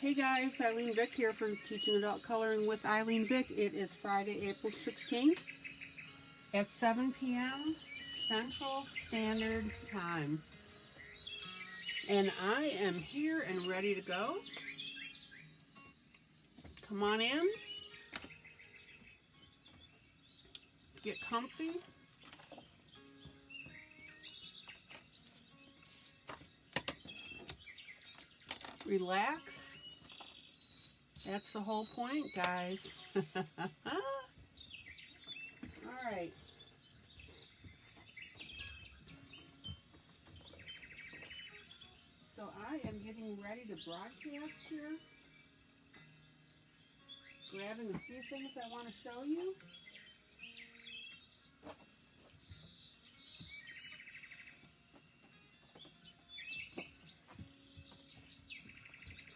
Hey guys, ILene Vick here for Teaching Adult Coloring with ILene Vick. It is Friday, April 16th at 7 p.m. Central Standard Time. And I am here and ready to go. Come on in. Get comfy. Relax. That's the whole point, guys. Alright. So I am getting ready to broadcast here. Grabbing a few things I want to show you.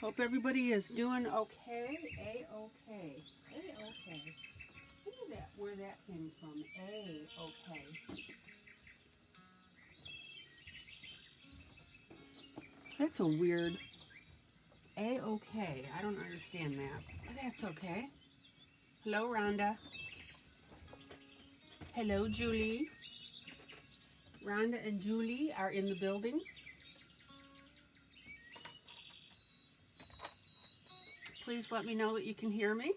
Hope everybody is doing okay. A-okay. A-okay. Where that came from. A-okay. That's a weird A-okay. I don't understand that. But that's okay. Hello, Rhonda. Hello, Julie. Rhonda and Julie are in the building. Please let me know that you can hear me.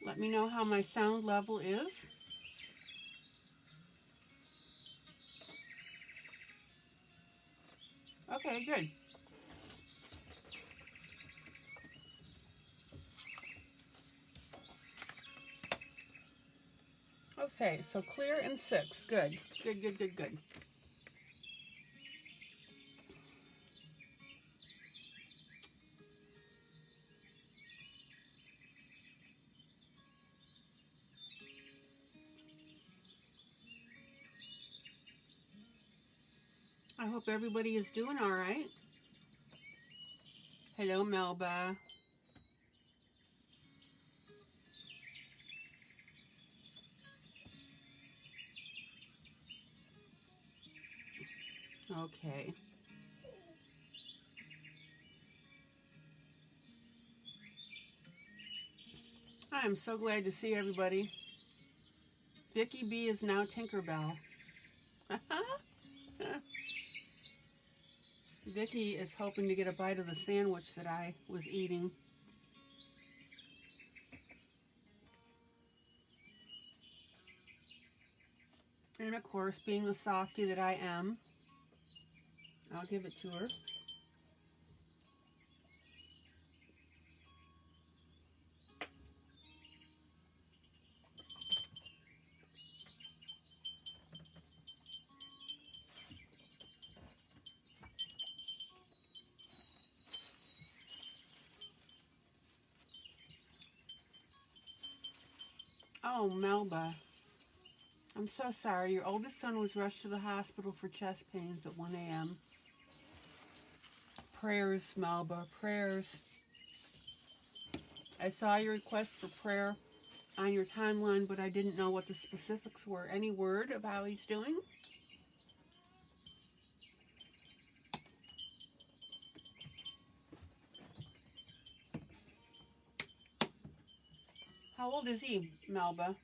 Let me know how my sound level is. Okay, good. Okay, so clear and 6. Good. Good, good, good, good. I hope everybody is doing all right. Hello, Melba. Okay. I am so glad to see everybody. Vicky B is now Tinkerbell. Vicky is hoping to get a bite of the sandwich that I was eating. And of course, being the softie that I am, I'll give it to her. Oh, Melba, I'm so sorry. Your oldest son was rushed to the hospital for chest pains at 1 a.m. Prayers, Melba, prayers. I saw your request for prayer on your timeline, but I didn't know what the specifics were. Any word of how he's doing? How old is he, Melba?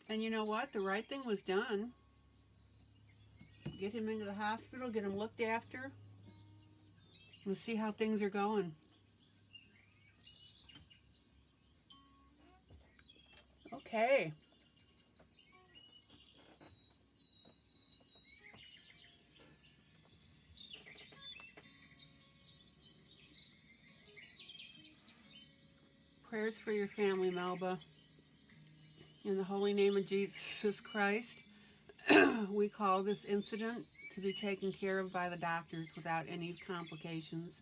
And you know what? The right thing was done. Get him into the hospital, get him looked after, and see how things are going. Okay. Prayers for your family, Melba. In the holy name of Jesus Christ, we call this incident to be taken care of by the doctors without any complications.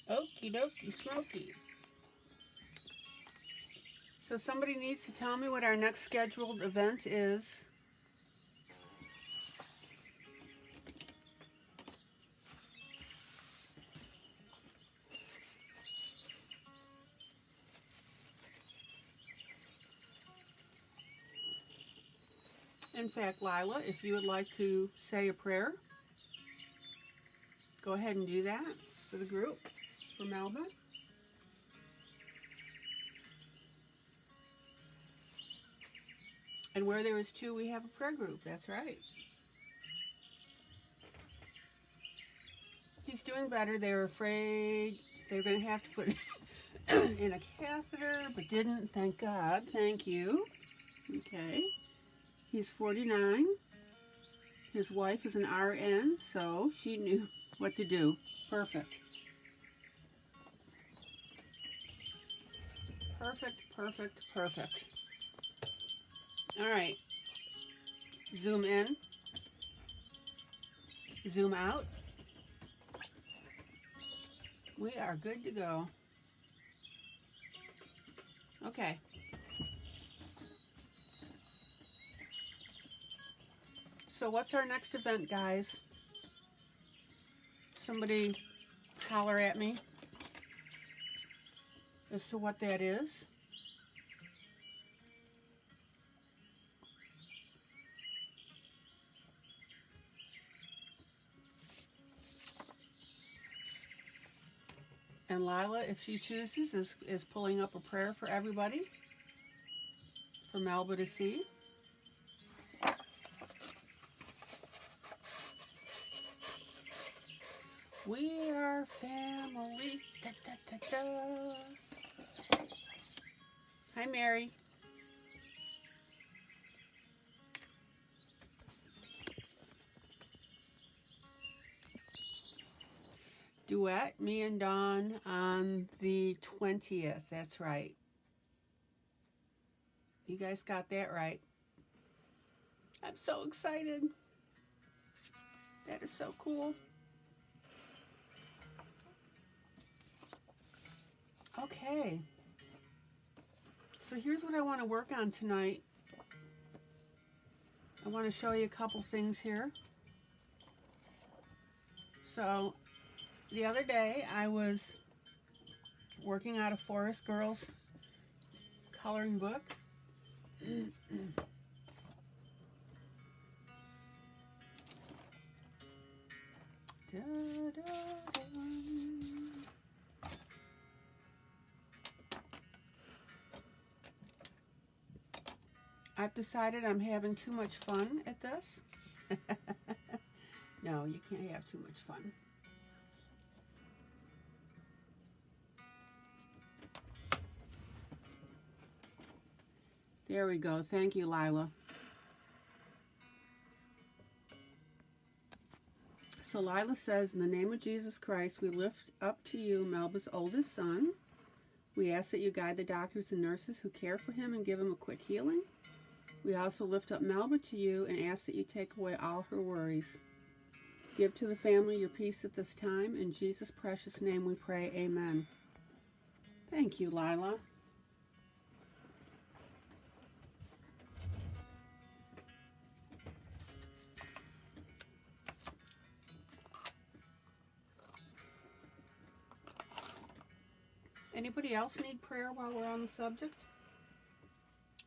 Okie Okie dokie smoky. So somebody needs to tell me what our next scheduled event is. In fact, Lila, if you would like to say a prayer, go ahead and do that for the group, for Melba. And where there is two, we have a prayer group. That's right. He's doing better. They were afraid they were going to have to put in a catheter, but didn't. Thank God. Thank you. Okay. He's 49. His wife is an RN, so she knew what to do. Perfect. Perfect, perfect, perfect. All right. Zoom in. Zoom out. We are good to go. Okay. So what's our next event, guys? Somebody holler at me as to what that is. And Lila, if she chooses, is pulling up a prayer for everybody, for Melba to see. We are family. Da, da, da, da. Hi, Mary. Duet, me and Dawn on the 20th. That's right. You guys got that right. I'm so excited. That is so cool. Okay. So here's what I want to work on tonight. I want to show you a couple things here. So the other day I was working out a Forest Girls coloring book. Da, da, da. I've decided I'm having too much fun at this. No, you can't have too much fun. There we go. Thank you, Lila. So Lila says, in the name of Jesus Christ, we lift up to you Melba's oldest son. We ask that you guide the doctors and nurses who care for him and give him a quick healing. We also lift up Melba to you and ask that you take away all her worries. Give to the family your peace at this time. In Jesus' precious name we pray, amen. Thank you, Lila. Anybody else need prayer while we're on the subject?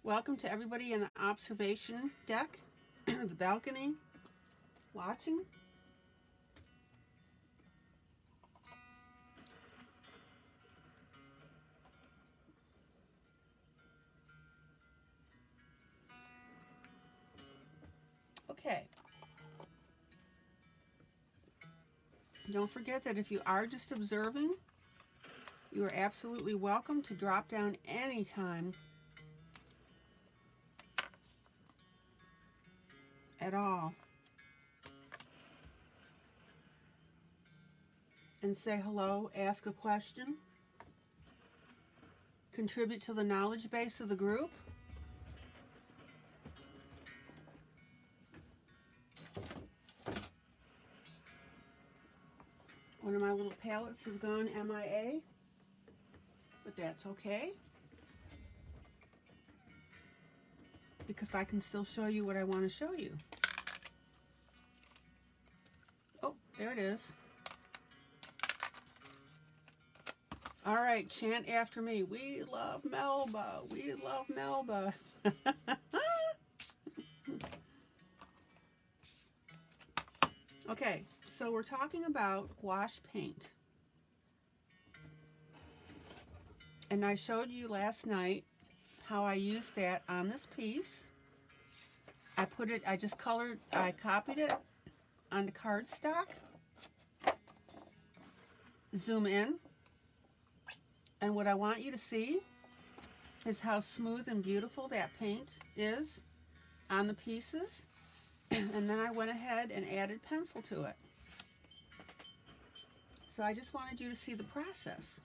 Welcome to everybody in the observation deck, the balcony, watching. Okay. Don't forget that if you are just observing, you are absolutely welcome to drop down anytime at all and say hello, ask a question, contribute to the knowledge base of the group. One of my little palettes has gone MIA, but that's okay, because I can still show you what I want to show you. Oh, there it is. All right, chant after me. We love Melba. We love Melba. Okay, so we're talking about gouache paint. And I showed you last night how I used that on this piece. I copied it onto cardstock. Zoom in. And what I want you to see is how smooth and beautiful that paint is on the pieces. And then I went ahead and added pencil to it. So I just wanted you to see the process.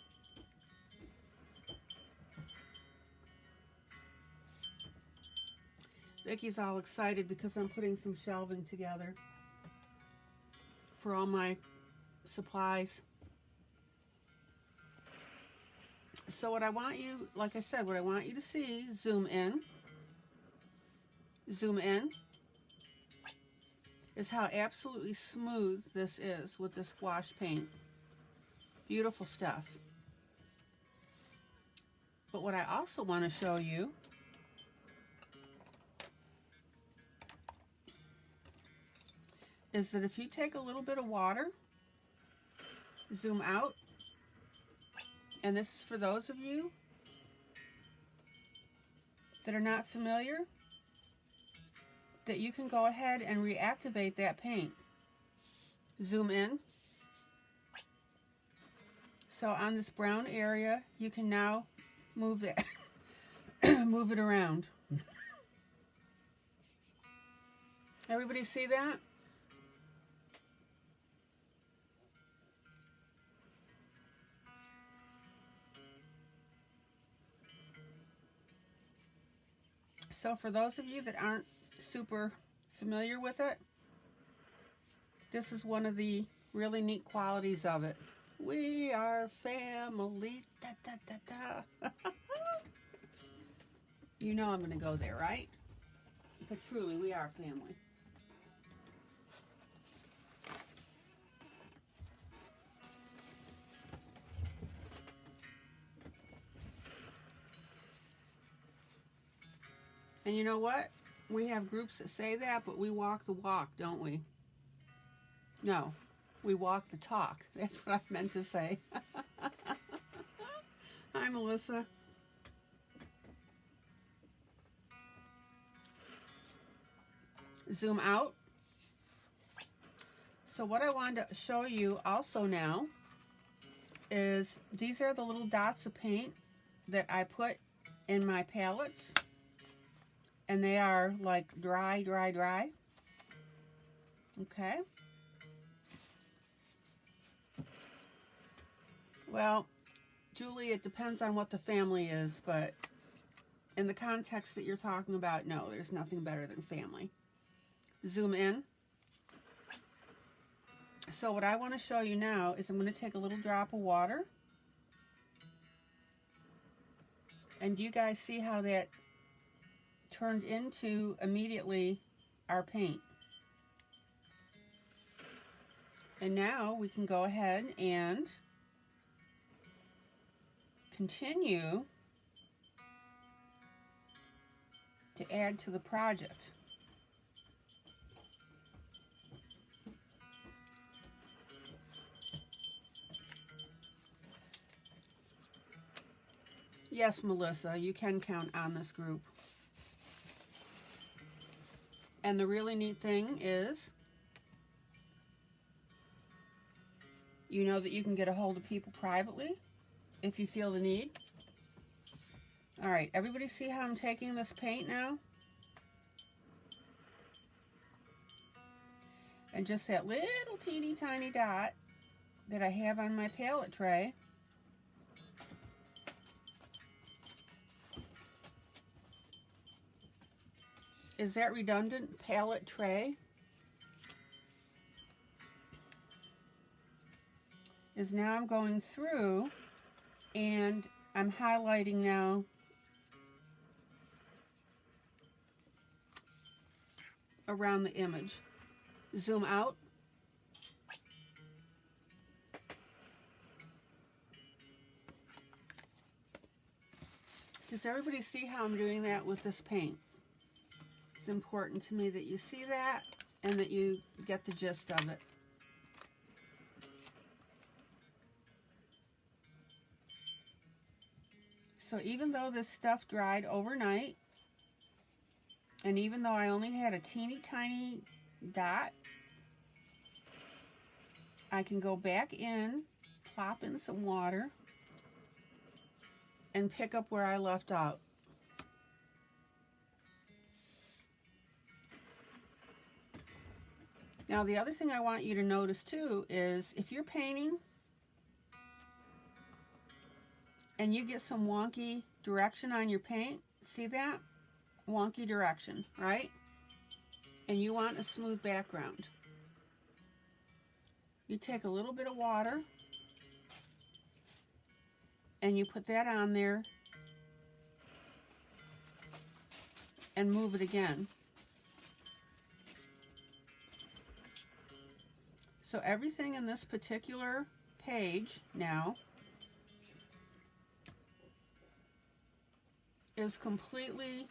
Vicky's all excited because I'm putting some shelving together for all my supplies. So what I want you, like I said, what I want you to see, zoom in, is how absolutely smooth this is with this gouache paint. Beautiful stuff. But what I also want to show you is that if you take a little bit of water, zoom out, and this is for those of you that are not familiar, that you can go ahead and reactivate that paint. Zoom in. So on this brown area, you can now move that, move it around. Everybody see that? So for those of you that aren't super familiar with it, this is one of the really neat qualities of it. We are family. Da, da, da, da. You know I'm going to go there, right? But truly, we are family. And you know what? We have groups that say that, but we walk the walk, don't we? No, we walk the talk. That's what I meant to say. Hi, Melissa. Zoom out. So what I wanted to show you also now is these are the little dots of paint that I put in my palettes. And they are like dry, dry, dry. Okay. Well, Julie, it depends on what the family is, but in the context that you're talking about, no, there's nothing better than family. Zoom in. So what I want to show you now is I'm going to take a little drop of water. And you guys see how that turned into immediately our paint. And now we can go ahead and continue to add to the project. Yes, Melissa, you can count on this group. And the really neat thing is, you know that you can get a hold of people privately if you feel the need. All right, everybody see how I'm taking this paint now? And just that little teeny tiny dot that I have on my palette tray, is that redundant palette tray? is now I'm going through and I'm highlighting now around the image. Zoom out. Does everybody see how I'm doing that with this paint? It's important to me that you see that and that you get the gist of it. So even though this stuff dried overnight, and even though I only had a teeny tiny dot, I can go back in, plop in some water, and pick up where I left out. Now the other thing I want you to notice too is if you're painting and you get some wonky direction on your paint, see that? Wonky direction, right? And you want a smooth background. You take a little bit of water and you put that on there and move it again. So everything in this particular page now is completely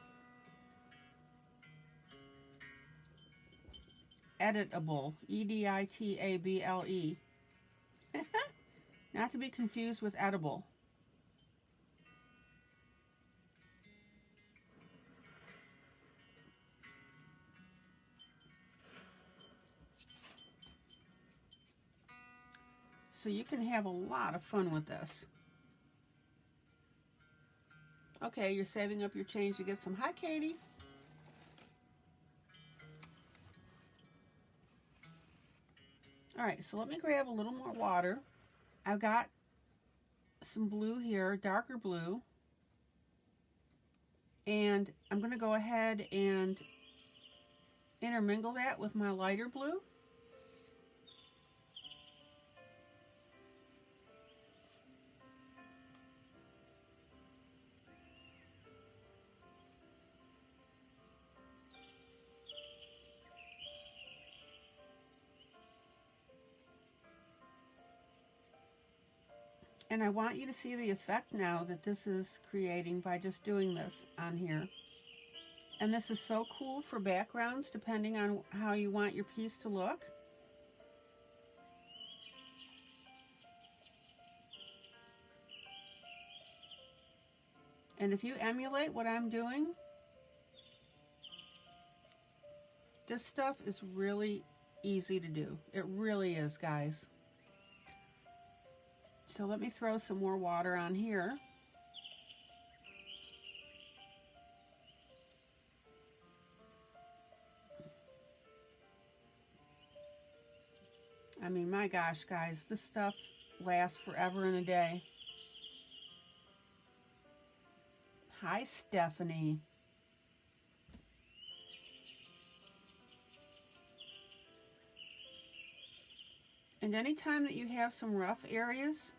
editable. E-D-I-T-A-B-L-E. Not to be confused with edible. So you can have a lot of fun with this. Okay, you're saving up your change to get some. Hi, Katie. All right, so let me grab a little more water. I've got some blue here, darker blue. And I'm going to go ahead and intermingle that with my lighter blue. And I want you to see the effect now that this is creating by just doing this on here. And this is so cool for backgrounds depending on how you want your piece to look. And if you emulate what I'm doing, this stuff is really easy to do. It really is, guys. So let me throw some more water on here. I mean, my gosh, guys, this stuff lasts forever and a day. Hi, Stephanie. And anytime that you have some rough areas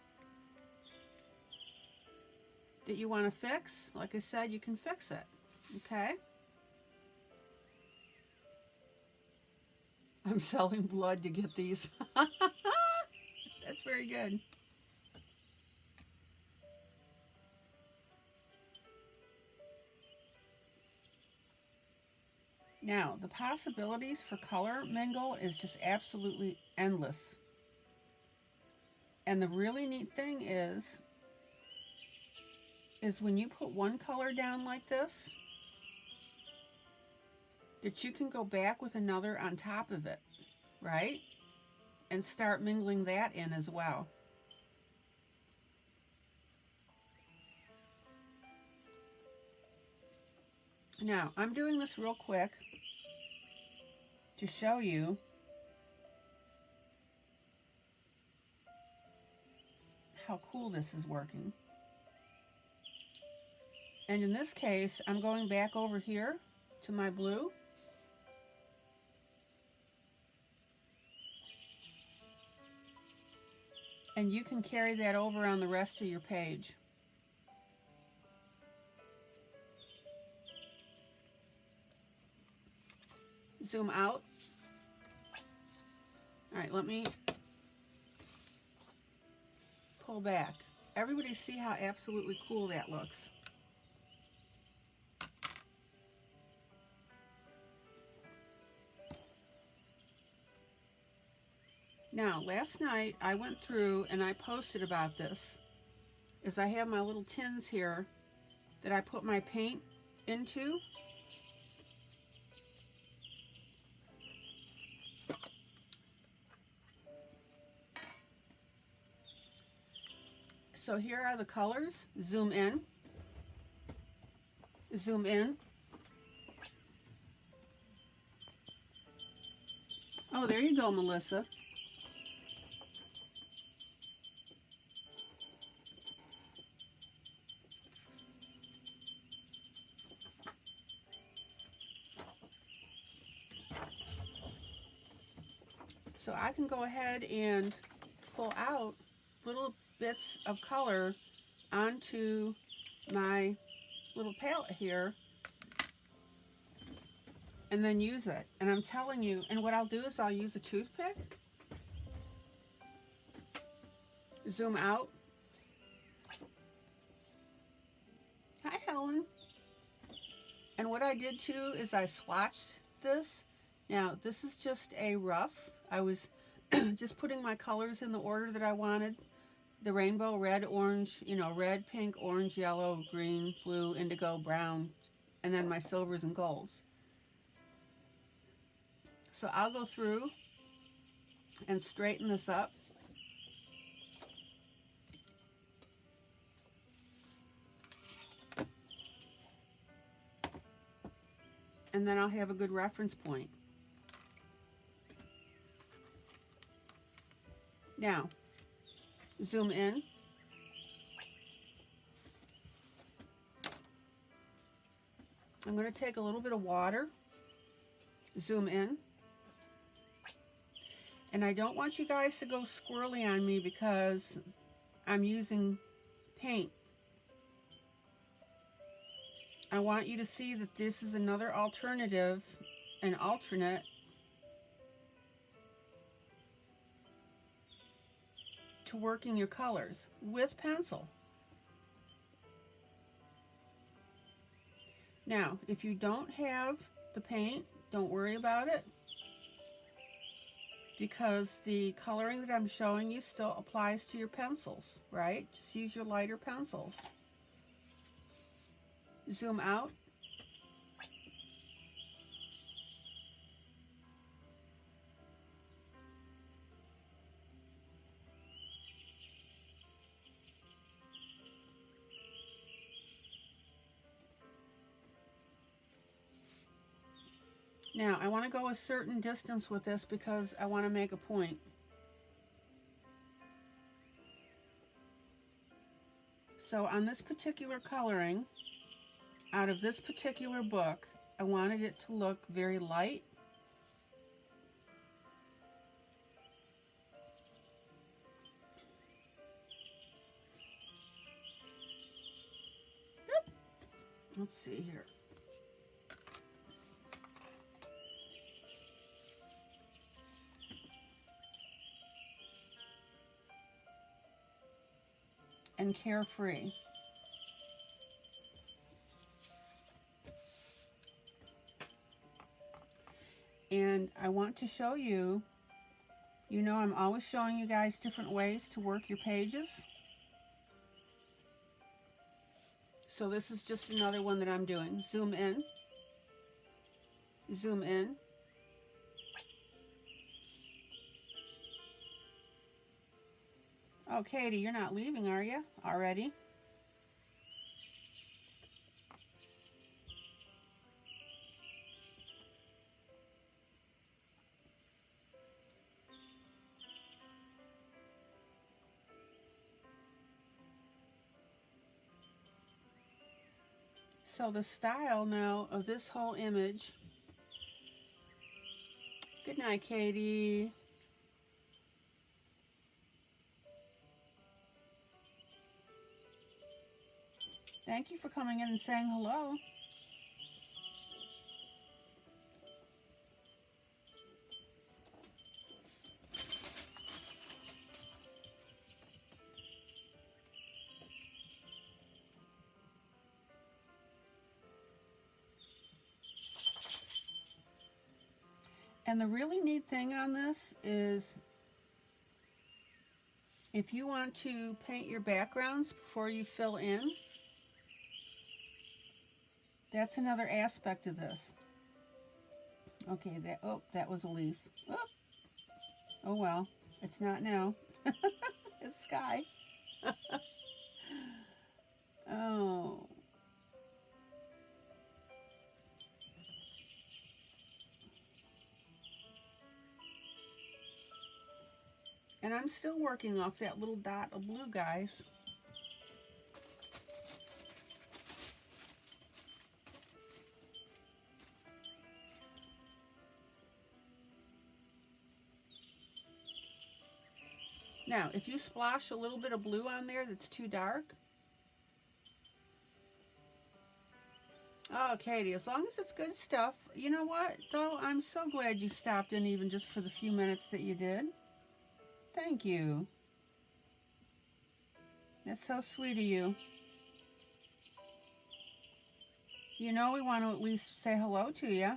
that you want to fix, like I said, you can fix it, okay? I'm selling blood to get these. That's very good. Now, the possibilities for color mingle is just absolutely endless. And the really neat thing is when you put one color down like this, that you can go back with another on top of it, right? And start mingling that in as well. Now, I'm doing this real quick to show you how cool this is working. And in this case, I'm going back over here to my blue. And you can carry that over on the rest of your page. Zoom out. All right, let me pull back. Everybody see how absolutely cool that looks. Now, last night I went through and I posted about this, is I have my little tins here that I put my paint into. So here are the colors. Zoom in. Zoom in. Oh, there you go, Melissa. So I can go ahead and pull out little bits of color onto my little palette here and then use it. And I'm telling you, and what I'll do is I'll use a toothpick, zoom out. Hi, Helen. And what I did too is I swatched this. Now, this is just a rough. I was just putting my colors in the order that I wanted. The rainbow, red, orange, you know, red, pink, orange, yellow, green, blue, indigo, brown, and then my silvers and golds. So I'll go through and straighten this up. And then I'll have a good reference point. Now, zoom in. I'm going to take a little bit of water, zoom in. And I don't want you guys to go squirrely on me because I'm using paint. I want you to see that this is another alternative, an alternate to working your colors with pencil. Now, if you don't have the paint, don't worry about it, because the coloring that I'm showing you still applies to your pencils, right? Just use your lighter pencils. Zoom out. Now, I want to go a certain distance with this because I want to make a point. So on this particular coloring, out of this particular book, I wanted it to look very light. Let's see here. And carefree. And I want to show you, you know, I'm always showing you guys different ways to work your pages. So this is just another one that I'm doing. Zoom in. Zoom in. Oh, Katie, you're not leaving, are you? Already? So the style now of this whole image. Good night, Katie. Thank you for coming in and saying hello. And the really neat thing on this is if you want to paint your backgrounds before you fill in, that's another aspect of this. Okay, that was a leaf. Oh well, it's not now. It's sky. Oh. And I'm still working off that little dot of blue, guys. Now, if you splash a little bit of blue on there that's too dark. Oh, Katie, as long as it's good stuff. You know what, though? I'm so glad you stopped in even just for the few minutes that you did. Thank you. That's so sweet of you. You know we want to at least say hello to you.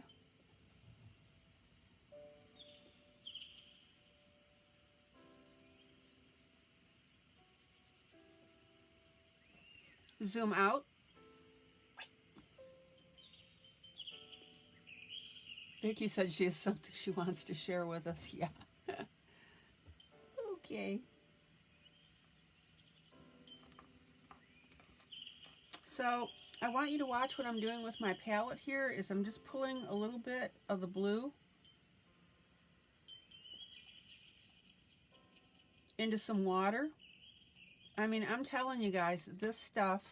Zoom out. Vicky said she has something she wants to share with us. Yeah. Okay. So I want you to watch what I'm doing with my palette here is I'm just pulling a little bit of the blue into some water. I mean, I'm telling you guys, this stuff,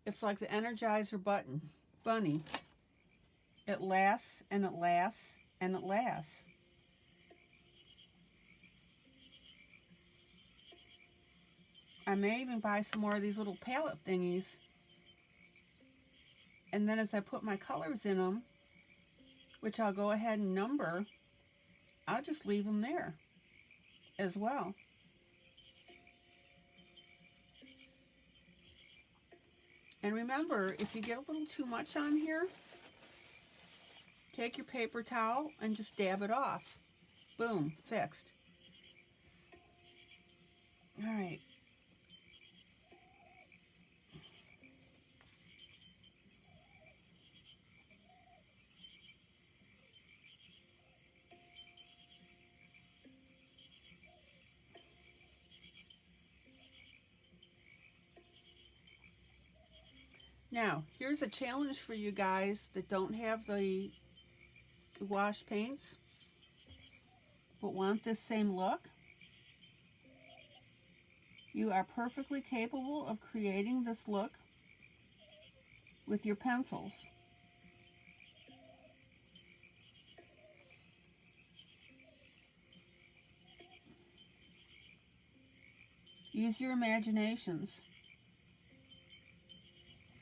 it's like the Energizer bunny. It lasts and it lasts and it lasts. I may even buy some more of these little palette thingies. And then as I put my colors in them, which I'll go ahead and number, I'll just leave them there as well. And remember, if you get a little too much on here, take your paper towel and just dab it off. Boom, fixed. All right. Now, here's a challenge for you guys that don't have the wash paints, but want this same look. You are perfectly capable of creating this look with your pencils. Use your imaginations.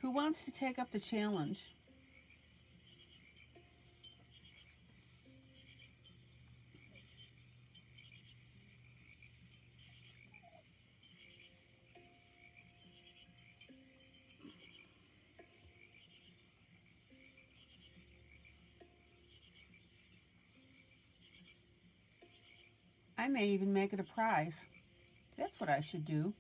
Who wants to take up the challenge? I may even make it a prize. That's what I should do.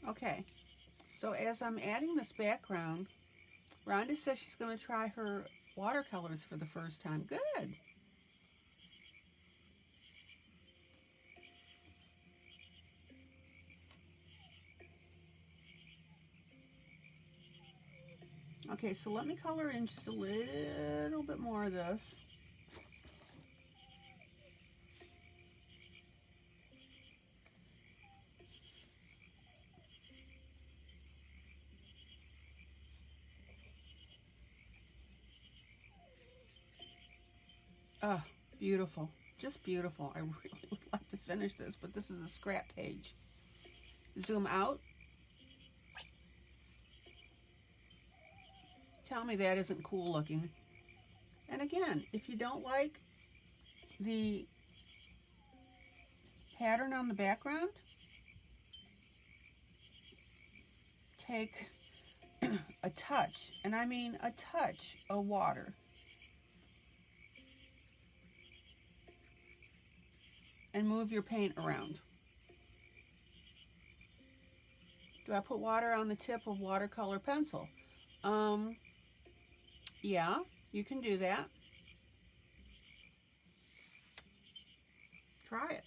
Okay, so as I'm adding this background, Rhonda says she's going to try her watercolors for the first time. Good. Okay, so let me color in just a little bit more of this. Oh, beautiful. Just beautiful. I really would like to finish this, but this is a scrap page. Zoom out. Tell me that isn't cool looking. And again, if you don't like the pattern on the background, take a touch, and I mean a touch of water, and move your paint around. Do I put water on the tip of watercolor pencil? Yeah, you can do that. Try it.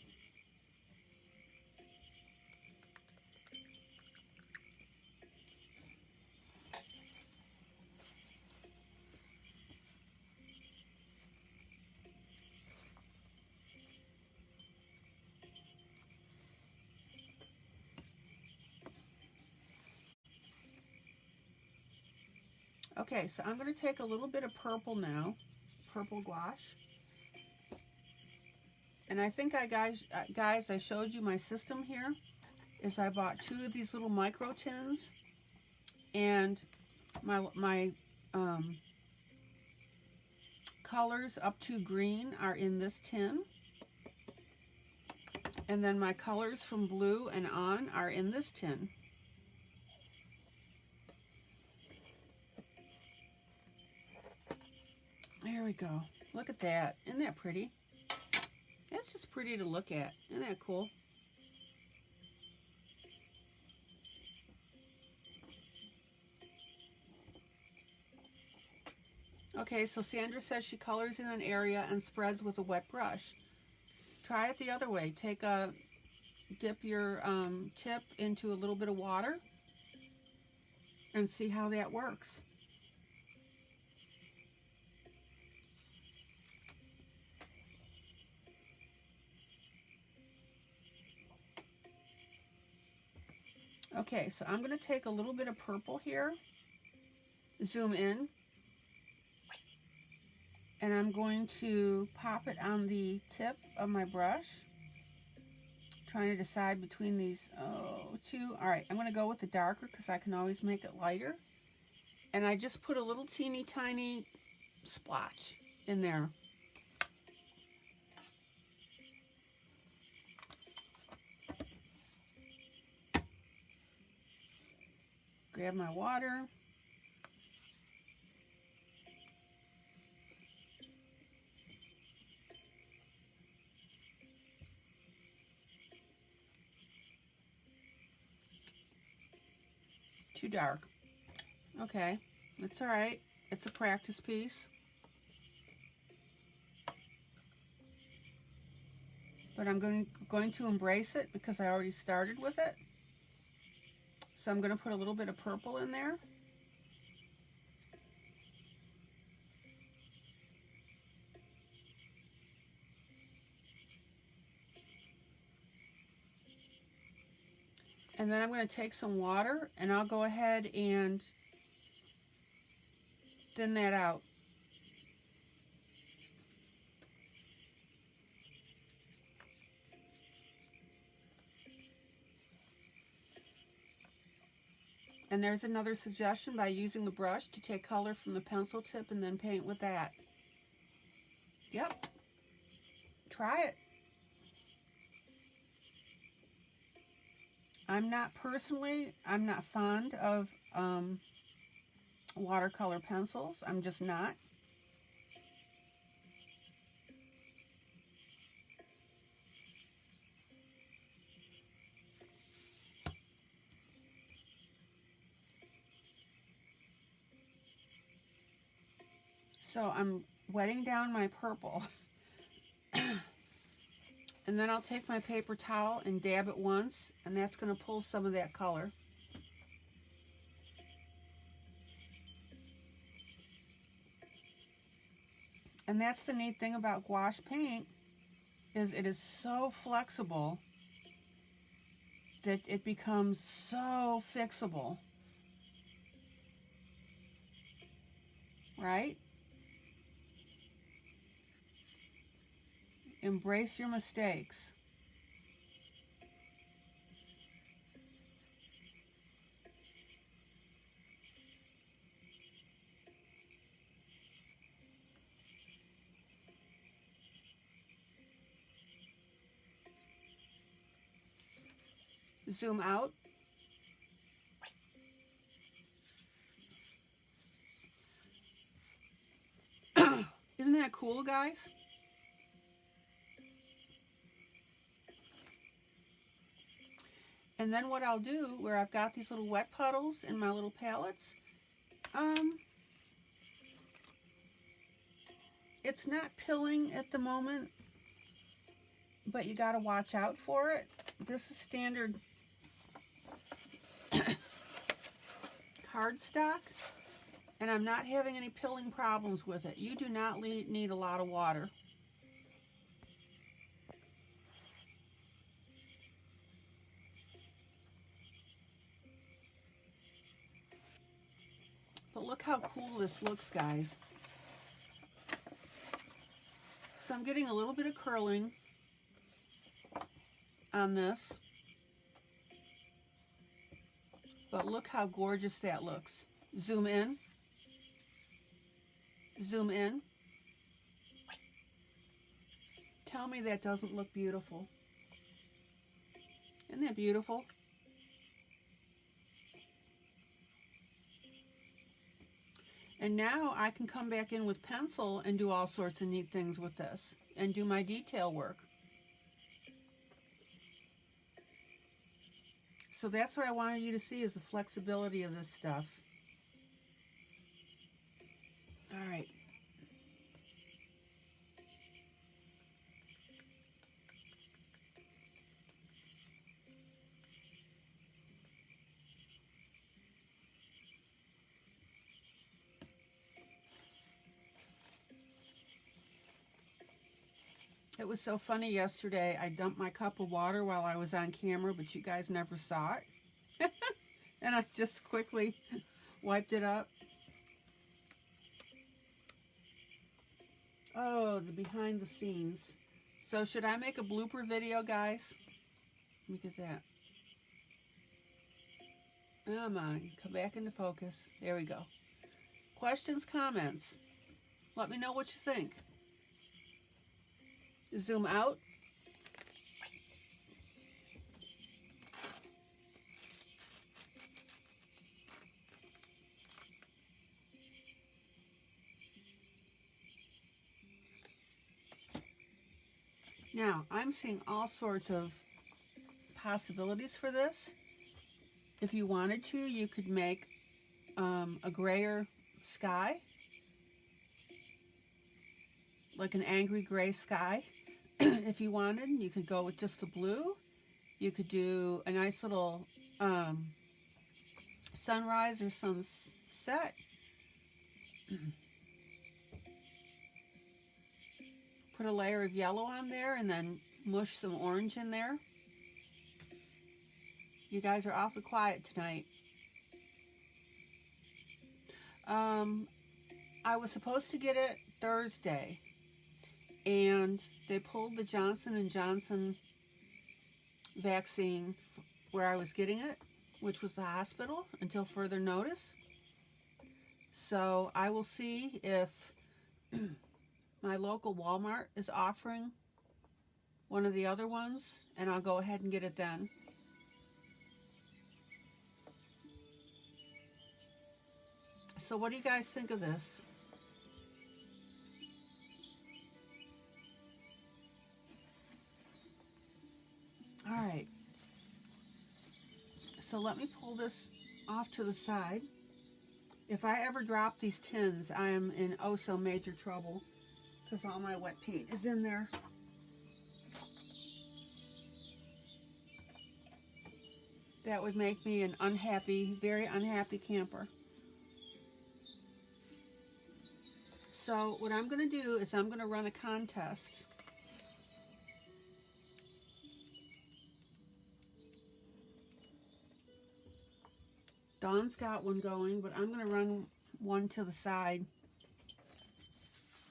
Okay, so I'm going to take a little bit of purple now, purple gouache. And I think guys, I showed you my system here. Is I bought 2 of these little micro tins, and my colors up to green are in this tin, and then my colors from blue and on are in this tin. There we go. Look at that. Isn't that pretty? That's just pretty to look at. Isn't that cool? Okay, so Sandra says she colors in an area and spreads with a wet brush. Try it the other way. Dip your tip into a little bit of water and see how that works. Okay, so I'm going to take a little bit of purple here, zoom in, and I'm going to pop it on the tip of my brush. Trying to decide between these 2. All right, I'm going to go with the darker because I can always make it lighter. And I just put a little teeny tiny splotch in there. Grab my water. Too dark. Okay, it's all right. It's a practice piece. But I'm going to embrace it because I already started with it. So I'm going to put a little bit of purple in there. And then I'm going to take some water and I'll go ahead and thin that out. And there's another suggestion by using the brush to take color from the pencil tip and then paint with that. Yep. Try it. I'm not fond of watercolor pencils. I'm just not. So I'm wetting down my purple. And then I'll take my paper towel and dab it once, and that's going to pull some of that color. And that's the neat thing about gouache paint, is it is so flexible that it becomes so fixable. Right? Embrace your mistakes. Zoom out. Isn't that cool, guys? And then what I'll do, where I've got these little wet puddles in my little palettes, it's not pilling at the moment, but you got to watch out for it. This is standard cardstock, and I'm not having any pilling problems with it. You do not need a lot of water. But look how cool this looks, guys. So I'm getting a little bit of curling on this. But look how gorgeous that looks. Zoom in. Zoom in. Tell me that doesn't look beautiful. Isn't that beautiful? And now I can come back in with pencil and do all sorts of neat things with this and do my detail work. So that's what I wanted you to see, is the flexibility of this stuff. All right. It was so funny yesterday. I dumped my cup of water while I was on camera, but you guys never saw it. And I just quickly wiped it up. Oh, the behind the scenes. So should I make a blooper video, guys? Look at that. Come on, come back into focus. There we go. Questions, comments? Let me know what you think. Zoom out. Now, I'm seeing all sorts of possibilities for this. If you wanted to, you could make a grayer sky, like an angry gray sky. If you wanted, you could go with just the blue. You could do a nice little sunrise or sunset. Put a layer of yellow on there and then mush some orange in there. You guys are awfully quiet tonight. I was supposed to get it Thursday, and they pulled the Johnson & Johnson vaccine where I was getting it, which was the hospital, until further notice. So I will see if my local Walmart is offering one of the other ones, and I'll go ahead and get it then. So what do you guys think of this? All right. So let me pull this off to the side. If I ever drop these tins, I am in oh so major trouble because all my wet paint is in there. That would make me an unhappy, very unhappy camper. So what I'm going to do is I'm going to run a contest. Dawn's got one going, but I'm going to run one to the side.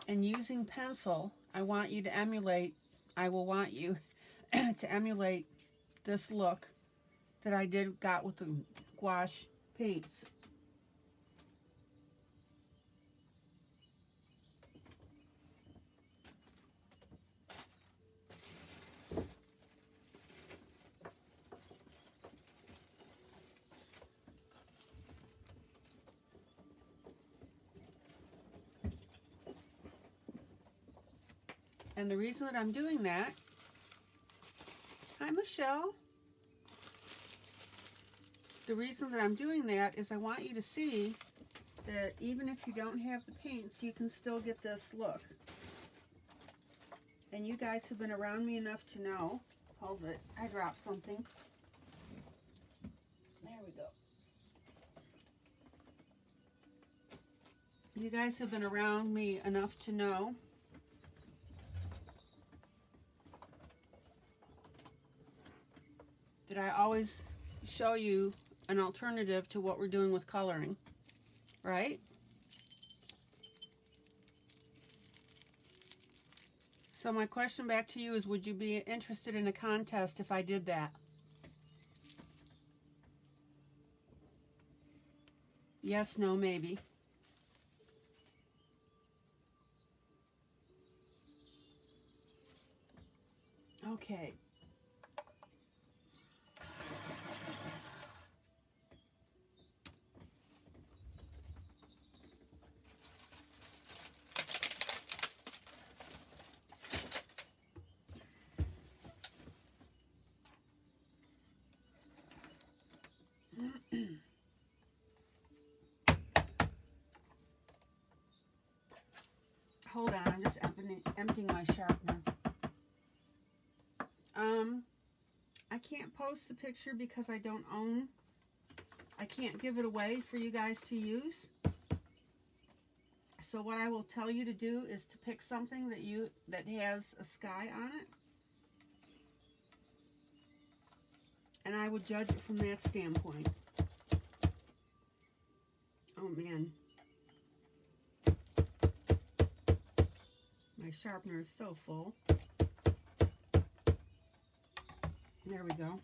And using pencil, I want you to emulate I will want you to emulate this look that I got with the gouache paints. And the reason that I'm doing that, hi Michelle. The reason that I'm doing that is I want you to see that even if you don't have the paints, you can still get this look. And you guys have been around me enough to know, hold it, I dropped something. There we go. You guys have been around me enough to know that I always show you an alternative to what we're doing with coloring, right? So my question back to you is, would you be interested in a contest if I did that? Yes, no, maybe. Okay. Hold on, I'm just emptying my sharpener. I can't post the picture because I don't own. I can't give it away for you guys to use. So what I will tell you to do is to pick something that has a sky on it. And I would judge it from that standpoint. Oh man. My sharpener is so full. There we go.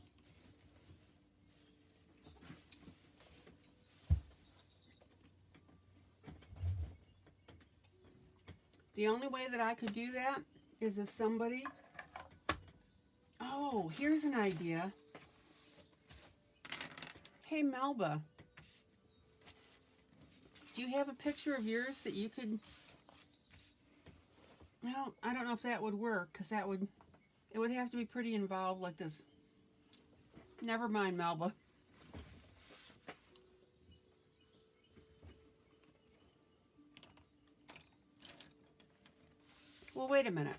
The only way that I could do that is if somebody... Oh, here's an idea. Hey, Melba. Do you have a picture of yours that you could... No, I don't know if that would work, because it would have to be pretty involved like this. Never mind, Melba. Well, wait a minute.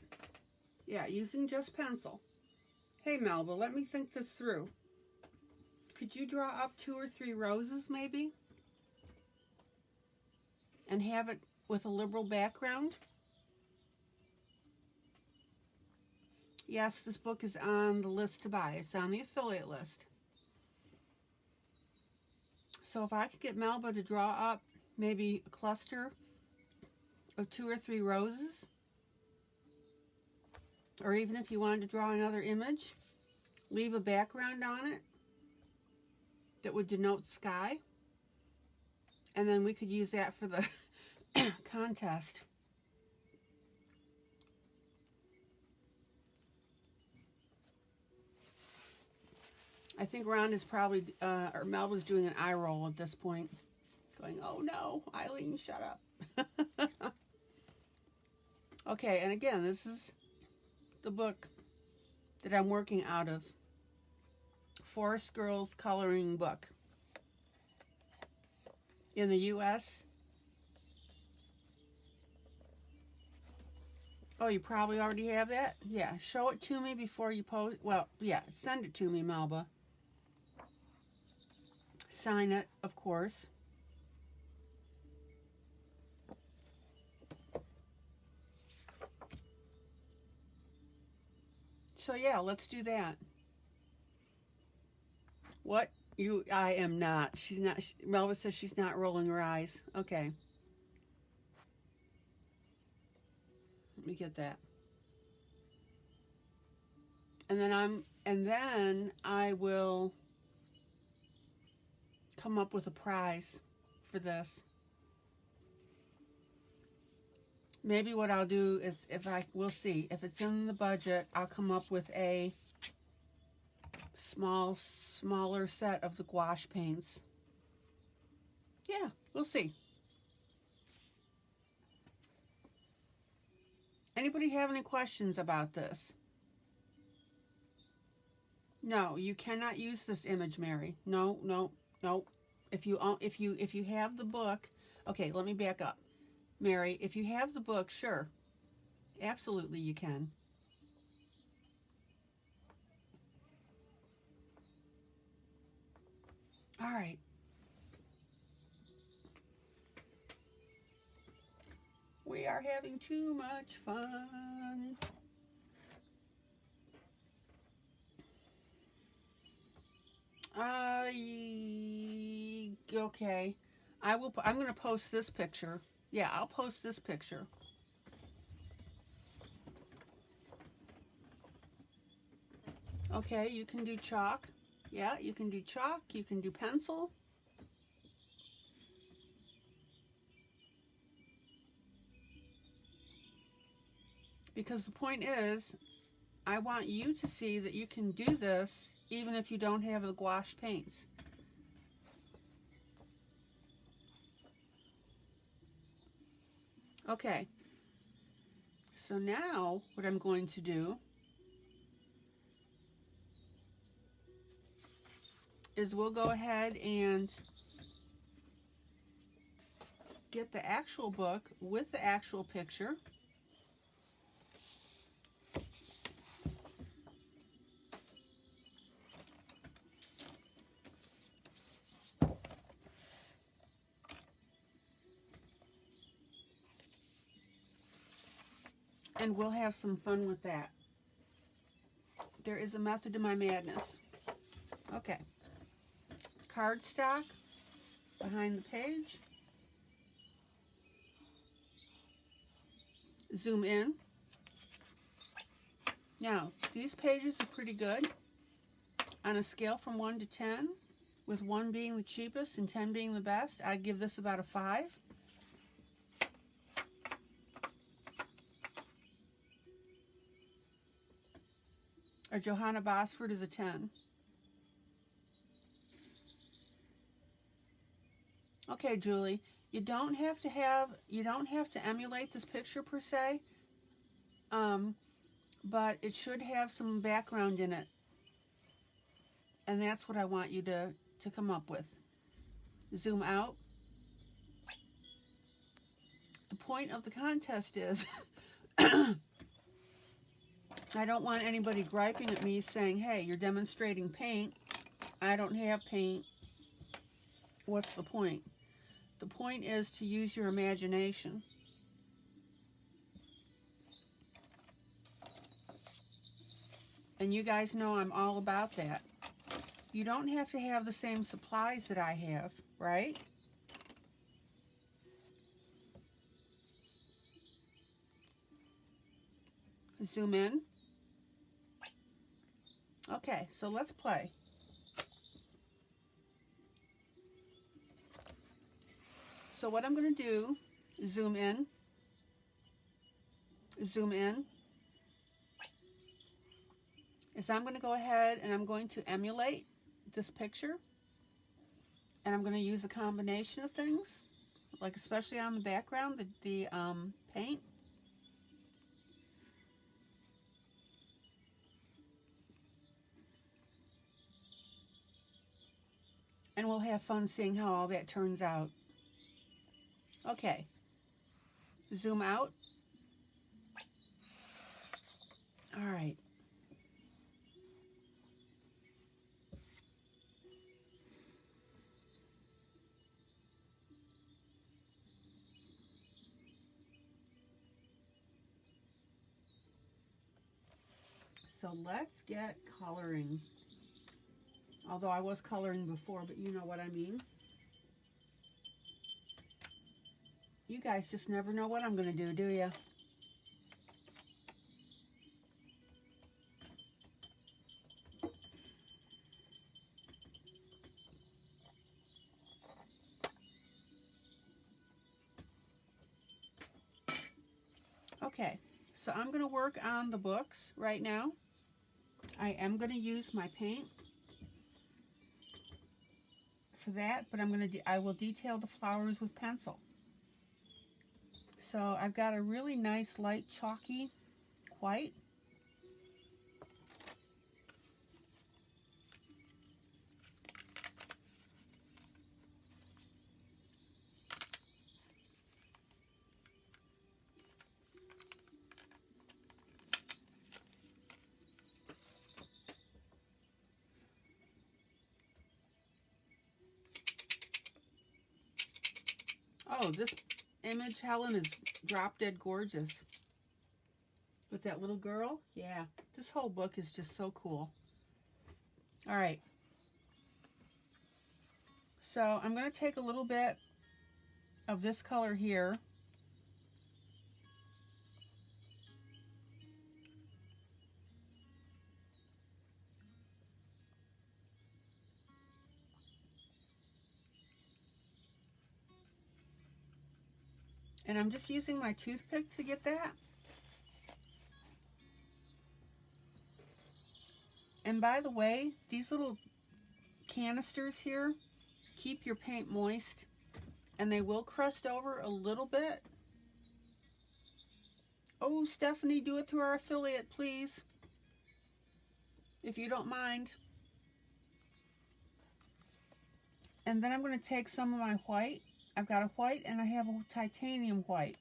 Yeah, using just pencil. Hey, Melba, let me think this through. Could you draw up 2 or 3 roses, maybe? And have it with a liberal background? Yes, this book is on the list to buy. It's on the affiliate list. So if I could get Melba to draw up maybe a cluster of 2 or 3 roses, or even if you wanted to draw another image, leave a background on it that would denote sky, and then we could use that for the contest. I think Ron is probably, or Melba's doing an eye roll at this point, going, oh no, ILene, shut up. Okay, and again, this is the book that I'm working out of. Forest Girls Coloring Book. In the U.S. Oh, you probably already have that? Yeah, show it to me before you post. Well, yeah, send it to me, Melba. Sign it, of course. So yeah, let's do that. What? I am not. She's not. Melba says she's not rolling her eyes. Okay. Let me get that. and then I will come up with a prize for this. Maybe what I'll do is, we'll see. If it's in the budget, I'll come up with a smaller set of the gouache paints. Yeah, we'll see. Anybody have any questions about this? No, you cannot use this image, Mary. No, no, no. If you have the book, okay, let me back up. Mary, if you have the book, sure. Absolutely you can. All right. We are having too much fun. Okay. I'm going to post this picture. Yeah, I'll post this picture. Okay, you can do chalk. Yeah, you can do chalk. You can do pencil. Because the point is, I want you to see that you can do this even if you don't have the gouache paints. Okay, so now what I'm going to do is we'll go ahead and get the actual book with the actual picture. And we'll have some fun with that. There is a method to my madness. Okay. Cardstock behind the page. Zoom in. Now, these pages are pretty good. On a scale from 1 to 10, with 1 being the cheapest and 10 being the best, I'd give this about a 5. Or Johanna Bosford is a 10. Okay, Julie, you don't have to emulate this picture per se, but it should have some background in it. And that's what I want you to come up with. Zoom out. The point of the contest is I don't want anybody griping at me saying, hey, you're demonstrating paint. I don't have paint. What's the point? The point is to use your imagination. And you guys know I'm all about that. You don't have to have the same supplies that I have, right? Zoom in. Okay, so let's play. So what I'm going to do, zoom in, is I'm going to go ahead and I'm going to emulate this picture. And I'm going to use a combination of things, like especially on the background, the paint. And we'll have fun seeing how all that turns out. Okay, zoom out. All right. So let's get coloring. Although I was coloring before, but you know what I mean. You guys just never know what I'm going to do you? Okay, so I'm going to work on the books right now. I am going to use my paint for that, but I will detail the flowers with pencil. So I've got a really nice light chalky white. Oh, this image, Helen, is drop dead gorgeous. With that little girl, yeah. This whole book is just so cool. All right. So I'm going to take a little bit of this color here. And I'm just using my toothpick to get that. And by the way, these little canisters here keep your paint moist, and they will crust over a little bit. Oh, Stephanie, do it through our affiliate, please, if you don't mind. And then I'm going to take some of my white. I've got a white and I have a titanium white.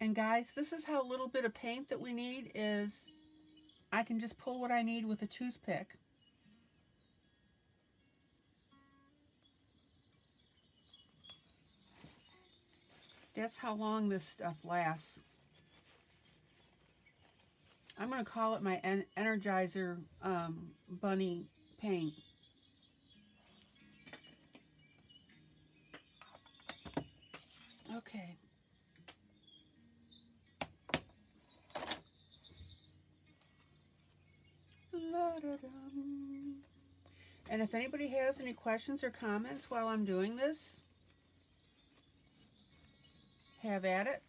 And guys, this is how little bit of paint that we need is. I can just pull what I need with a toothpick. That's how long this stuff lasts. I'm going to call it my Energizer Bunny paint. Okay. And if anybody has any questions or comments while I'm doing this, have at it.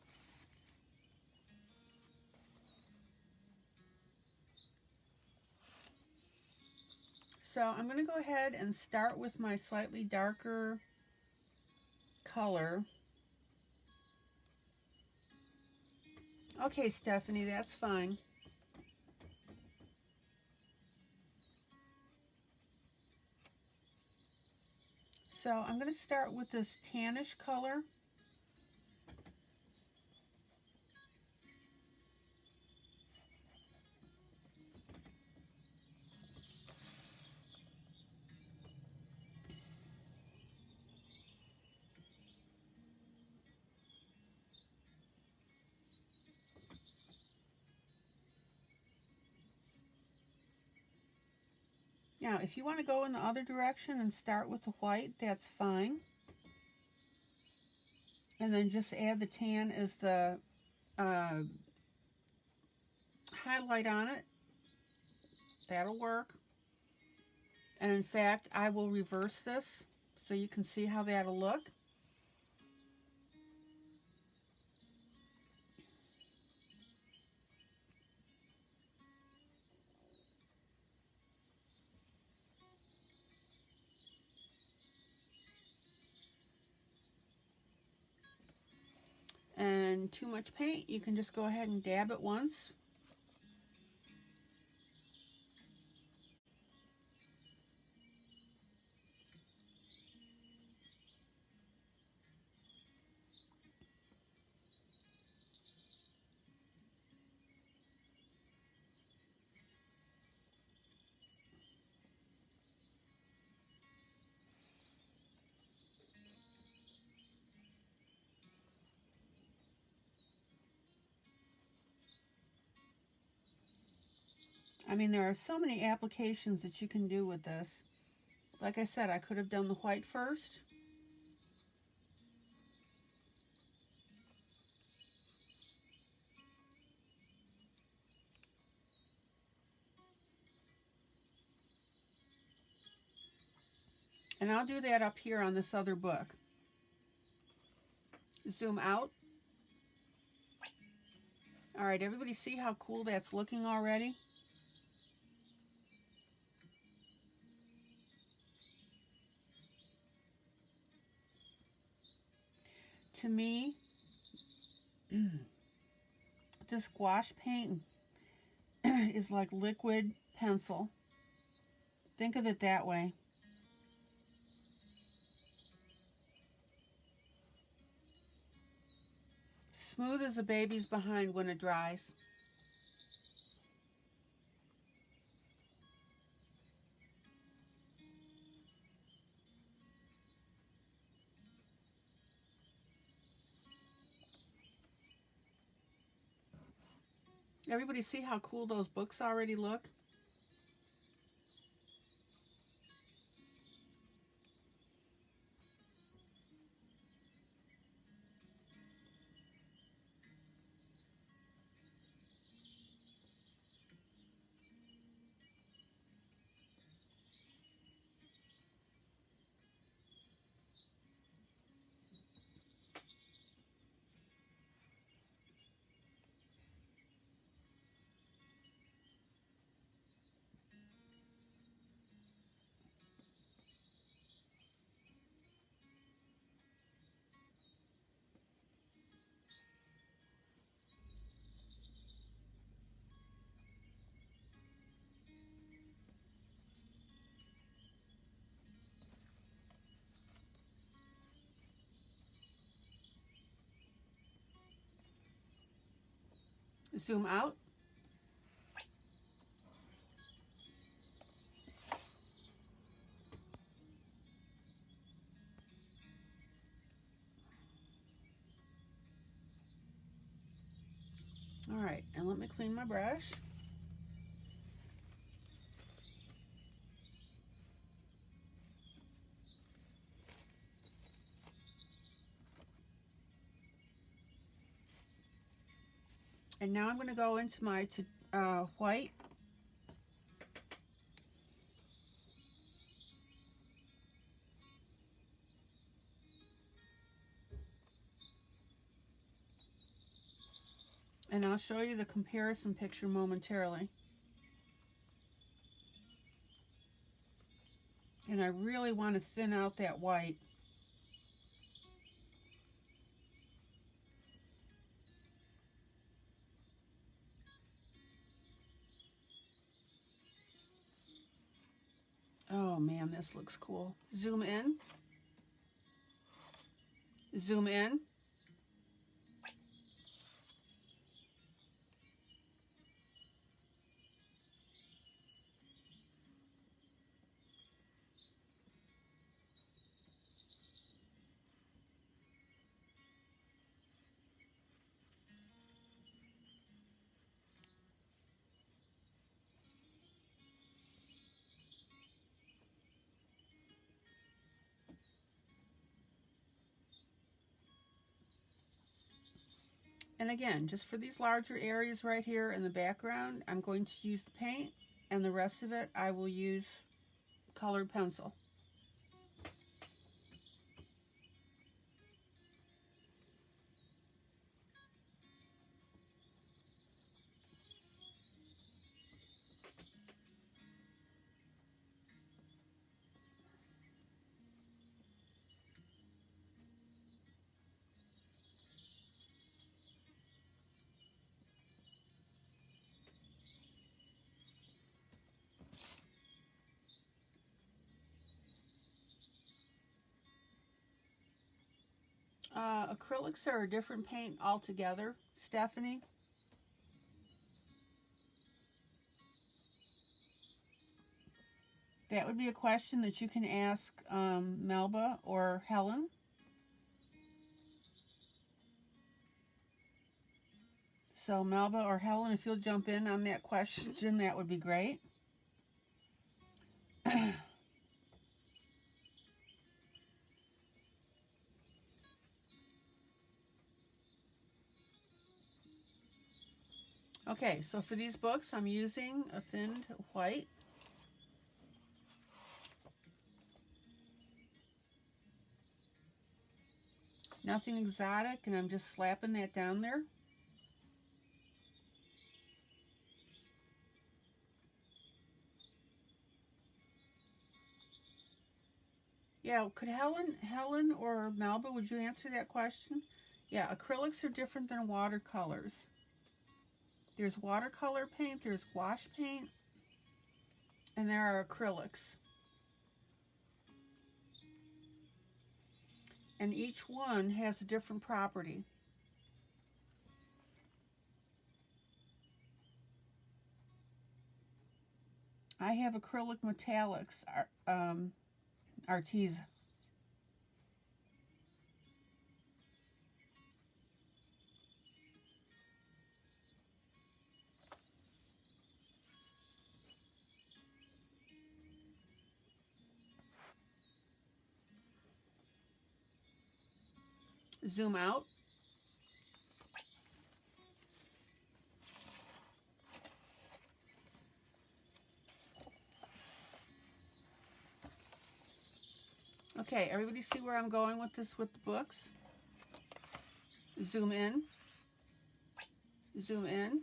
So I'm going to go ahead and start with my slightly darker color. Okay, Stephanie, that's fine. So I'm going to start with this tannish color. Now, if you want to go in the other direction and start with the white, that's fine. And then just add the tan as the highlight on it. That'll work. And in fact, I will reverse this so you can see how that'll look. And too much paint, you can just go ahead and dab it once. I mean, there are so many applications that you can do with this. Like I said, I could have done the white first. And I'll do that up here on this other book. Zoom out. All right, everybody see how cool that's looking already? To me, this gouache paint is like liquid pencil. Think of it that way. Smooth as a baby's behind when it dries. Everybody see how cool those books already look? Zoom out. All right, and let me clean my brush. And now I'm going to go into my white. And I'll show you the comparison picture momentarily. And I really want to thin out that white. Oh man, this looks cool. Zoom in. Zoom in. And again, just for these larger areas right here in the background, I'm going to use the paint, and the rest of it I will use colored pencil. Acrylics are a different paint altogether, Stephanie. That would be a question that you can ask Melba or Helen. So Melba or Helen, if you'll jump in on that question, that would be great. Okay, so for these books, I'm using a thinned white. Nothing exotic, and I'm just slapping that down there. Yeah, could Helen or Melba, would you answer that question? Yeah, acrylics are different than watercolors. There's watercolor paint, there's wash paint, and there are acrylics. And each one has a different property. I have acrylic metallics, Artese. Zoom out. Okay, everybody see where I'm going with this with the books? Zoom in. Zoom in.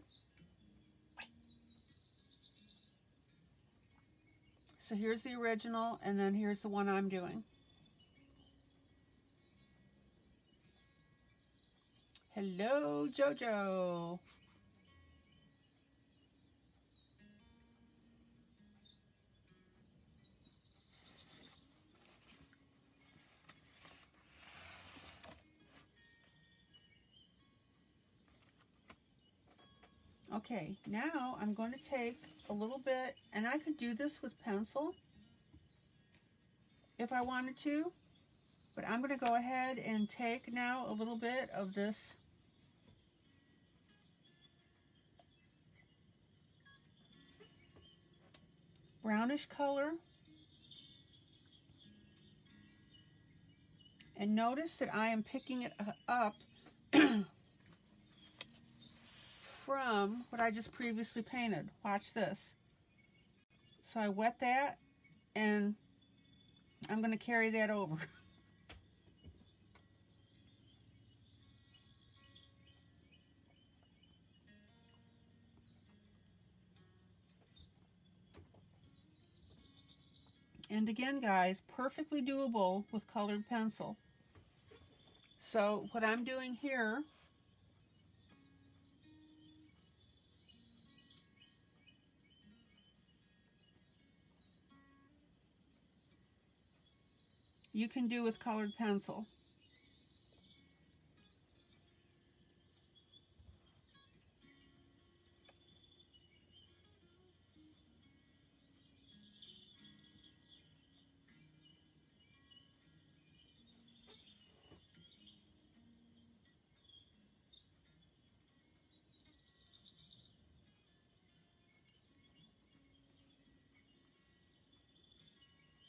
So here's the original, and then here's the one I'm doing. Hello, Jojo. Okay, now I'm going to take a little bit, and I could do this with pencil if I wanted to, but I'm going to go ahead and take now a little bit of this brownish color, and notice that I am picking it up from what I just previously painted. Watch this. So I wet that, and I'm going to carry that over. And again, guys, perfectly doable with colored pencil. So what I'm doing here, you can do with colored pencil.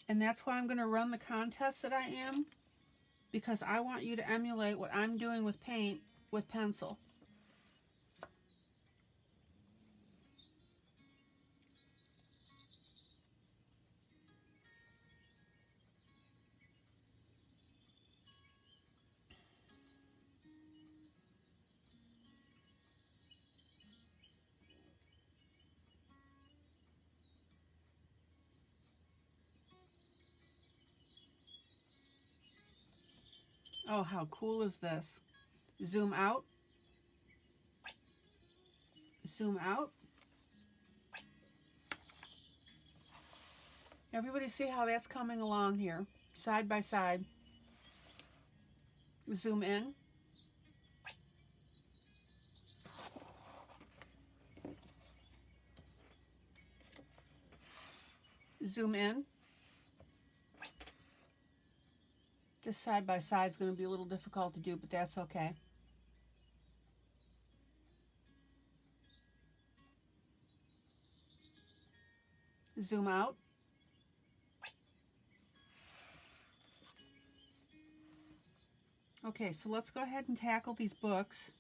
And that's why I'm going to run the contest that I am, because I want you to emulate what I'm doing with paint with pencil. Oh, how cool is this? Zoom out. Zoom out. Everybody see how that's coming along here, side by side. Zoom in. Zoom in. This side by side is going to be a little difficult to do, but that's okay. Zoom out. Okay, so let's go ahead and tackle these books.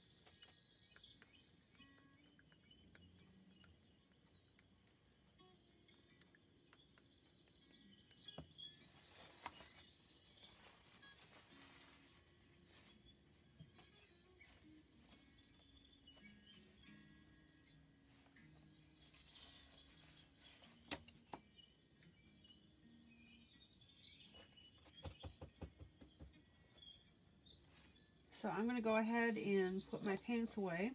So I'm going to go ahead and put my paints away.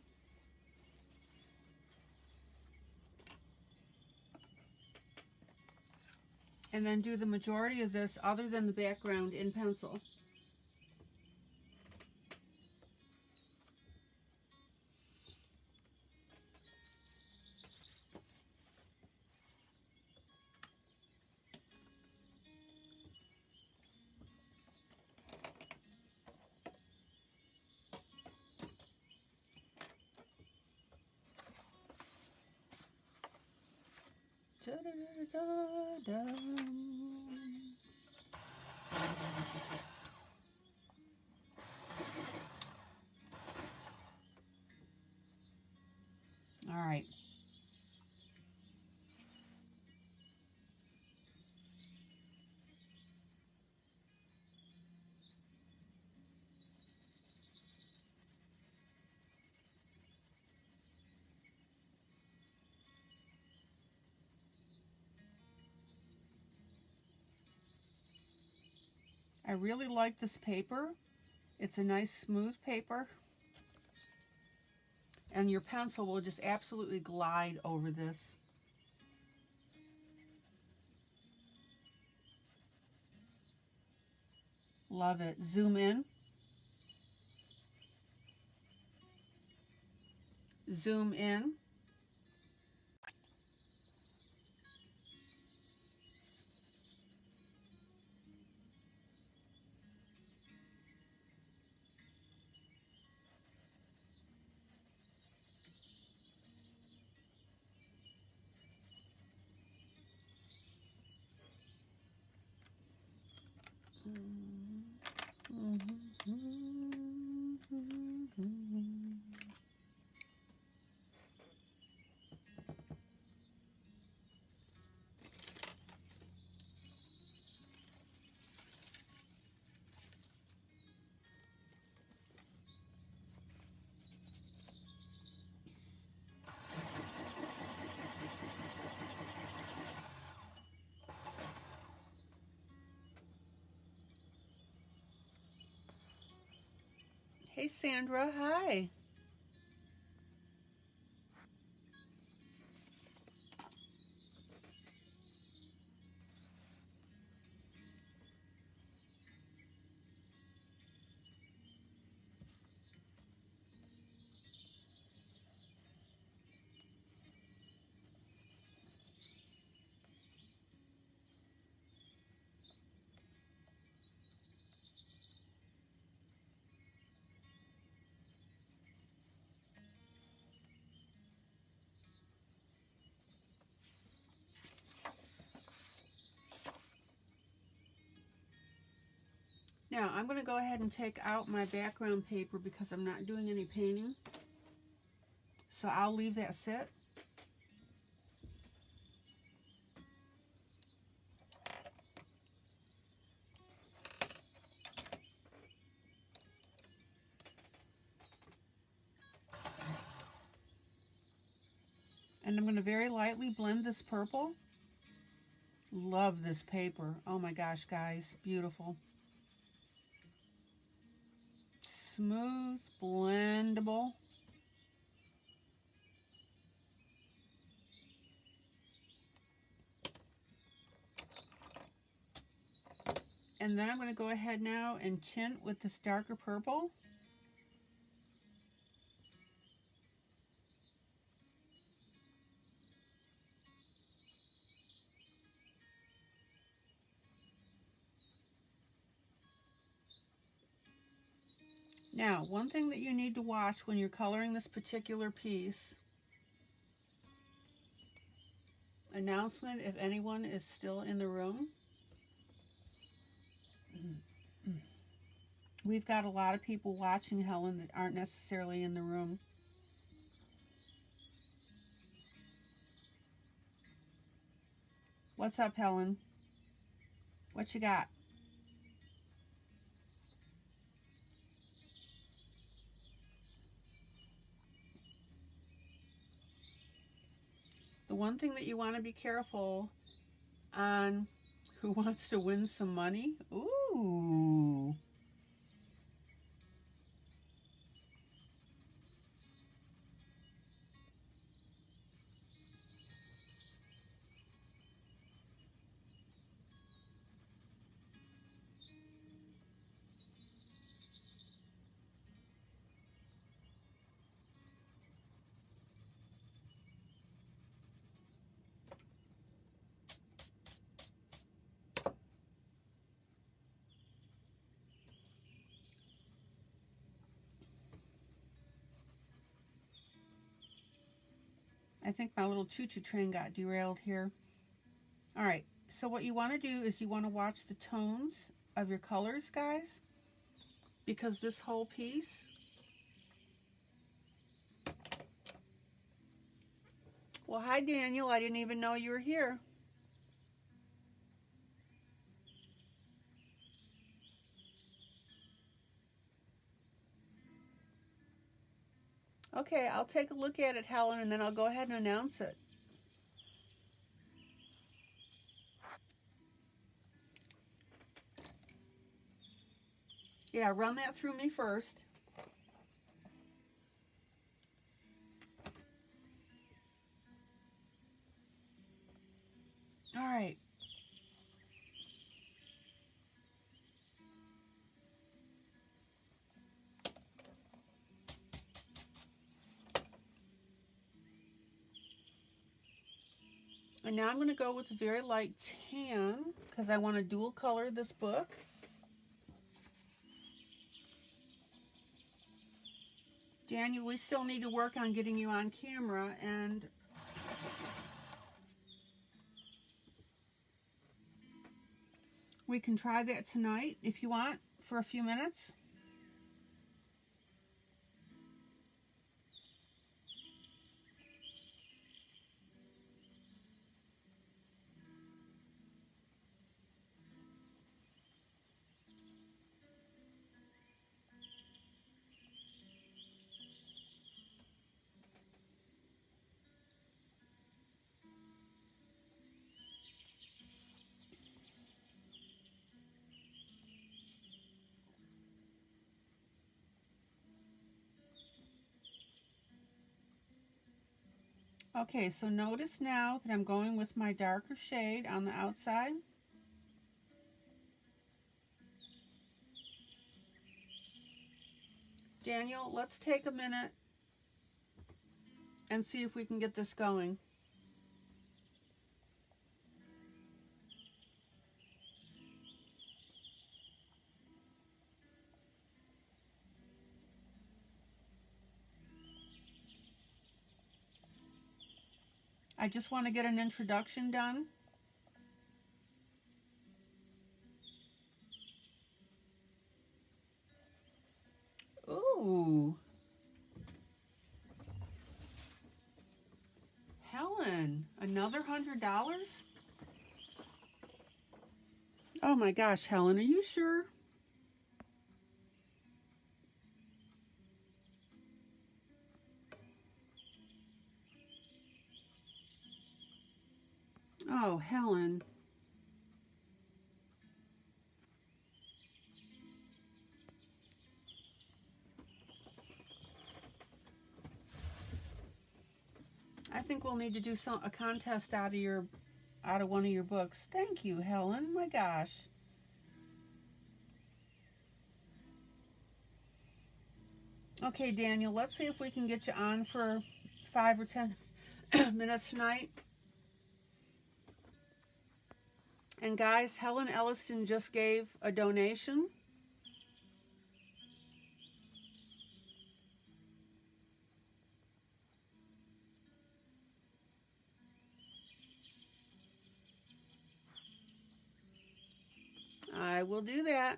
And then do the majority of this other than the background in pencil. All right. I really like this paper. It's a nice smooth paper. And your pencil will just absolutely glide over this. Love it. Zoom in. Zoom in. Hey Sandra, hi. Now I'm going to go ahead and take out my background paper because I'm not doing any painting. So I'll leave that sit. And I'm going to very lightly blend this purple. Love this paper. Oh my gosh, guys, beautiful. Smooth, blendable. And then I'm going to go ahead now and tint with this darker purple. Now, one thing that you need to watch when you're coloring this particular piece, announcement if anyone is still in the room. We've got a lot of people watching Helen that aren't necessarily in the room. What's up, Helen? What you got? The one thing that you want to be careful on Who Wants to Win Some Money? Ooh. I think my little choo-choo train got derailed here. All right, so what you want to do is you want to watch the tones of your colors, guys, because this whole piece, well, hi Daniel, I didn't even know you were here. Okay, I'll take a look at it, Helen, and then I'll go ahead and announce it. Yeah, run that through me first. All right. And now I'm going to go with a very light tan because I want to dual color this book. Daniel, we still need to work on getting you on camera, and we can try that tonight if you want for a few minutes. Okay, so notice now that I'm going with my darker shade on the outside. Daniel, let's take a minute and see if we can get this going. I just want to get an introduction done. Ooh. Helen, another $100? Oh my gosh, Helen, are you sure? Oh, Helen. I think we'll need to do a contest out of one of your books. Thank you, Helen. My gosh. Okay, Daniel, let's see if we can get you on for 5 or 10 minutes tonight. And guys, Helen Elliston just gave a donation. I will do that.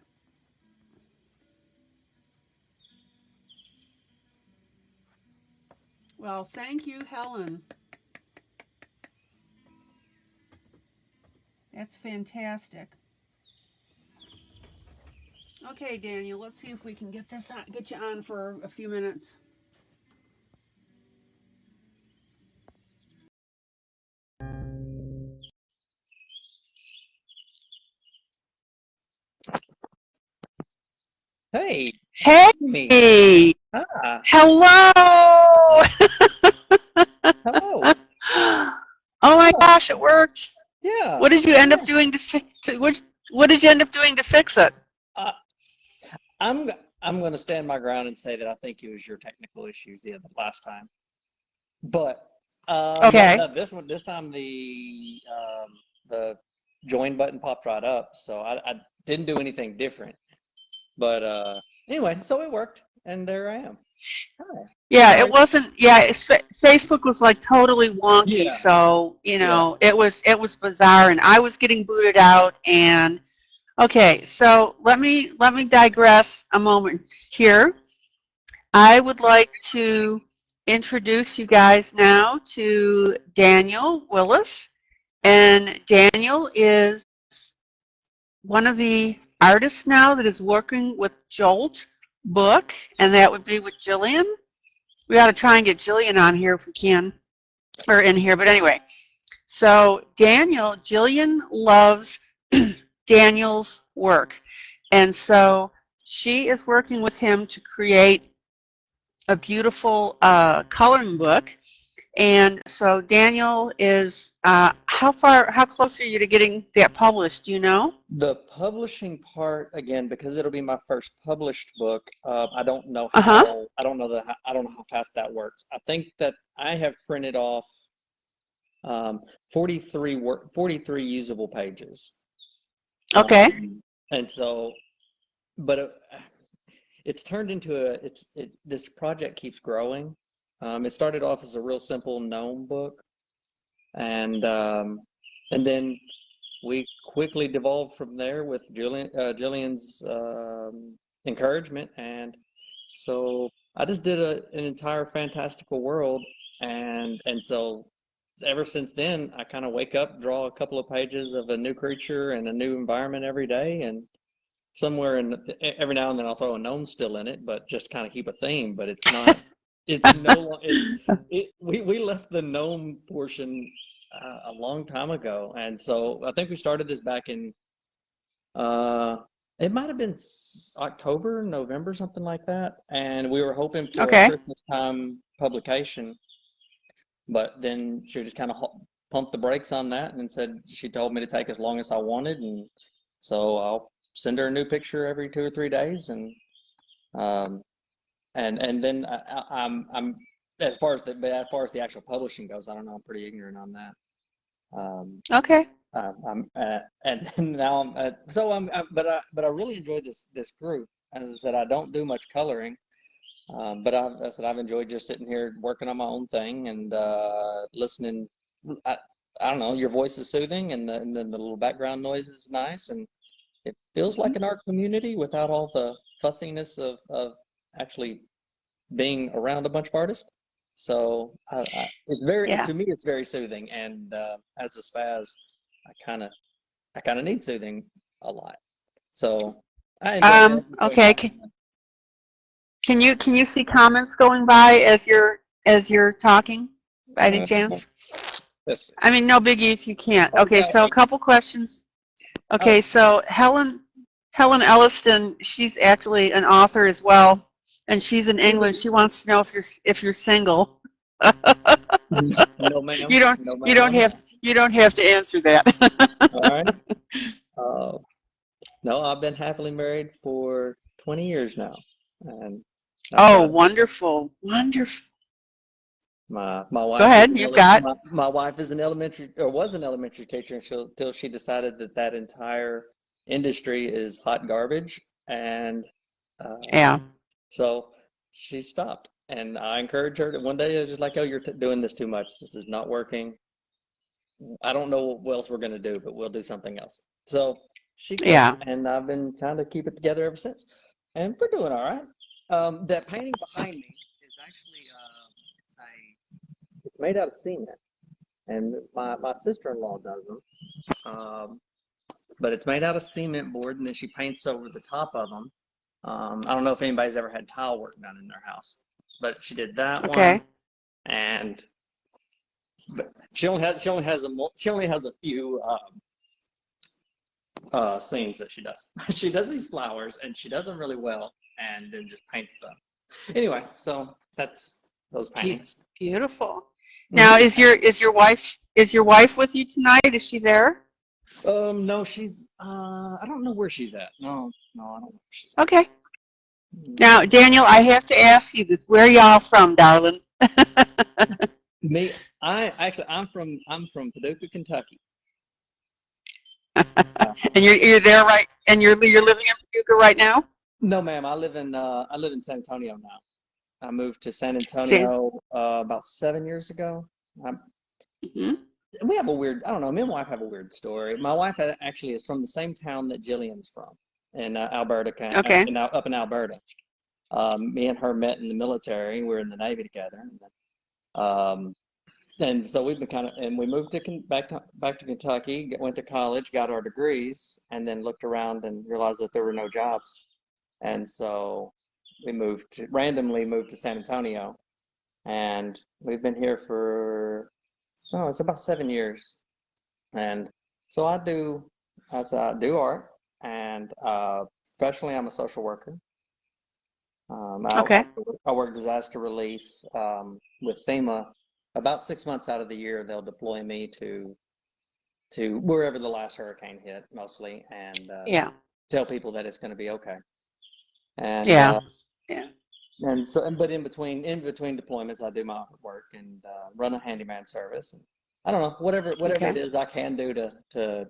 Well, thank you, Helen. That's fantastic. Okay, Daniel, let's see if we can get you on for a few minutes. Hey, Hey, me. Ah, hello. hello. Oh my Yeah, gosh, it worked. yeah, What did you end up yeah. doing to fix it? What did you end up doing to fix it? Uh, I'm I'm going to stand my ground and say that I think it was your technical issues the last time. But no, Okay. no, this time the join button popped right up, so I didn't do anything different. But anyway, so it worked, and there I am. Yeah, it Right. wasn't. Yeah, Facebook was like totally wonky. Yeah. So Yeah. it was bizarre, and I was getting booted out. And okay, so let me digress a moment here. I would like to introduce you guys now to Daniel Willis, and Daniel is one of the artists now that is working with Jolt Book, and that would be with Jillian. We ought to try and get Jillian on here if we can, or in here. But anyway, so Jillian loves Daniel's work. And so she is working with him to create a beautiful coloring book. And so Daniel is, how close are you to getting that published? Do you know? The publishing part, again, because it'll be my first published book, I don't know Uh-huh. how, I don't know how fast that works. I think that I have printed off 43 usable pages. Okay. And so, but it's turned into this project keeps growing. It started off as a real simple gnome book, and then we quickly devolved from there with Jillian's encouragement, and so I just did an entire fantastical world, and so ever since then I kind of wake up, draw a couple of pages of a new creature and a new environment every day, and somewhere every now and then I'll throw a gnome still in it, but just kind of keep a theme. But it's not. It's no. We left the gnome portion a long time ago, and so I think we started this back in. It might have been October, November, something like that, and we were hoping for a Okay. Christmas time publication, but then she just kind of pumped the brakes on that and said she told me to take as long as I wanted, and so I'll send her a new picture every 2 or 3 days, and then I'm as far as the actual publishing goes, I don't know. I'm pretty ignorant on that. Okay. And now but I really enjoy this group. As I said, I don't do much coloring, but I've enjoyed just sitting here working on my own thing and listening. I, I don't know. Your voice is soothing, and then the little background noise is nice, and it feels like an art community without all the fussiness of actually being around a bunch of artists. So Yeah. to me, it's very soothing. And as a spaz, I kind of need soothing a lot. So I enjoy that. Enjoy Okay. talking. Can you see comments going by as you're talking by any chance? Yes. I mean, no biggie if you can't. Oh, Okay, yeah, so a couple questions. Okay, so Helen Elliston, she's actually an author as well, and she's in England. She wants to know if you're single. No, ma'am. You don't No, you ma'am, don't I'm have not. you don't have to answer that. All right. No, I've been happily married for 20 years now, and that's Oh, about it. wonderful, wonderful. My Go wife is ahead. You've got. my wife is was an elementary teacher until she decided that entire industry is hot garbage, and uh, Yeah. so she stopped. And I encouraged her. One day I was just like, "Oh, you're doing this too much. This is not working. I don't know what else we're going to do, but we'll do something else." So she quit, Yeah. and I've been kind of keep it together ever since, and we're doing all right. That painting behind me is actually it's made out of cement, and my sister-in-law does them. But it's made out of cement board, and then she paints over the top of them. I don't know if anybody's ever had tile work done in their house, but she did that one, Okay. and but she only has a few scenes that she does. She does these flowers, and she does them really well, and then just paints them. Anyway, so that's those paintings. Beautiful. Now, Mhm. is your wife with you tonight? Is she there? No, she's I don't know where she's at. No, I don't know where she's at. Okay. Now, Daniel, I have to ask you this. Where y'all from, darling? Me, I'm from Paducah, Kentucky. And you're there right, and you're living in Paducah right now? No, ma'am, I live in San Antonio now. I moved to San Antonio about 7 years ago. Mm-hmm. We have a weird, I don't know, me and my wife have a weird story. My wife actually is from the same town that Jillian's from, in Alberta, Okay. up in Alberta. Me and her met in the military. We were in the Navy together. And so we've been and we moved back to Kentucky, went to college, got our degrees, and then looked around and realized that there were no jobs. And so we randomly moved to San Antonio, and we've been here for, so it's about 7 years. And so I do art, and professionally I'm a social worker. Okay. I work disaster relief with FEMA. About 6 months out of the year, they'll deploy me to wherever the last hurricane hit, mostly, and tell people that it's going to be okay. And and so, but in between deployments, I do my work and run a handyman service. And I don't know, whatever it is I can do to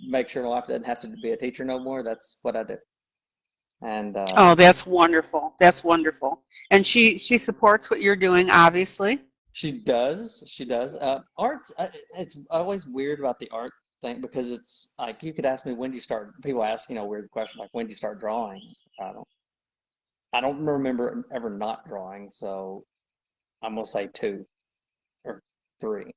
make sure my wife doesn't have to be a teacher no more. That's what I do. And oh, that's wonderful. That's wonderful. And she supports what you're doing, obviously. She does. Art's, it's always weird about the art thing, because it's like, you could ask me, when do you start? People ask, weird questions like, when do you start drawing? I don't remember ever not drawing, so I'm gonna say 2 or 3.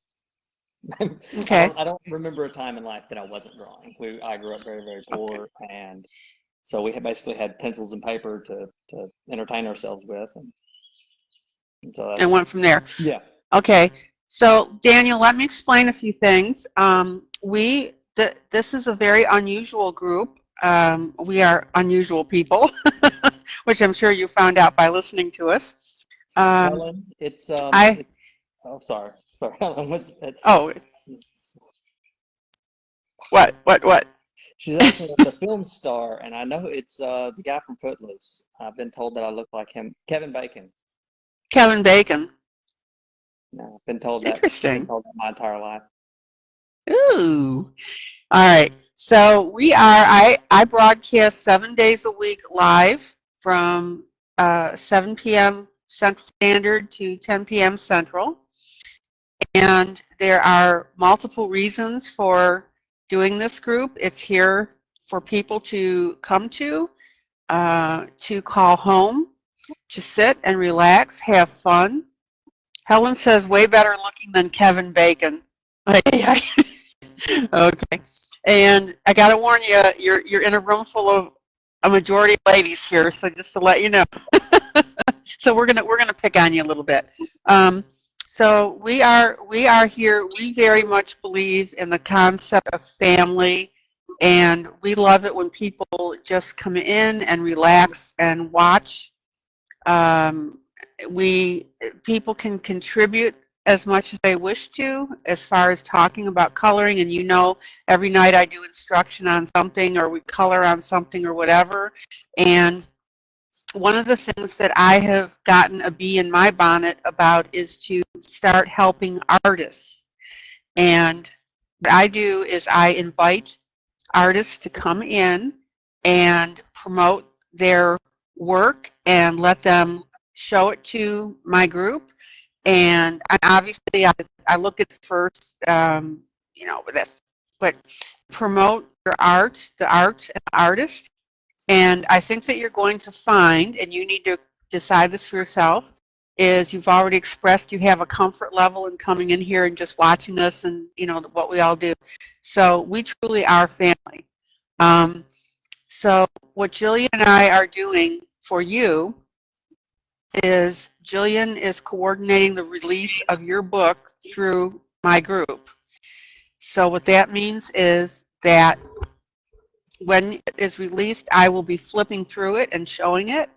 Okay. I don't remember a time in life that I wasn't drawing. I grew up very, very poor, and so we basically had pencils and paper to entertain ourselves with, and so And went from there. Yeah. Okay. So Daniel, let me explain a few things. This is a very unusual group. We are unusual people, which I'm sure you found out by listening to us. Helen, oh, sorry, Helen, what's that? Oh, what? She's asking about the film star, and I know it's the guy from Footloose. I've been told that I look like him, Kevin Bacon. Kevin Bacon. No, I've been told that. Interesting. I've been told that my entire life. Ooh. All right. So I broadcast 7 days a week live from 7 p.m. Central Standard to 10 p.m. Central. And there are multiple reasons for doing this group. It's here for people to come to call home, to sit and relax, have fun. Helen says, way better looking than Kevin Bacon. Okay. And I got to warn you, you're in a room full of a majority of ladies here, so just to let you know. So we're gonna pick on you a little bit. So we are here. We very much believe in the concept of family, and we love it when people just come in and relax and watch. People can contribute as much as they wish to, as far as talking about coloring, and every night I do instruction on something, or we color on something or whatever. And one of the things that I have gotten a bee in my bonnet about is to start helping artists. And what I do is I invite artists to come in and promote their work and let them show it to my group. And obviously I look at first, but promote your art, the art and the artist. And I think that you're going to find, and you need to decide this for yourself, is you've already expressed you have a comfort level in coming in here and just watching us and, what we all do. So we truly are family. So what Jillian and I are doing for you is Jillian is coordinating the release of your book through my group. So what that means is that when it is released, I will be flipping through it and showing it.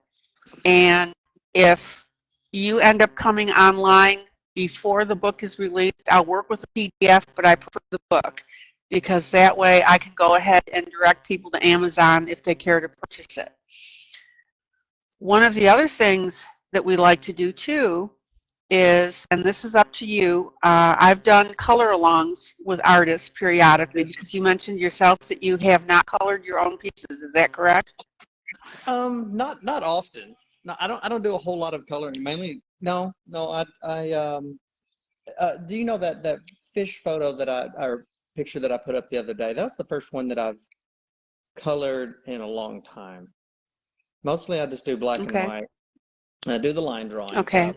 And if you end up coming online before the book is released, I'll work with the PDF, but I prefer the book, because that way I can go ahead and direct people to Amazon if they care to purchase it. One of the other things that we like to do too is, and this is up to you, I've done color alongs with artists periodically, because you mentioned yourself that you have not colored your own pieces. Is that correct? Not often. no, I don't do a whole lot of coloring. Mainly, no, no. Do you know that fish photo or picture that I put up the other day? That's the first one that I've colored in a long time. Mostly, I just do black and Okay. white. I do the line drawing. Okay.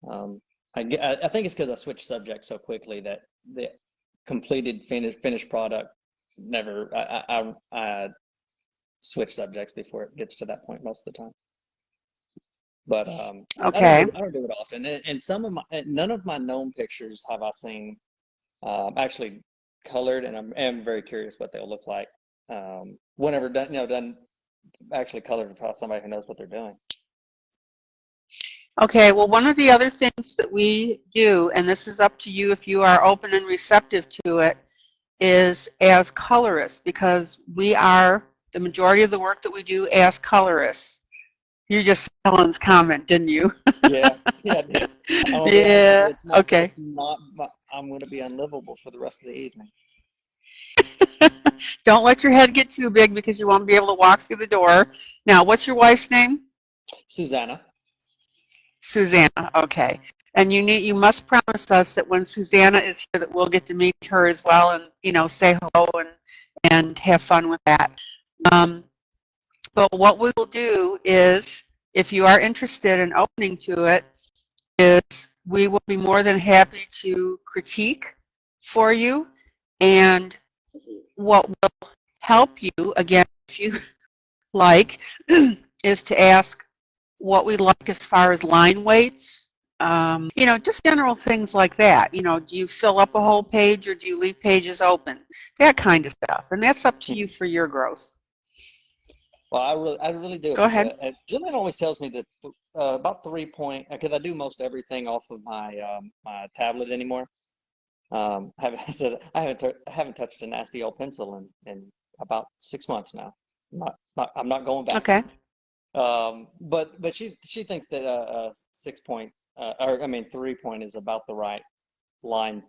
I think it's because I switched subjects so quickly that the completed finished product never. I switch subjects before it gets to that point most of the time. But Okay. I don't do it often. And none of my gnome pictures have I seen actually colored, and I'm very curious what they'll look like whenever done actually colored by somebody who knows what they're doing. Okay, well, one of the other things that we do, and this is up to you if you are open and receptive to it, is as colorists, because we are the majority of the work that we do as colorists. You just said Helen's comment, didn't you? Yeah, I did. Yeah, okay. It's not. I'm going to be unlivable for the rest of the evening. Don't let your head get too big because you won't be able to walk through the door. Now, what's your wife's name? Susanna. Susanna, okay. And you must promise us that when Susanna is here that we'll get to meet her as well and, say hello and have fun with that. But what we will do is, if you are interested in opening to it, is we will be more than happy to critique for you. And what will help you, again, if you like, is to ask what we like as far as line weights, just general things like that. Do you fill up a whole page or do you leave pages open? That kind of stuff. And that's up to you for your growth. Well, I really do. Go ahead. Jillian always tells me that about 3 point, because I do most everything off of my my tablet anymore. I haven't touched a nasty old pencil in about 6 months now. I'm not going back. Okay. But she thinks that 6 point, 3 point is about the right line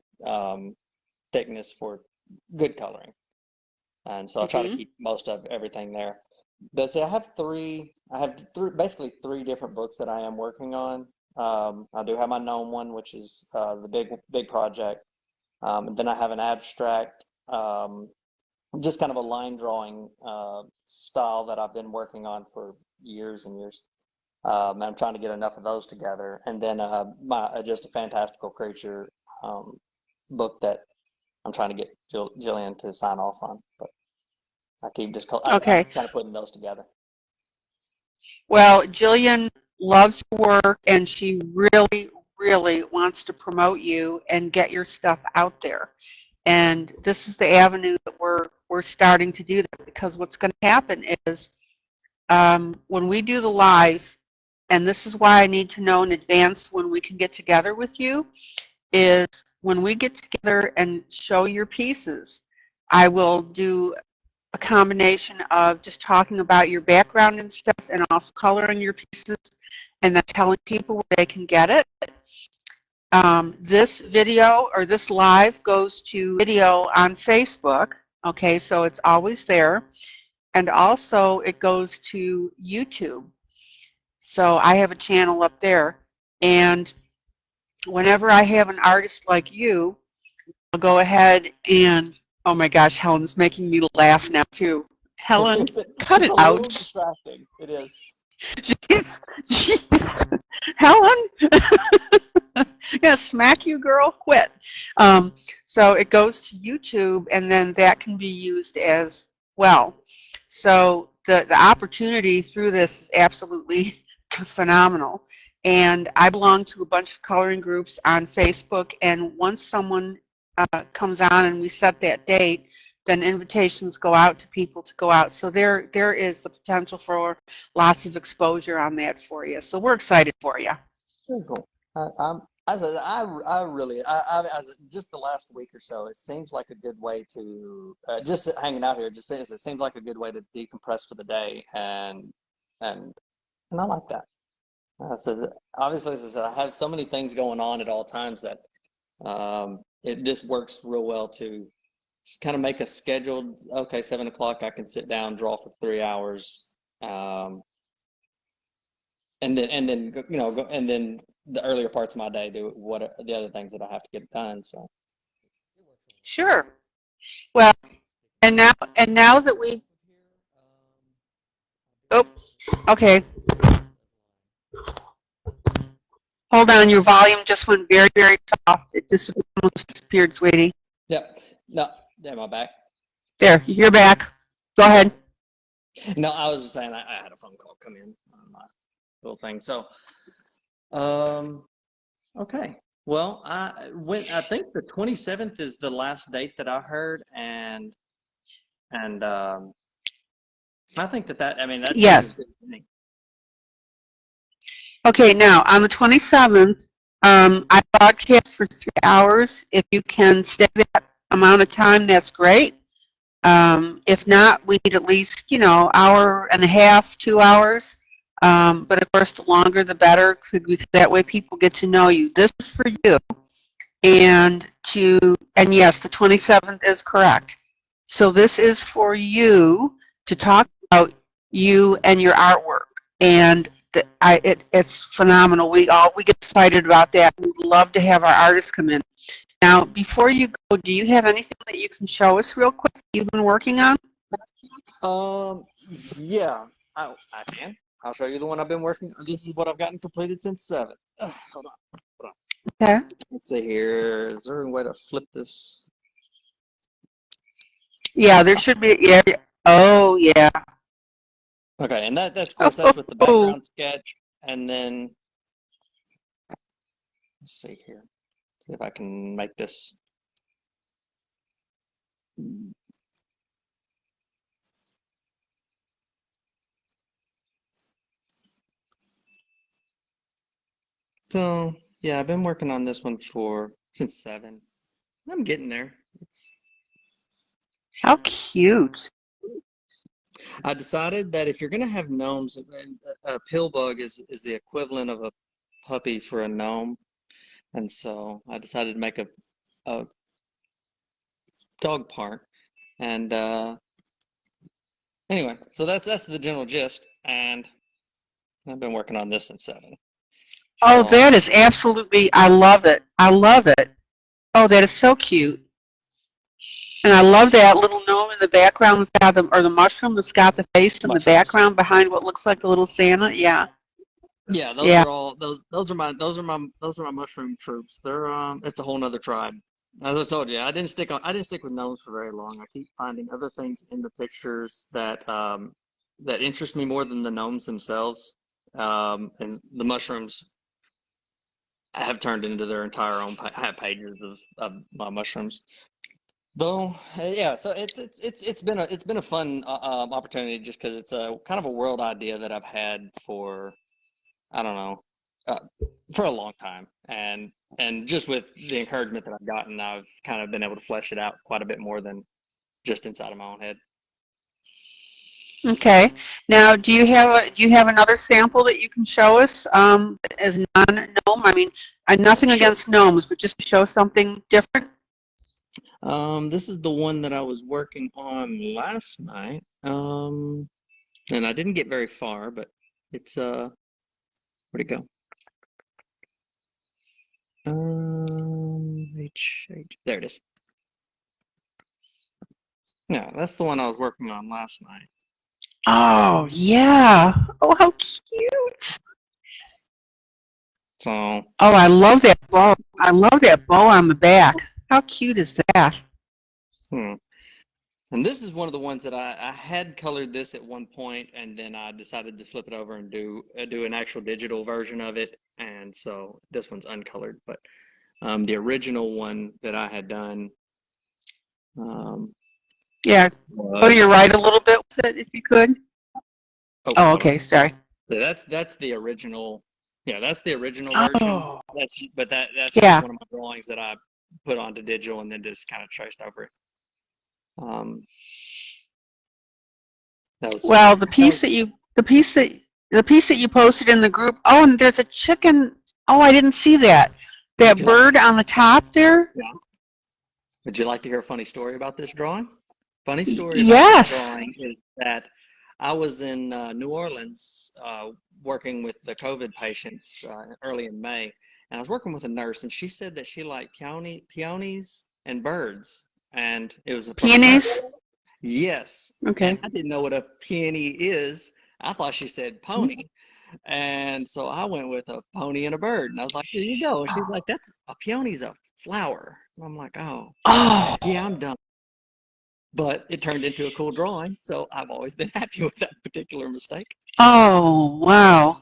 thickness for good coloring, and so I try to keep most of everything there. But so I have basically three different books that I am working on. I do have my gnome one, which is the big project, and then I have an abstract, just kind of a line drawing style that I've been working on for years and years. And I'm trying to get enough of those together, and then my just a fantastical creature book that I'm trying to get Jillian to sign off on, but I keep just I'm kind of putting those together. Well, Jillian loves your work, and she really, really wants to promote you and get your stuff out there. And this is the avenue that we're starting to do that, because what's going to happen is when we do the live, and this is why I need to know in advance when we can get together with you, is when we get together and show your pieces, I will do a combination of just talking about your background and stuff, and also coloring your pieces, and then telling people where they can get it. This video or this live goes to video on Facebook, okay, so it's always there, and also it goes to YouTube. So I have a channel up there, and whenever I have an artist like you, I'll go ahead and, oh my gosh, Helen's making me laugh now too. Helen, cut it out. It's a little distracting. It is. Jeez. Helen, yeah, smack you, girl, quit. So it goes to YouTube, and then that can be used as well. So the opportunity through this is absolutely phenomenal. And I belong to a bunch of coloring groups on Facebook, and once someone comes on and we set that date, then invitations go out to people to go out. So there is the potential for lots of exposure on that for you. So we're excited for you. Very cool. Just the last week or so, it seems like a good way to just hanging out here. It seems like a good way to decompress for the day, and I like that. Obviously, I have so many things going on at all times that it just works real well to just kind of make a scheduled, okay, 7 o'clock, I can sit down, draw for 3 hours, and then the earlier parts of my day do what the other things that I have to get done. So Sure. Well, and now that we, oh, okay. Hold on, your volume just went very, very soft. It just almost disappeared, sweetie. yeah, no, am I back? There, you're back. Go ahead. No, I was just saying I had a phone call come in on my little thing. So, okay. Well, I think the 27th is the last date that I heard, and I think that I mean that sounds Yes. good to me. Okay, now on the 27th, I broadcast for 3 hours. If you can stay that amount of time, that's great. If not, we need at least, hour and a half, 2 hours. But of course, the longer the better, because that way people get to know you. This is for you. And yes, the 27th is correct. So this is for you to talk about you and your artwork. And it's phenomenal. We get excited about that. We'd love to have our artists come in. Now, before you go, do you have anything that you can show us real quick that you've been working on? Yeah, I can. I'll show you the one I've been working on. This is what I've gotten completed since 7. Hold on. Okay. Let's see here. Is there a way to flip this? Yeah, there should be. Yeah. Oh, yeah. Okay, and that's of course that's with the background sketch, and then let's see here. See if I can make this. So yeah, I've been working on this one since 7. I'm getting there. How cute. I decided that if you're gonna have gnomes, a pill bug is the equivalent of a puppy for a gnome, and so I decided to make a dog park. And anyway, so that's the general gist, and I've been working on this since 7. Oh, that is absolutely, I love it. I love it. Oh, that is so cute. And I love that little gnome in the background that's got or the mushroom that's got the face in the background behind what looks like a little Santa. Yeah. Yeah, those are all those are my mushroom troops. They're it's a whole nother tribe. As I told you, I didn't stick with gnomes for very long. I keep finding other things in the pictures that that interest me more than the gnomes themselves. And the mushrooms have turned into their entire own pages of my mushrooms. Though, yeah, so it's been a fun opportunity just because it's a kind of a world idea that I've had for, I don't know, for a long time, and just with the encouragement that I've gotten, I've kind of been able to flesh it out quite a bit more than just inside of my own head. Okay. Now, do you have another sample that you can show us as non-gnome? I mean, nothing against gnomes, but just to show something different. This is the one that I was working on last night, and I didn't get very far, but it's where'd it go? There it is. Yeah, that's the one I was working on last night. Oh, yeah. Oh, how cute. So. Oh, I love that bow. I love that bow on the back. How cute is that? And this is one of the ones that I had colored this at one point, and then I decided to flip it over and do an actual digital version of it, and so this one's uncolored. But the original one that I had done. Yeah. Go to your right a little bit with it, if you could. Oh, okay. Sorry. So that's the original. Yeah, that's the original version. That's just one of my drawings that I put onto digital and then just kind of traced over it. Well, the piece that you posted in the group. Oh, and there's a chicken. Oh, I didn't see that. That bird on the top there. Yeah. Would you like to hear a funny story about this drawing? Funny story about yes. this drawing is that I was in New Orleans working with the COVID patients early in May, and I was working with a nurse, and she said that she liked peonies and birds, and it was from a nurse. Peonies? Yes, Okay. and I didn't know what a peony is. I thought she said pony, and so I went with a pony and a bird, and I was like, "Here you go." And she's like, "That's a peony's a flower." And I'm like, "Oh, Oh, yeah, I'm done." But it turned into a cool drawing, so I've always been happy with that particular mistake. oh, wow.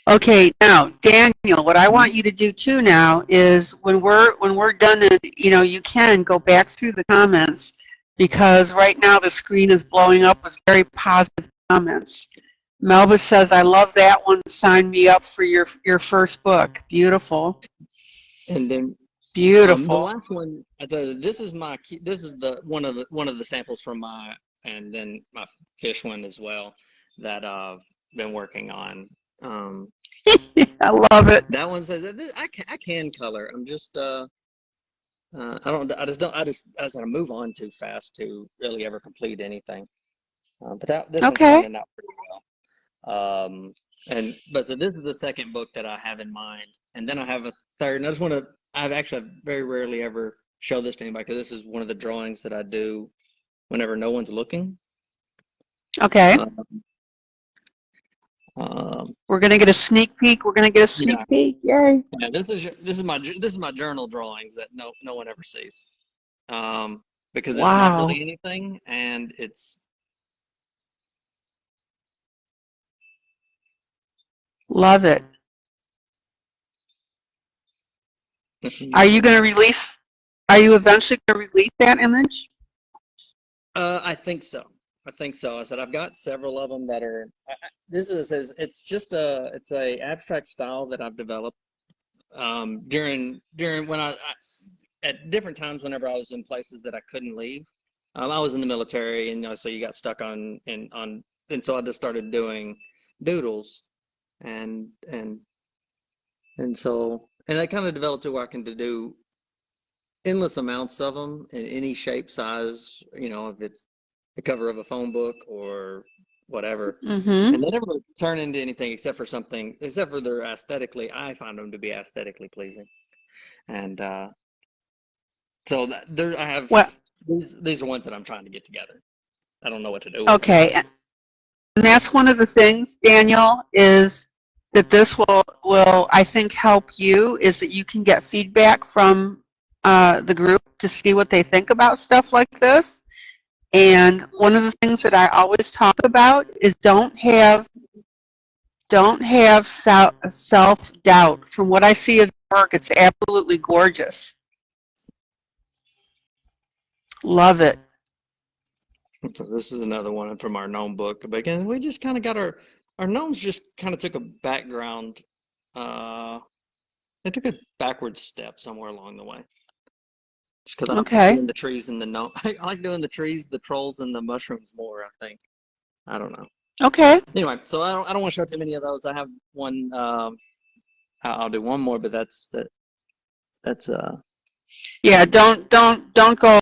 Okay, now Daniel, what I want you to do too now is when we're done, and you can go back through the comments because right now the screen is blowing up with very positive comments. Melba says, "I love that one. Sign me up for your first book." Beautiful, And then the beautiful. last one, this is the one of the samples from and then my fish one as well that I've been working on. I love it. That one says that I can color. I'm just I just I move on too fast to really ever complete anything. But this one's Okay. turning out pretty well. But so this is the second book that I have in mind, and then I have a third. And I've actually very rarely ever show this to anybody because this is one of the drawings that I do whenever no one's looking. Okay. We're gonna get a sneak peek. We're gonna get a sneak peek. Yay! Yeah, this is my journal drawings that no one ever sees, because it's not really anything, and it's. Love it. Are you going to release? Are you eventually going to release that image? I think so. I said I've got several of them that are. It's a abstract style that I've developed during when I at different times whenever I was in places that I couldn't leave. I was in the military, and so you got stuck and so I just started doing doodles, and I kind of developed to where I can do endless amounts of them in any shape, size, if it's the cover of a phone book or whatever. Mm-hmm. And they never turn into anything except for they're aesthetically, I find them to be aesthetically pleasing. And so I have, these are ones that I'm trying to get together. I don't know what to do with. Okay. And that's one of the things, Daniel, is that this will I think help you, is that you can get feedback from the group to see what they think about stuff like this. And one of the things that I always talk about is don't have self-doubt. From what I see of your work, it's absolutely gorgeous. Love it. So this is another one from our gnome book. But again, we just kind of got our gnomes just kind of took a background. They took a backward step somewhere along the way. Just because I like doing the trees and the gnome. I like doing the trees, the trolls, and the mushrooms more, I think. I don't know. Okay. Anyway, so I don't want to show too many of those. I have one. I'll do one more, but that's. Yeah, don't go.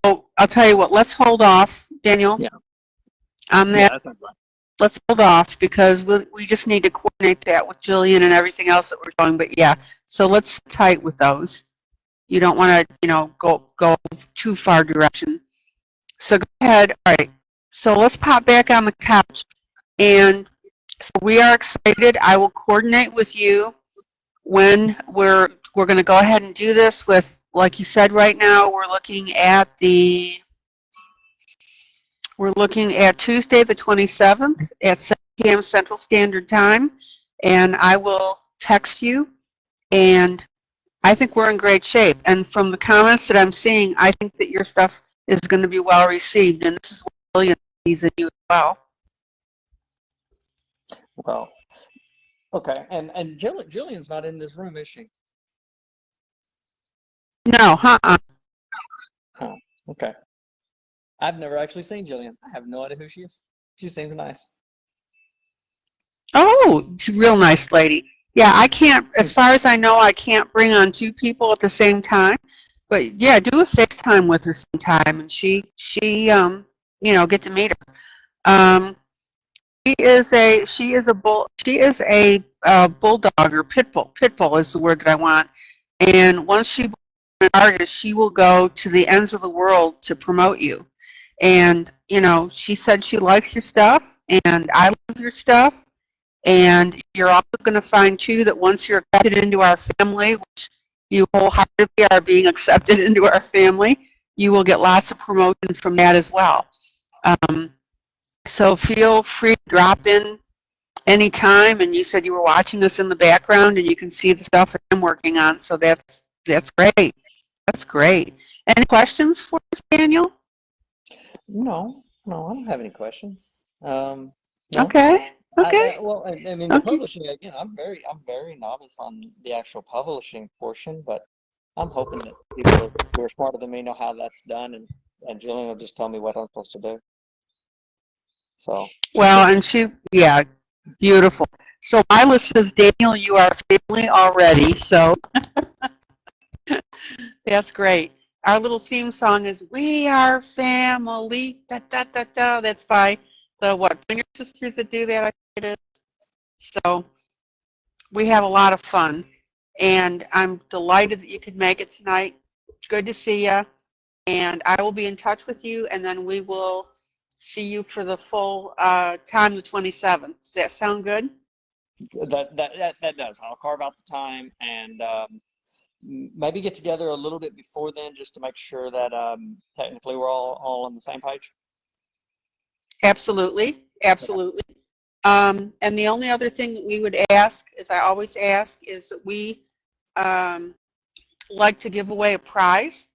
I'll tell you what. Let's hold off, Daniel. Yeah. On that. Yeah, that sounds right. Let's hold off because we just need to coordinate that with Jillian and everything else that we're doing. But yeah, so let's sit tight with those. You don't want to, go too far direction. So go ahead. All right. So let's pop back on the couch. And so we are excited. I will coordinate with you when we're going to go ahead and do this with, like you said, right now we're looking at Tuesday the 27th at 7 p.m. Central Standard Time. And I will text you, and I think we're in great shape. And from the comments that I'm seeing, I think that your stuff is going to be well received. And this is what Jillian sees in you as well. Well, okay. And Jillian's not in this room, is she? No, Oh, okay. I've never actually seen Jillian. I have no idea who she is. She seems nice. Oh, she's a real nice lady. Yeah, I can't, as far as I know, I can't bring on two people at the same time. But yeah, do a FaceTime with her sometime, and she get to meet her. She is a bulldog or pit bull. Pit bull is the word that I want. And once she becomes an artist, she will go to the ends of the world to promote you. And you know, she said she likes your stuff, and I love your stuff. And you're also going to find too that once you're accepted into our family, which you wholeheartedly are being accepted into our family, you will get lots of promotion from that as well. So feel free to drop in anytime. And you said you were watching us in the background, and you can see the stuff that I'm working on. So that's great. That's great. Any questions for us, Daniel? No, I don't have any questions. No. Okay. Okay. I mean, the publishing again. I'm very novice on the actual publishing portion, but I'm hoping that people who are smarter than me know how that's done, and Jillian will just tell me what I'm supposed to do. So. Well, and yeah, beautiful. So Willis says, Daniel, you are family already. So that's great. Our little theme song is "We Are Family." Da da da da. That's by the Pointer Sisters that do that. I think it is. So we have a lot of fun, and I'm delighted that you could make it tonight. Good to see you, and I will be in touch with you, and then we will see you for the full time, the 27th. Does that sound good? That does. I'll carve out the time and maybe get together a little bit before then, just to make sure that technically we're all on the same page. Absolutely, absolutely. And the only other thing that we would ask, as I always ask, is that we like to give away a prize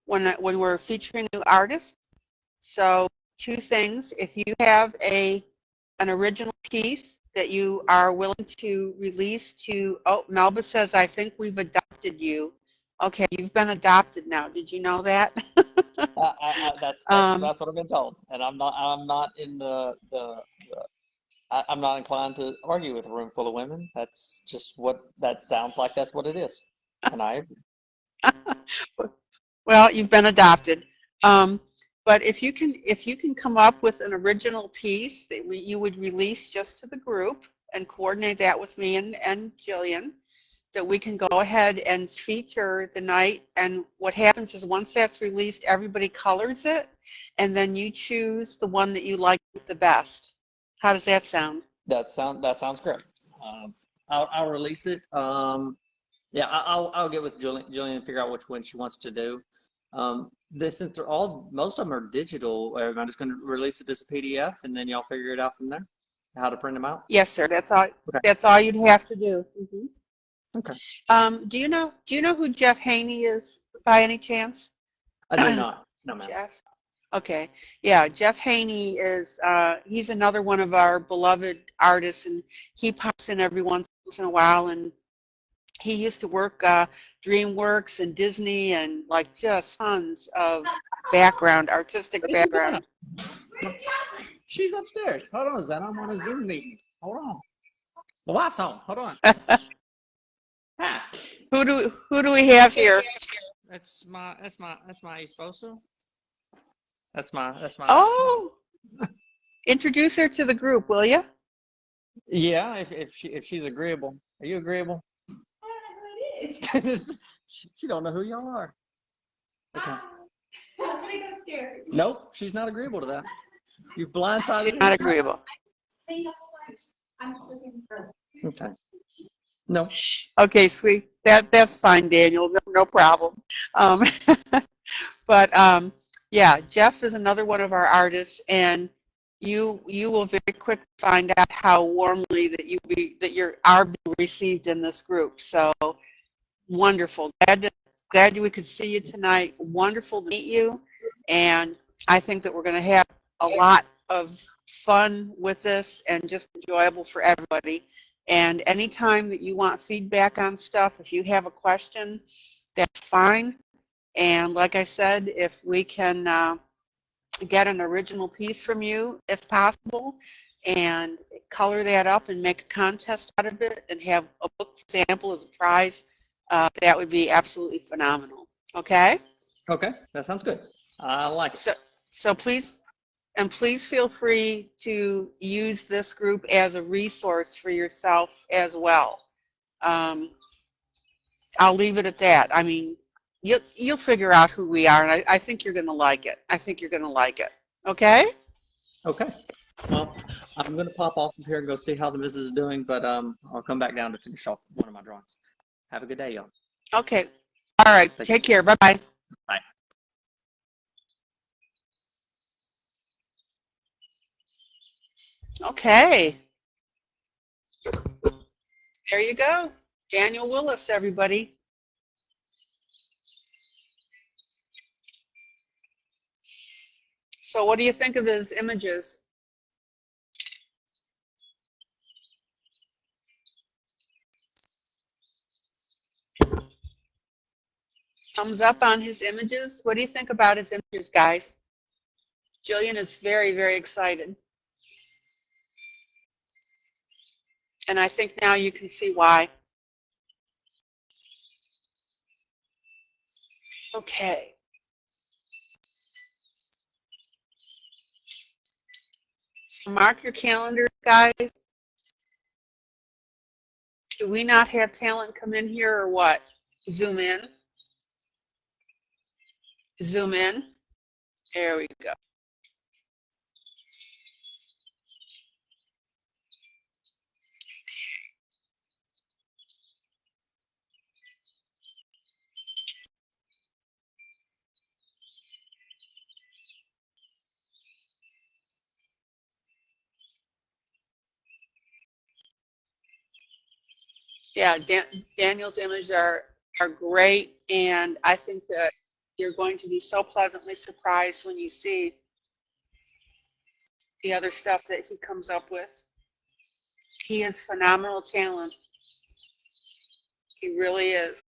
when we're featuring new artists. So 2 things: if you have an original piece that you are willing to release to, Melba says, I think we've adopted you. Okay, you've been adopted now. Did you know that? That's what I've been told, and I'm not in I'm not inclined to argue with a room full of women. That's just what that sounds like. That's what it is, and I agree. Well, you've been adopted. But if you can come up with an original piece that you would release just to the group and coordinate that with me and Jillian, that we can go ahead and feature the night. And what happens is once that's released, everybody colors it, and then you choose the one that you like the best. How does that sound? That sounds great. I'll release it. Yeah, I'll get with Jillian and figure out which one she wants to do. Since most of them are digital, I'm just going to release it as a PDF, and then y'all figure it out from there, how to print them out. Yes, sir. That's all. Okay. That's all you'd have to do. Mm-hmm. Okay. Do you know who Jeff Haney is by any chance? I do not. No, ma'am. Jeff. Okay. Yeah, Jeff Haney is. He's another one of our beloved artists, and he pops in every once in a while. And he used to work DreamWorks and Disney, and like just tons of artistic background. She's upstairs. Hold on, Zen. I'm on a Zoom meeting. Hold on. The wife's home. Hold on. Who do we have here? That's my esposo. That's my. Oh, introduce her to the group, will you? Yeah, if she's agreeable. Are you agreeable? I don't know who it is. She don't know who y'all are. Okay. I'm gonna go upstairs. Nope, she's not agreeable to that. You blindsided her. She's not agreeable. I'm looking for. Okay. No. Okay, sweet. That's fine, Daniel. No problem. But yeah, Jeff is another one of our artists, and you will very quickly find out how warmly that you are being received in this group. So wonderful. Glad we could see you tonight. Wonderful to meet you, and I think that we're going to have a lot of fun with this and just enjoyable for everybody. And anytime that you want feedback on stuff, if you have a question, that's fine. And like I said, if we can get an original piece from you, if possible, and color that up and make a contest out of it and have a book sample as a prize, that would be absolutely phenomenal. Okay? Okay, that sounds good. I like it. So please And please feel free to use this group as a resource for yourself as well. I'll leave it at that. I mean, you'll figure out who we are, and I think you're going to like it. I think you're going to like it. Okay? Okay. Well, I'm going to pop off of here and go see how the missus is doing, but I'll come back down to finish off one of my drawings. Have a good day, y'all. Okay. All right. Take care. Bye-bye. Bye. Okay. There you go. Daniel Willis, everybody. So what do you think of his images? Thumbs up on his images. What do you think about his images, guys? Jillian is very, very excited. And I think now you can see why. Okay. So mark your calendars, guys. Do we not have talent come in here or what? Zoom in. Zoom in. There we go. Yeah, Daniel's images are great, and I think that you're going to be so pleasantly surprised when you see the other stuff that he comes up with. He is phenomenal talent. He really is.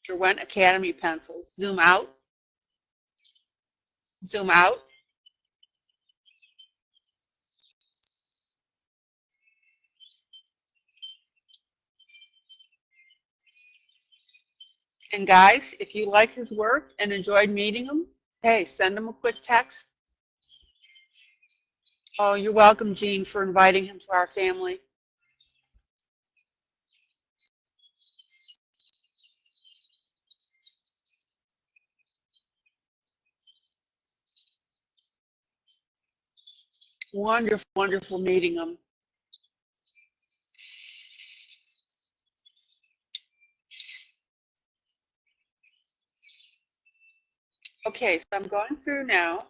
Derwent Academy pencils. Zoom out. Zoom out. And guys, if you like his work and enjoyed meeting him, hey, send him a quick text. Oh, you're welcome, Jean, for inviting him to our family. Wonderful, wonderful meeting him. Okay, so I'm going through now.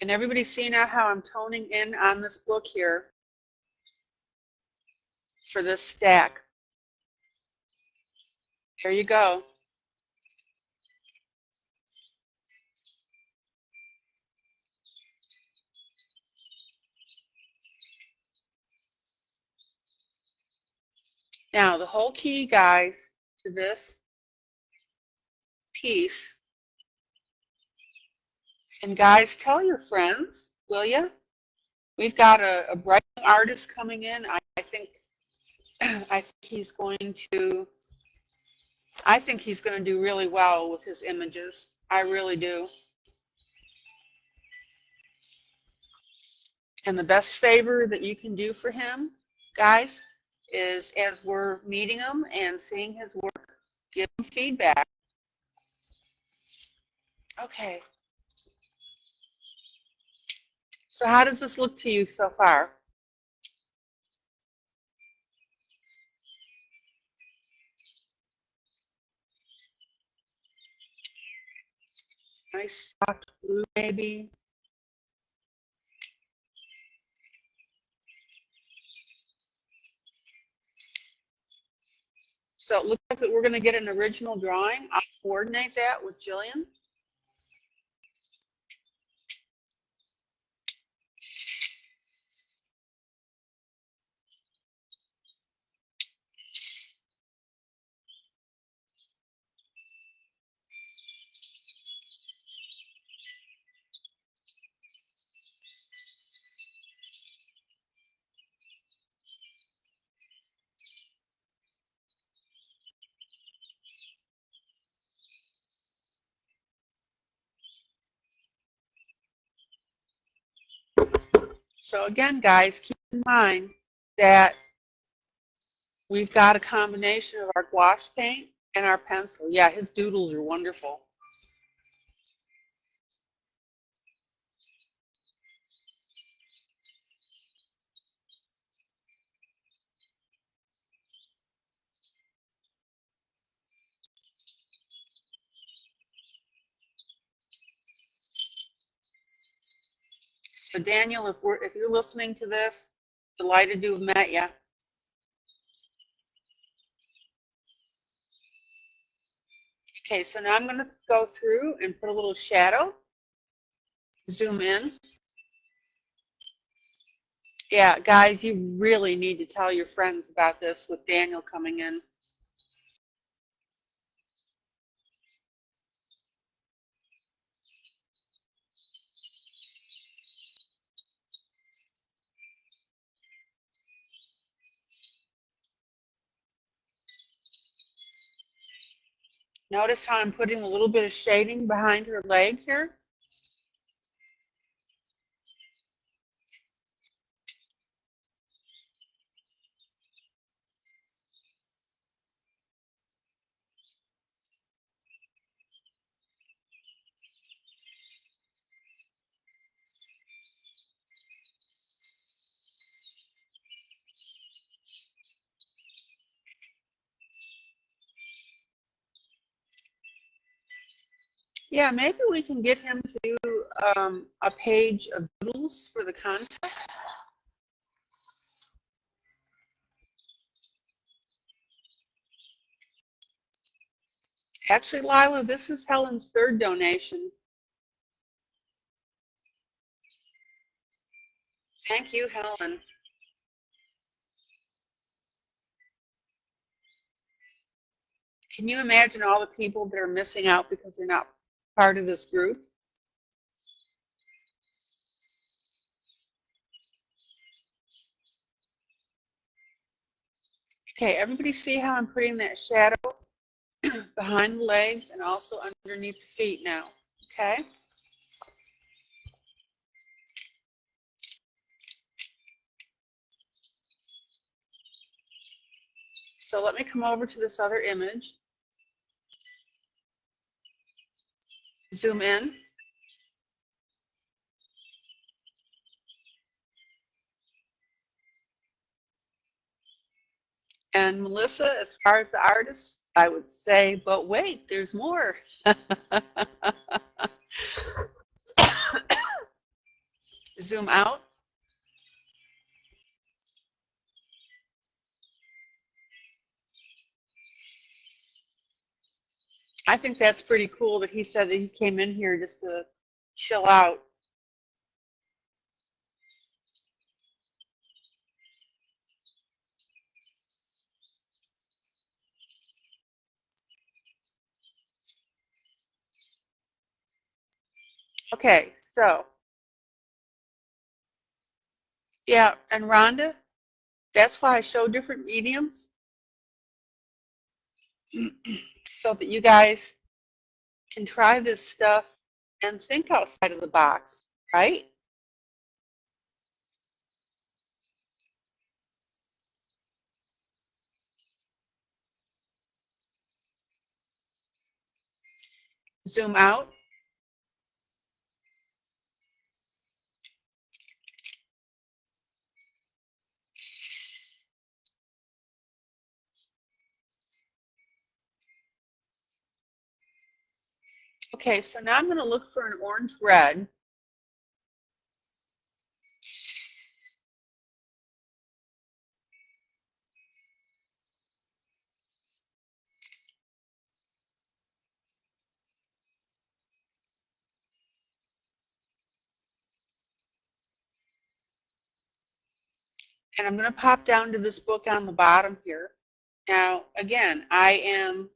And everybody see now how I'm toning in on this book here for this stack. There you go. Now, the whole key, guys, to this piece, and guys, tell your friends, will you? We've got a bright artist coming in. I think he's going to do really well with his images. I really do. And the best favor that you can do for him, guys, is as we're meeting him and seeing his work, give him feedback. Okay. So how does this look to you so far? Nice soft blue, maybe. So it looks like we're going to get an original drawing. I'll coordinate that with Jillian. So again, guys, keep in mind that we've got a combination of our gouache paint and our pencil. Yeah, his doodles are wonderful. So Daniel, if you're listening to this, delighted to have met you. Okay, so now I'm going to go through and put a little shadow. Zoom in. Yeah, guys, you really need to tell your friends about this with Daniel coming in. Notice how I'm putting a little bit of shading behind her leg here. Yeah, maybe we can get him to do a page of doodles for the contest. Actually, Lila, this is Helen's third donation. Thank you, Helen. Can you imagine all the people that are missing out because they're not part of this group? Okay, everybody see how I'm putting that shadow behind the legs and also underneath the feet now, okay? So let me come over to this other image. Zoom in. And Melissa, as far as the artist, I would say, but wait, there's more. Zoom out. I think that's pretty cool that he said that he came in here just to chill out. Okay, so yeah, and Rhonda, that's why I show different mediums so that you guys can try this stuff and think outside of the box, right? Zoom out. Okay, so now I'm going to look for an orange red. And I'm going to pop down to this book on the bottom here. Now, again, I am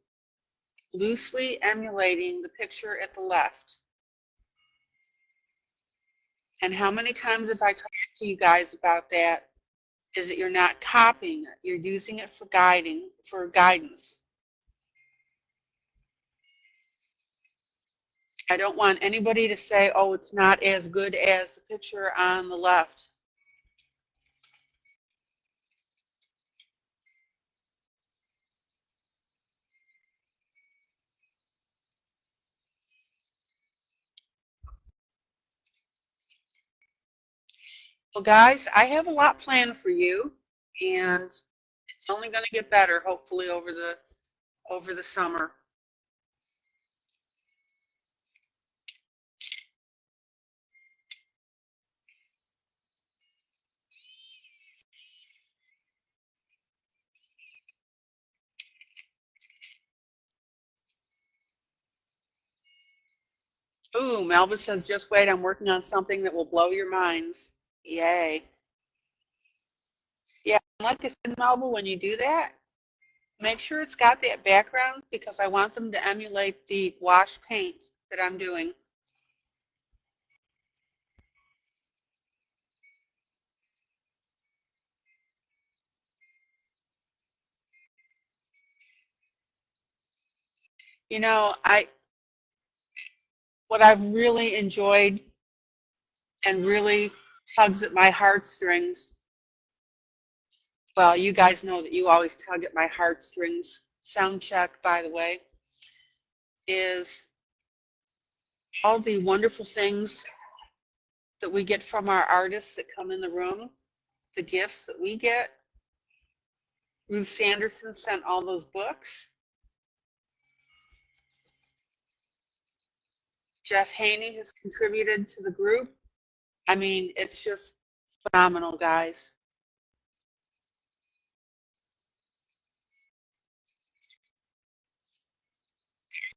loosely emulating the picture at the left. And how many times have I talked to you guys about that? Is that you're not copying it, you're using it for guidance. I don't want anybody to say, oh, it's not as good as the picture on the left. Well, guys, I have a lot planned for you, and it's only going to get better, hopefully, over the summer. Ooh, Melba says, just wait, I'm working on something that will blow your minds. Yay. Yeah, like I said, Melba, when you do that, make sure it's got that background because I want them to emulate the wash paint that I'm doing. You know, what I've really enjoyed and really tugs at my heartstrings. Well, you guys know that you always tug at my heartstrings. Sound check, by the way, is all the wonderful things that we get from our artists that come in the room, the gifts that we get. Ruth Sanderson sent all those books. Jeff Haney has contributed to the group. I mean, it's just phenomenal, guys.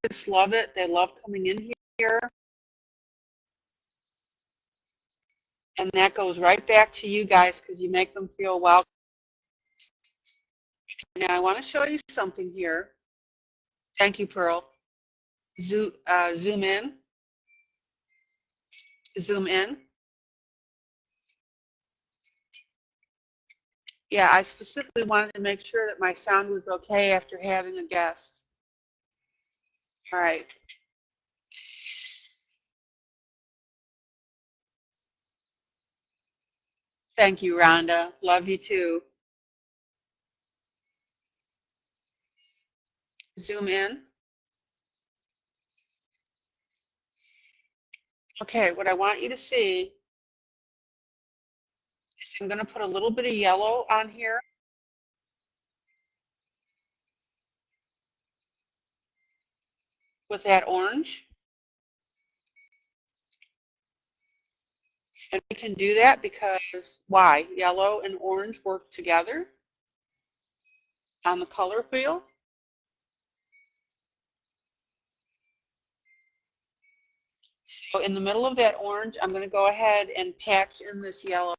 They just love it. They love coming in here. And that goes right back to you guys because you make them feel welcome. Now, I want to show you something here. Thank you, Pearl. Zoom in. Zoom in. Yeah, I specifically wanted to make sure that my sound was okay after having a guest. All right. Thank you, Rhonda. Love you too. Zoom in. Okay, what I want you to see is I'm going to put a little bit of yellow on here. With that orange. And we can do that because why? Yellow and orange work together on the color wheel. So in the middle of that orange, I'm going to go ahead and patch in this yellow.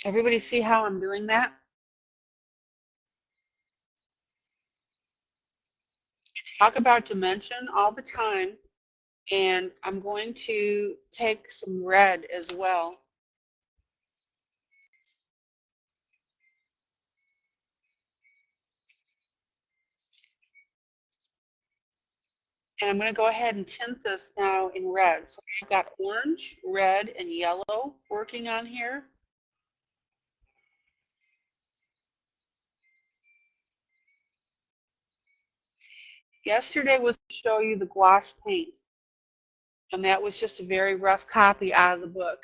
Everybody see how I'm doing that? I talk about dimension all the time, and I'm going to take some red as well. And I'm going to go ahead and tint this now in red. So I've got orange, red, and yellow working on here. Yesterday was to show you the gouache paint, and that was just a very rough copy out of the book.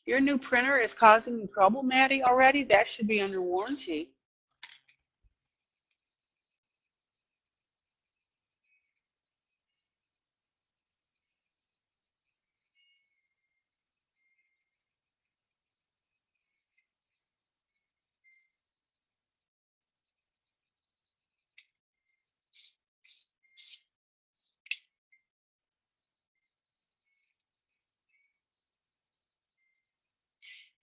Your new printer is causing you trouble, Maddie, already? That should be under warranty.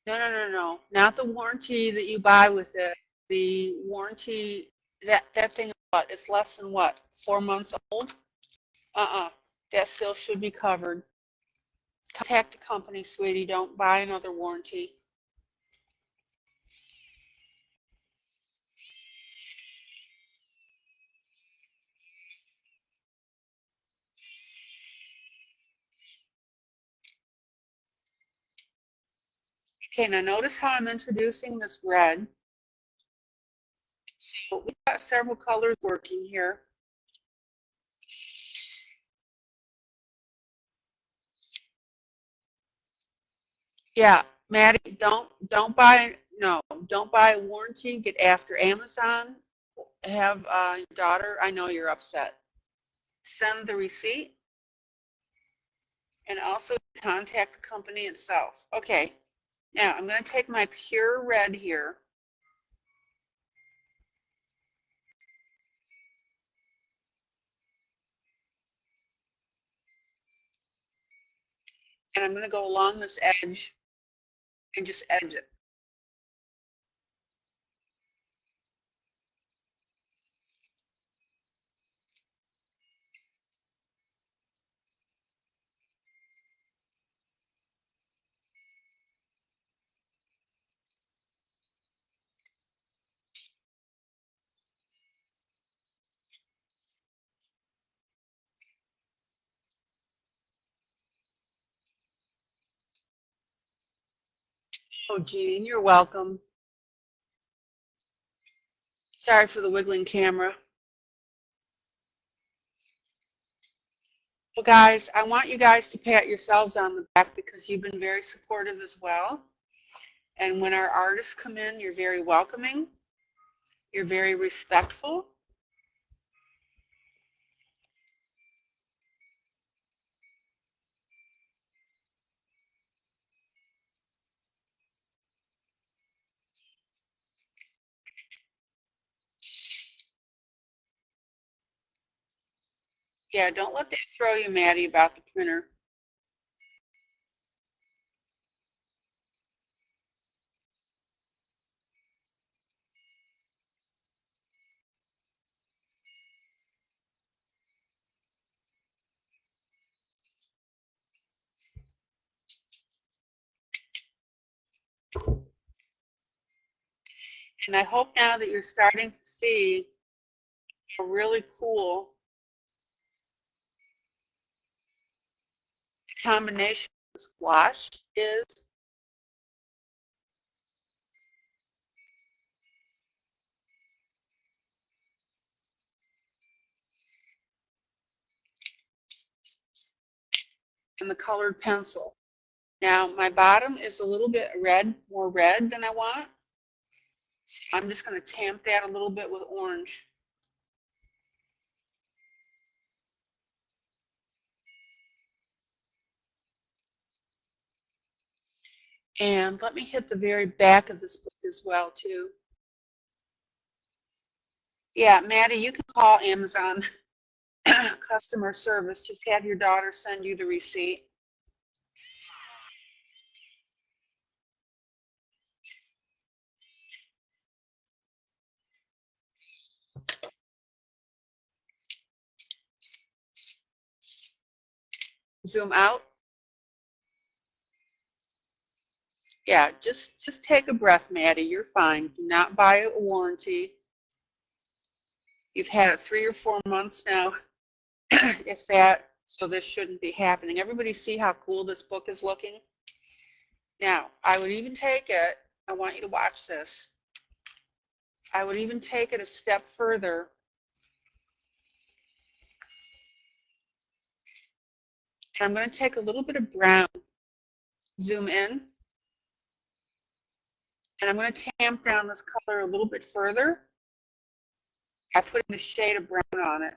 No. Not the warranty that you buy with it. The warranty, that thing, what? It's less than what? 4 months old? That still should be covered. Contact the company, sweetie. Don't buy another warranty. Okay, now notice how I'm introducing this red. So we've got several colors working here. Yeah, Maddie, don't buy a warranty. Get after Amazon. Have your daughter. I know you're upset. Send the receipt, and also contact the company itself. Okay, now I'm going to take my pure red here. And I'm going to go along this edge and just edge it. Oh, Jean, you're welcome. Sorry for the wiggling camera. Well, guys, I want you guys to pat yourselves on the back because you've been very supportive as well. And when our artists come in, you're very welcoming. You're very respectful. Yeah, don't let that throw you, Maddie, about the printer. And I hope now that you're starting to see a really cool combination of squash is. And the colored pencil. Now my bottom is a little bit red, more red than I want. So I'm just going to tamp that a little bit with orange. And let me hit the very back of this book as well too. Yeah, Maddie, you can call Amazon customer service. Just have your daughter send you the receipt. Zoom out. Yeah, just take a breath, Maddie. You're fine. Do not buy a warranty. You've had it 3 or 4 months now. If that, so this shouldn't be happening. Everybody see how cool this book is looking? Now, I would even take it, I want you to watch this. I would even take it a step further. And I'm going to take a little bit of brown, zoom in, and I'm going to tamp down this color a little bit further by putting the shade of brown on it.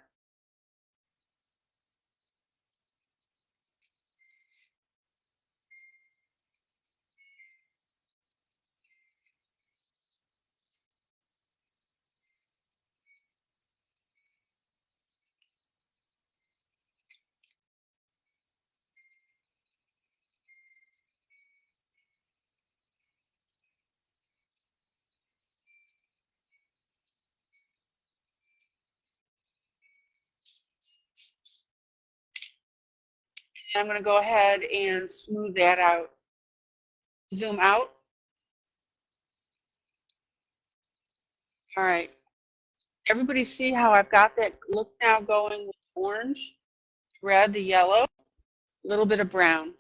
And I'm going to go ahead and smooth that out. Zoom out. All right. Everybody see how I've got that look now going with orange, red, the yellow, a little bit of brown.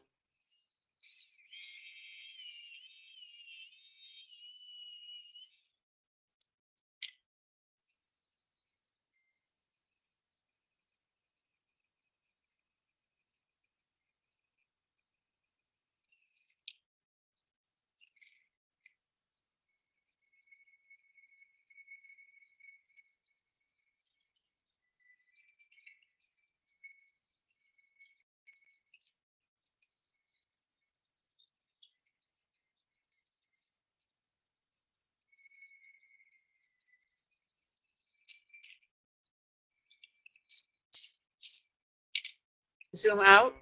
Zoom out.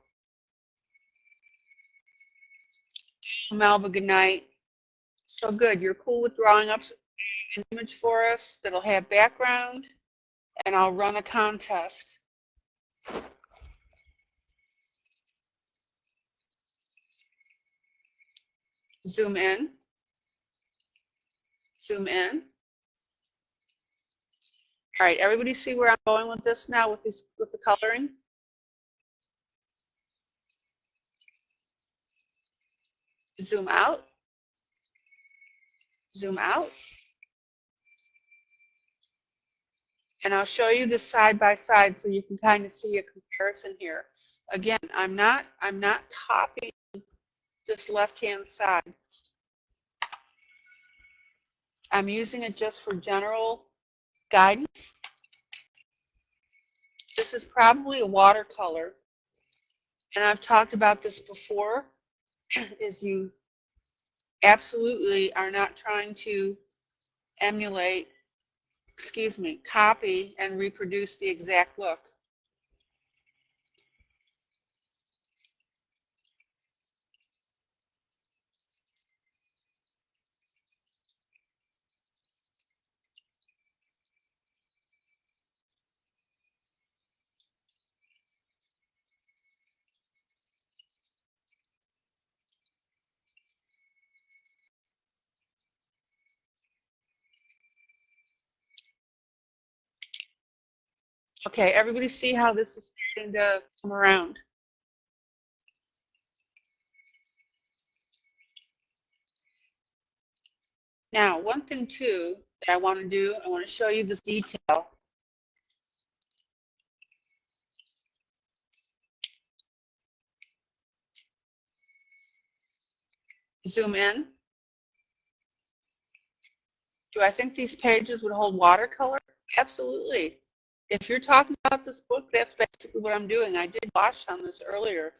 Melva, good night. So good. You're cool with drawing up an image for us that'll have background, and I'll run a contest. Zoom in. Zoom in. All right, everybody see where I'm going with this now with the coloring? Zoom out. Zoom out. And I'll show you this side by side so you can kind of see a comparison here. Again, I'm not copying this left-hand side. I'm using it just for general guidance. This is probably a watercolor, and I've talked about this before, is you absolutely are not trying to emulate, copy and reproduce the exact look. Okay, everybody see how this is starting to come around? Now, one thing too that I want to do, I want to show you this detail. Zoom in. Do I think these pages would hold watercolor? Absolutely. If you're talking about this book, that's basically what I'm doing. I did wash on this earlier.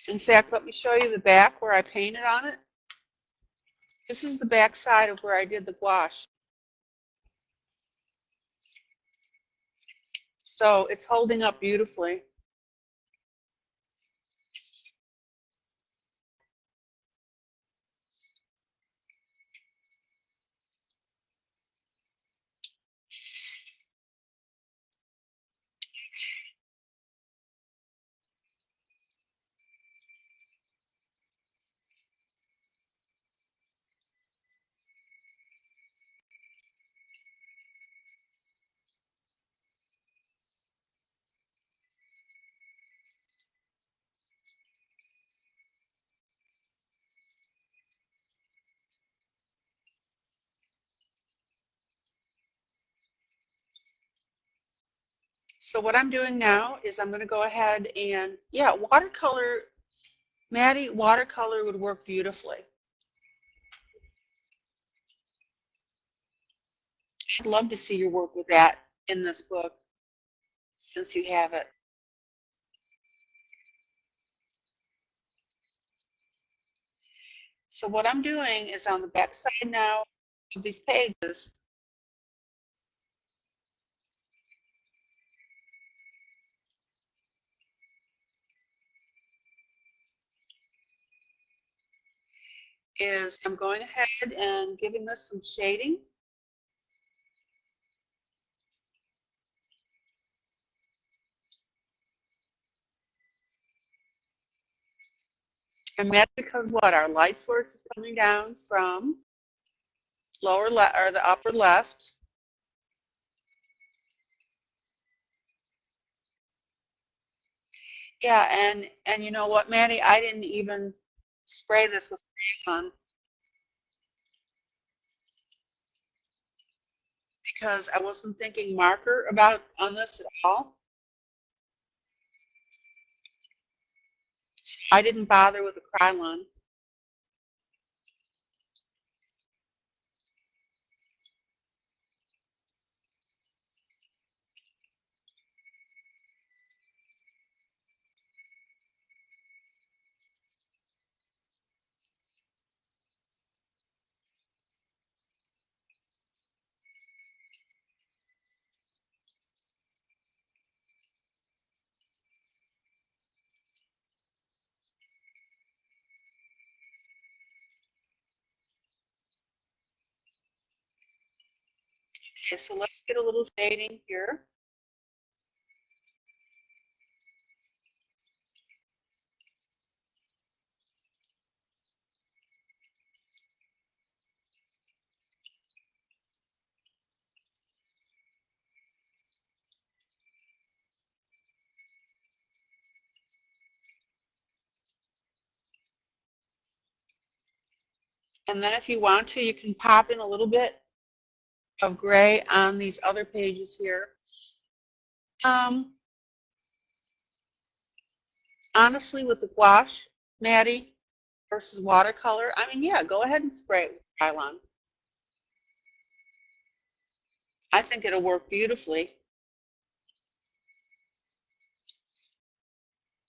In fact, let me show you the back where I painted on it. This is the back side of where I did the gouache. So it's holding up beautifully. So what I'm doing now is I'm going to go ahead and, yeah, watercolor, Maddie, watercolor would work beautifully. I'd love to see your work with that in this book, since you have it. So what I'm doing is on the back side now of these pages, is I'm going ahead and giving this some shading. And that's because what? Our light source is coming down from lower left or the upper left. Yeah, and you know what, Maddie? I didn't even spray this with crayon because I wasn't thinking marker about on this at all. So I didn't bother with the Krylon. Okay, so let's get a little shading here. And then if you want to, you can pop in a little bit of gray on these other pages here. Honestly, with the gouache, Maddie, versus watercolor, I mean, yeah, go ahead and spray it with Krylon. I think it'll work beautifully.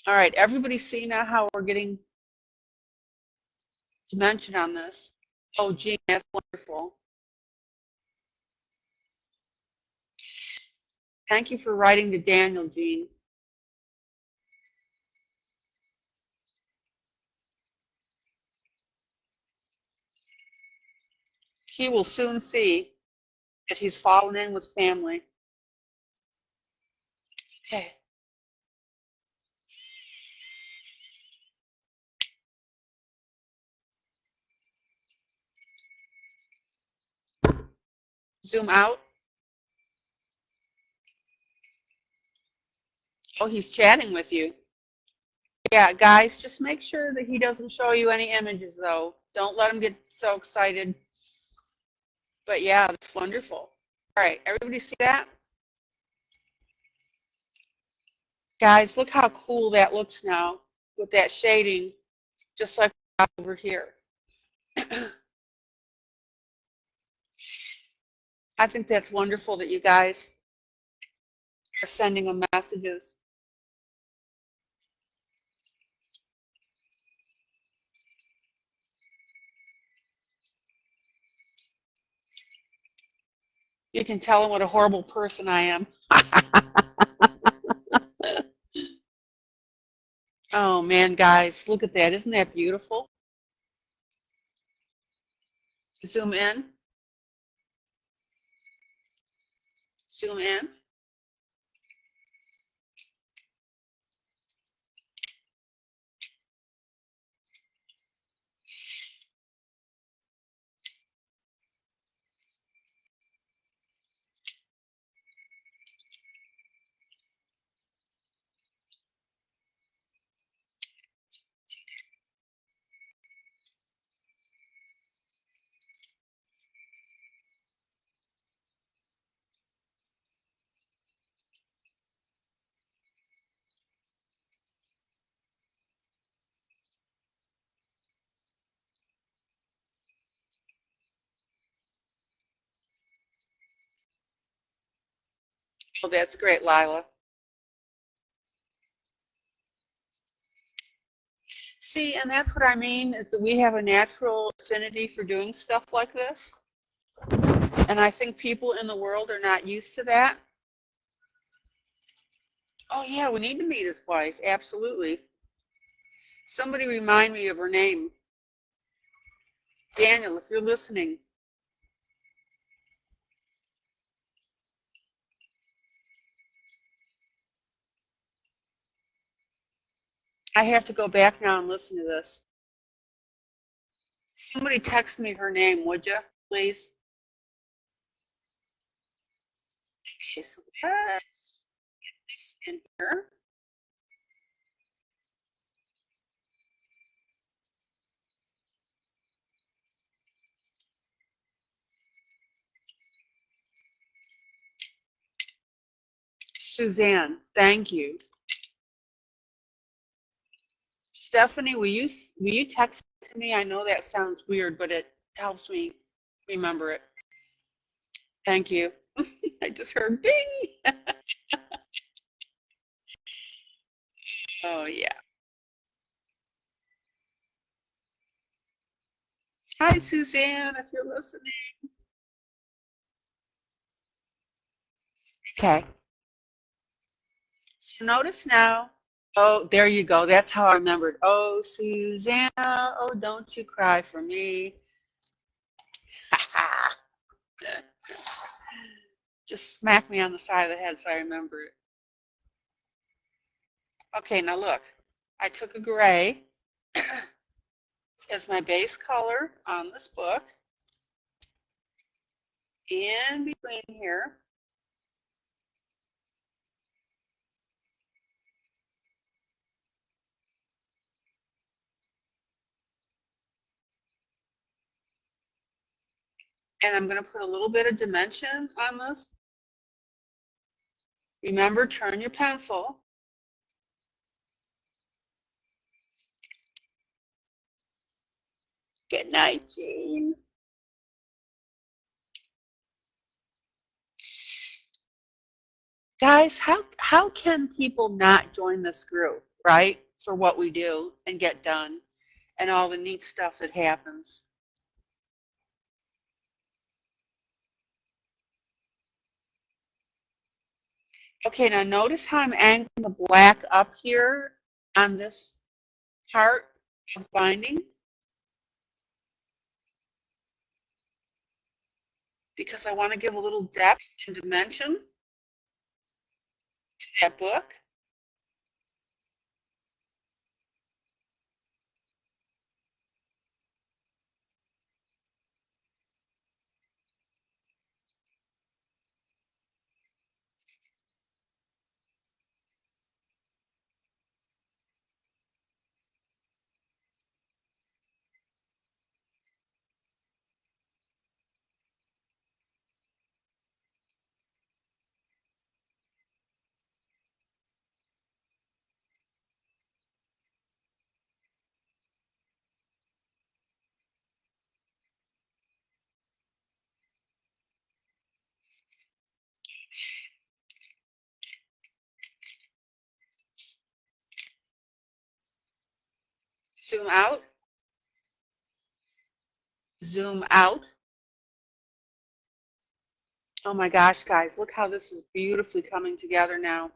All right, everybody see now how we're getting dimension on this? Oh, Jean, that's wonderful. Thank you for writing to Daniel, Jean. He will soon see that he's fallen in with family. Okay. Zoom out. Oh, he's chatting with you. Yeah, guys, just make sure that he doesn't show you any images, though. Don't let him get so excited. But yeah, that's wonderful. All right, everybody see that? Guys, look how cool that looks now with that shading, just like over here. I think that's wonderful that you guys are sending them messages. You can tell them what a horrible person I am. Oh man, guys, look at that. Isn't that beautiful? Zoom in. Zoom in. Oh, that's great, Lila. See, and that's what I mean, is that we have a natural affinity for doing stuff like this. And I think people in the world are not used to that. Oh yeah, we need to meet his wife, absolutely. Somebody remind me of her name. Daniel, if you're listening. I have to go back now and listen to this. Somebody text me her name, would you, please? Okay, so let's get this in here. Suzanne, thank you. Stephanie, will you text it to me? I know that sounds weird, but it helps me remember it. Thank you. I just heard bing. Oh yeah. Hi Suzanne, if you're listening. Okay. So notice now. Oh, there you go. That's how I remembered. Oh, Susanna, oh, don't you cry for me. Just smack me on the side of the head so I remember it. Okay, now look, I took a gray as my base color on this book. In between here, and I'm going to put a little bit of dimension on this. Remember, turn your pencil. Good night, Jean. Guys, how can people not join this group, right? For what we do and get done and all the neat stuff that happens. Okay, now notice how I'm angling the black up here on this part of binding. Because I want to give a little depth and dimension to that book. Zoom out. Zoom out. Oh my gosh, guys, look how this is beautifully coming together now.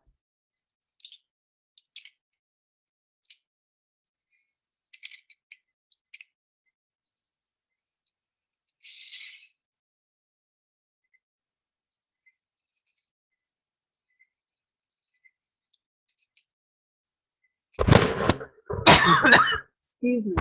Excuse me.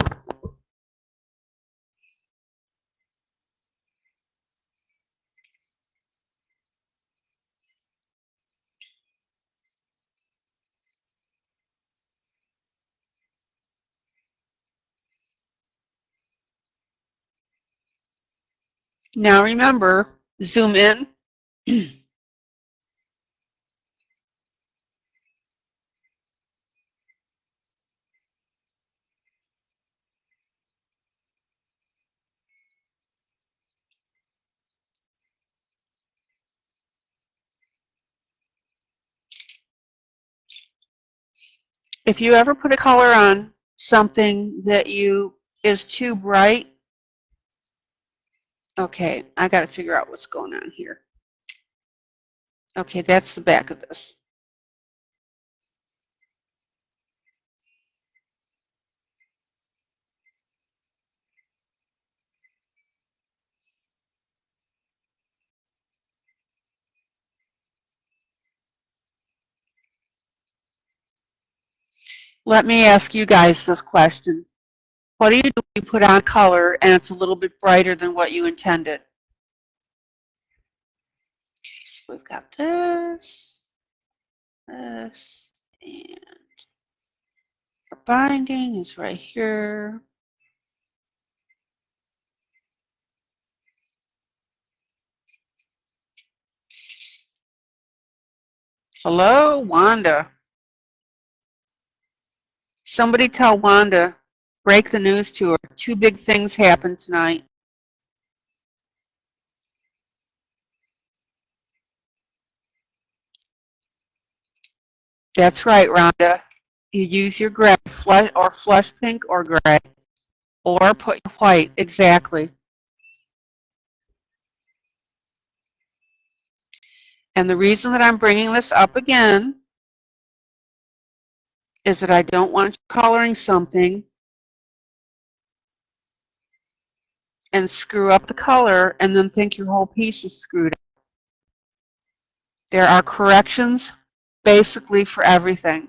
Now remember, zoom in. If you ever put a color on something that is too bright, okay, I got to figure out what's going on here. Okay, that's the back of this. Let me ask you guys this question. What do you do when you put on color and it's a little bit brighter than what you intended? Okay, so we've got this, and our binding is right here. Hello, Wanda. Somebody tell Wanda, break the news to her. 2 big things happened tonight. That's right, Rhonda. You use your gray, flush pink or gray, or put your white, exactly. And the reason that I'm bringing this up again is that I don't want you coloring something and screw up the color and then think your whole piece is screwed up. There are corrections basically for everything.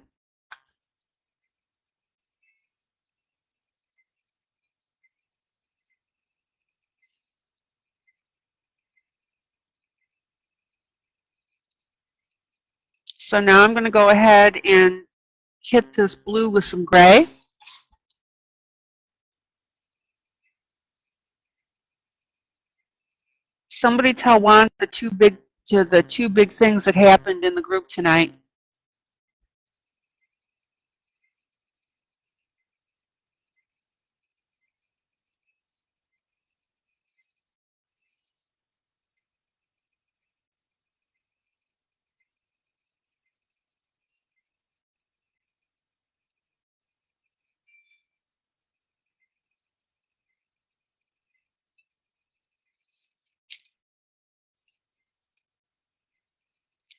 So now I'm going to go ahead and hit this blue with some gray. Somebody tell Wanda the two big things that happened in the group tonight.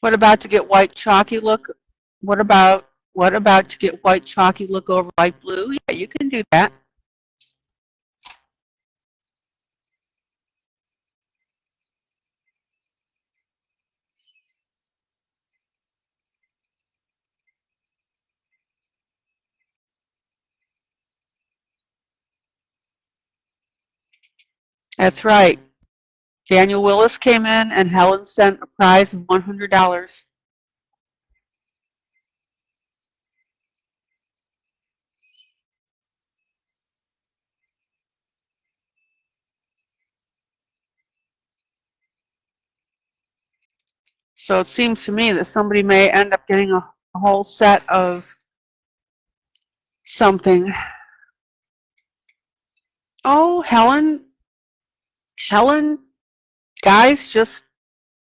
What about to get white chalky look? What about to get white chalky look over light blue? Yeah, you can do that. That's right. Daniel Willis came in and Helen sent a prize of $100. So it seems to me that somebody may end up getting a whole set of something. Oh, Helen, guys, just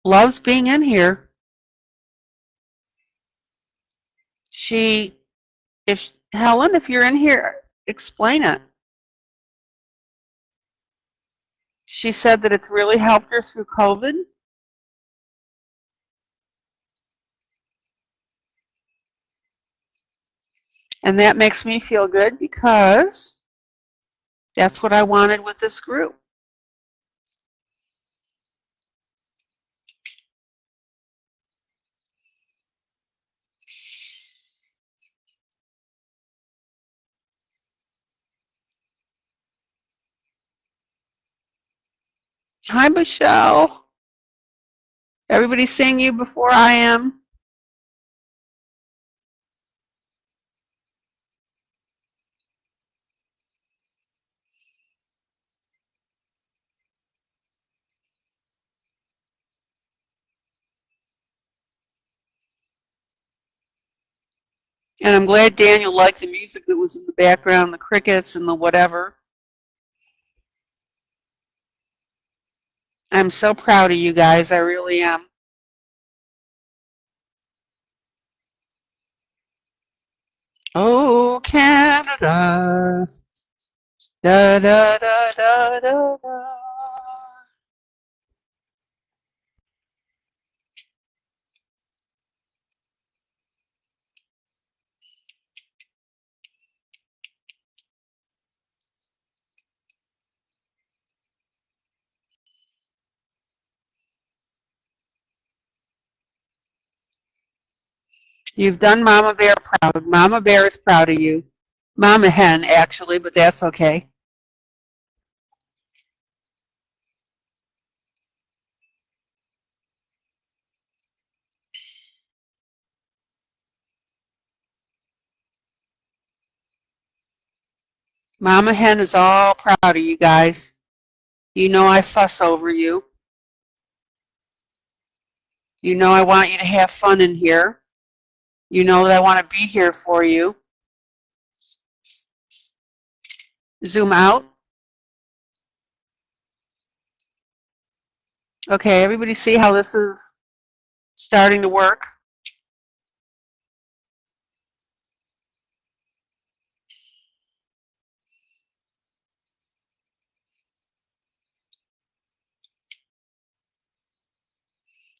loves being in here. Helen, if you're in here, explain it. She said that it's really helped her through COVID. And that makes me feel good because that's what I wanted with this group. Hi, Michelle. Everybody's seeing you before I am. And I'm glad Daniel liked the music that was in the background, the crickets and the whatever. I'm so proud of you guys. I really am. Oh, Canada. Da, da, da, da, da, da. You've done Mama Bear proud. Mama Bear is proud of you. Mama Hen, actually, but that's okay. Mama Hen is all proud of you guys. You know I fuss over you. You know I want you to have fun in here. You know that I want to be here for you. Zoom out. Okay, everybody see how this is starting to work?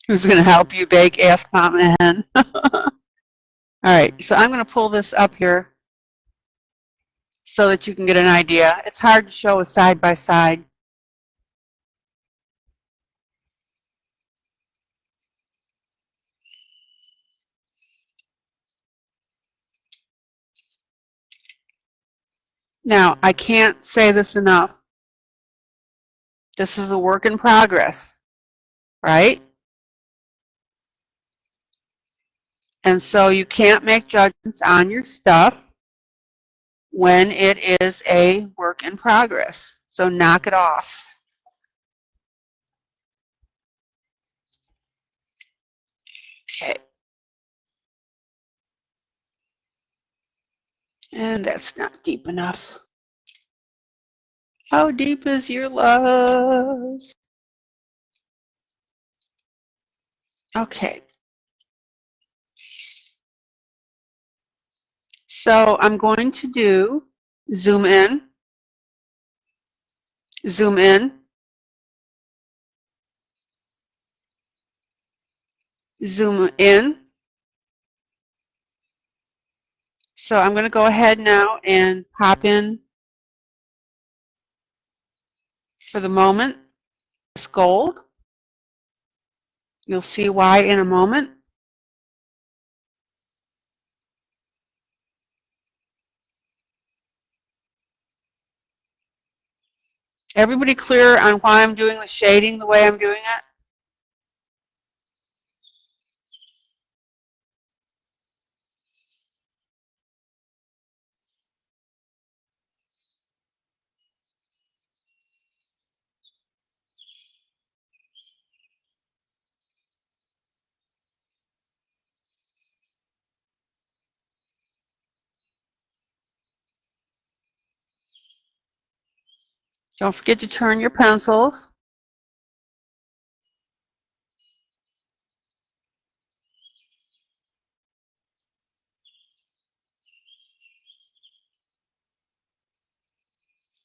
Who's going to help you bake? Ask Mama Hen. All right, so I'm going to pull this up here so that you can get an idea. It's hard to show a side by side. Now, I can't say this enough. This is a work in progress, right? And so you can't make judgments on your stuff when it is a work in progress. So knock it off. Okay. And that's not deep enough. How deep is your love? Okay. So I'm going to do zoom in, zoom in, zoom in. So I'm going to go ahead now and pop in for the moment this gold. You'll see why in a moment. Everybody clear on why I'm doing the shading the way I'm doing it? Don't forget to turn your pencils.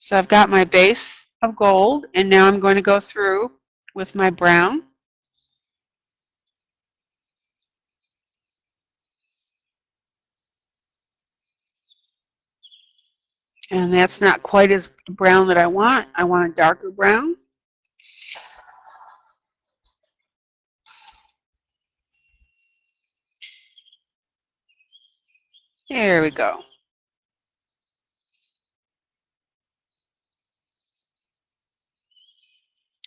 So I've got my base of gold, and now I'm going to go through with my brown. And that's not quite as brown that I want. I want a darker brown. There we go.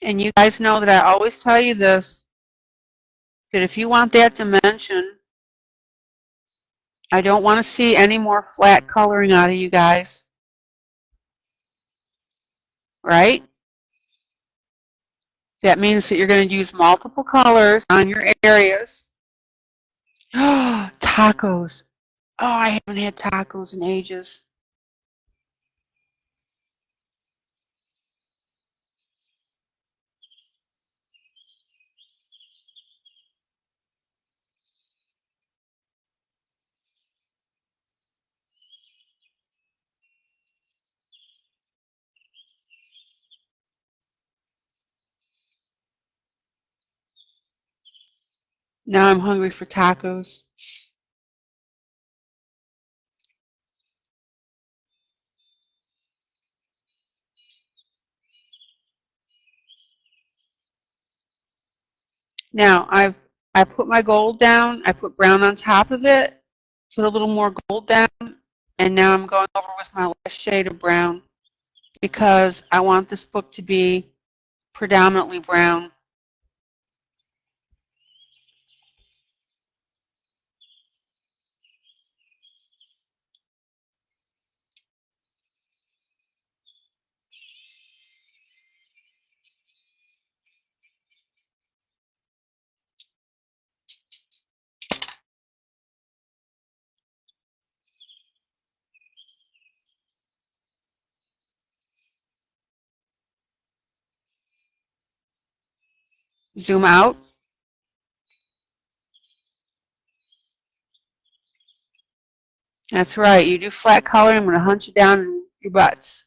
And you guys know that I always tell you this, that if you want that dimension, I don't want to see any more flat coloring out of you guys. Right? That means that you're going to use multiple colors on your areas. Oh, tacos. Oh, I haven't had tacos in ages. Now I'm hungry for tacos. Now I put my gold down, I put brown on top of it, put a little more gold down, and now I'm going over with my last shade of brown because I want this book to be predominantly brown. Zoom out. That's right. You do flat coloring, I'm going to hunt you down in your butts.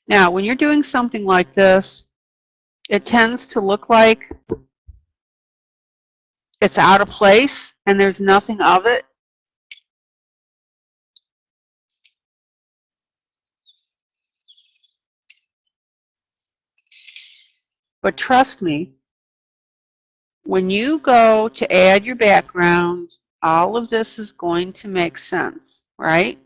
Now, when you're doing something like this, it tends to look like it's out of place and there's nothing of it. But trust me, when you go to add your background, all of this is going to make sense, right?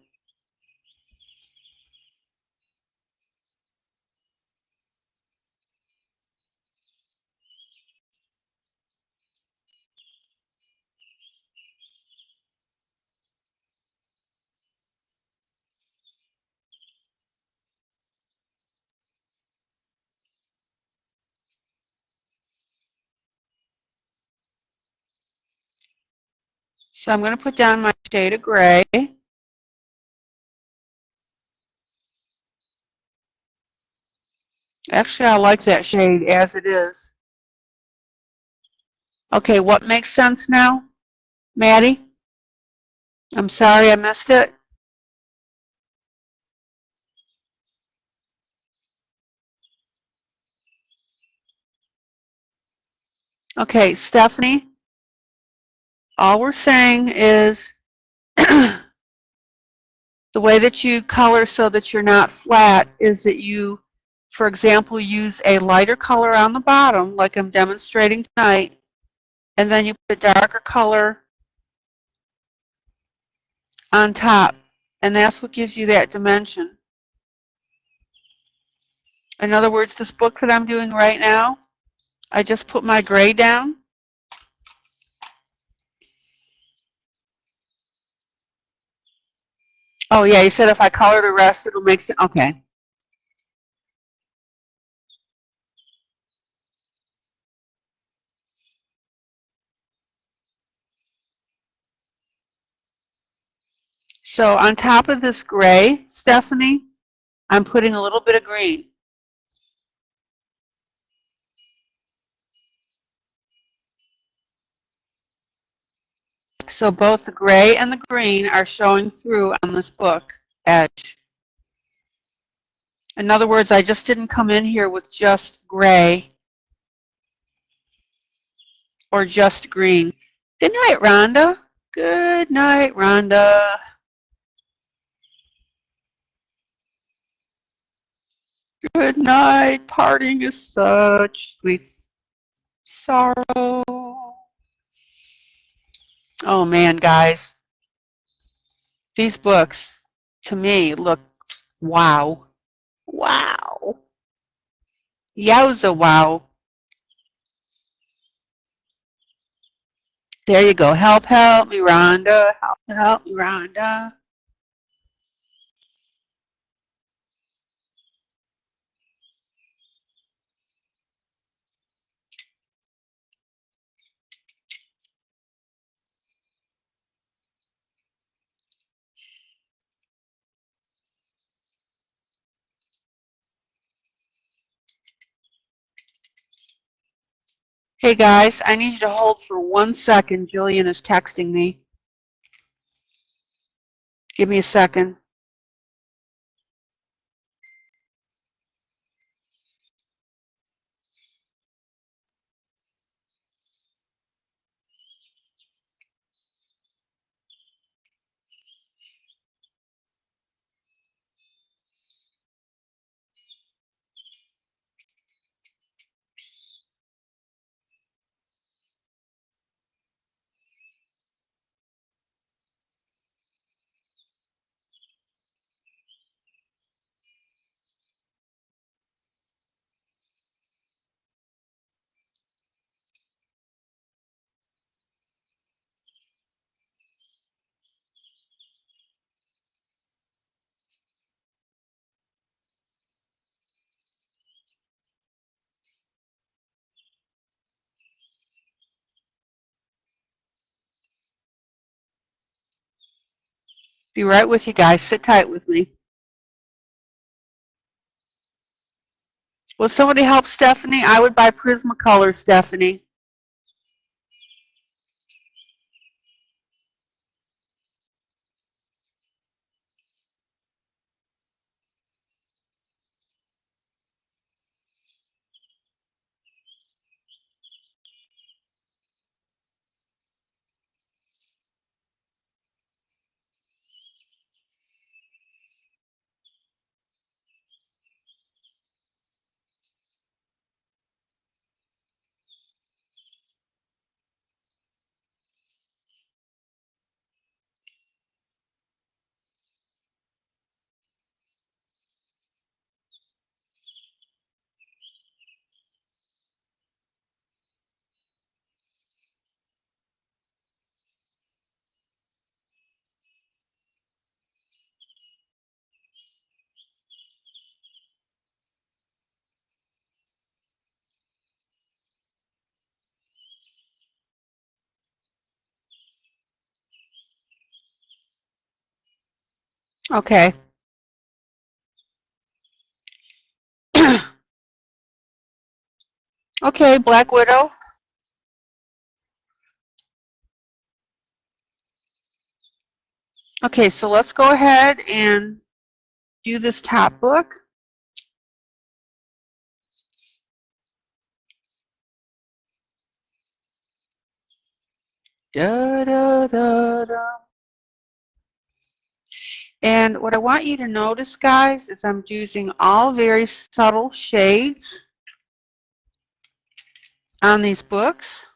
So I'm going to put down my shade of gray. Actually, I like that shade as it is. Okay, what makes sense now, Maddie? I'm sorry I missed it. Okay, Stephanie, all we're saying is the way that you color so that you're not flat is that you, for example, use a lighter color on the bottom, like I'm demonstrating tonight, and then you put a darker color on top, and that's what gives you that dimension. In other words, this book that I'm doing right now, I just put my gray down. Oh yeah, you said if I color the rest, it'll make sense. Okay. So on top of this gray, Stephanie, I'm putting a little bit of green. So both the gray and the green are showing through on this book edge. In other words, I just didn't come in here with just gray or just green. Good night, Rhonda. Good night, Rhonda. Good night. Parting is such sweet sorrow. Oh man, guys. These books, to me, look wow. Wow. Yowza wow. There you go. Help me, Rhonda. Help me, Rhonda. Hey guys, I need you to hold for 1 second. Jillian is texting me. Give me a second. Be right with you guys. Sit tight with me. Will somebody help Stephanie? I would buy Prismacolor, Stephanie. Okay. Okay, Black Widow. Okay, so let's go ahead and do this top book. Da, da, da, da. And what I want you to notice, guys, is I'm using all very subtle shades on these books.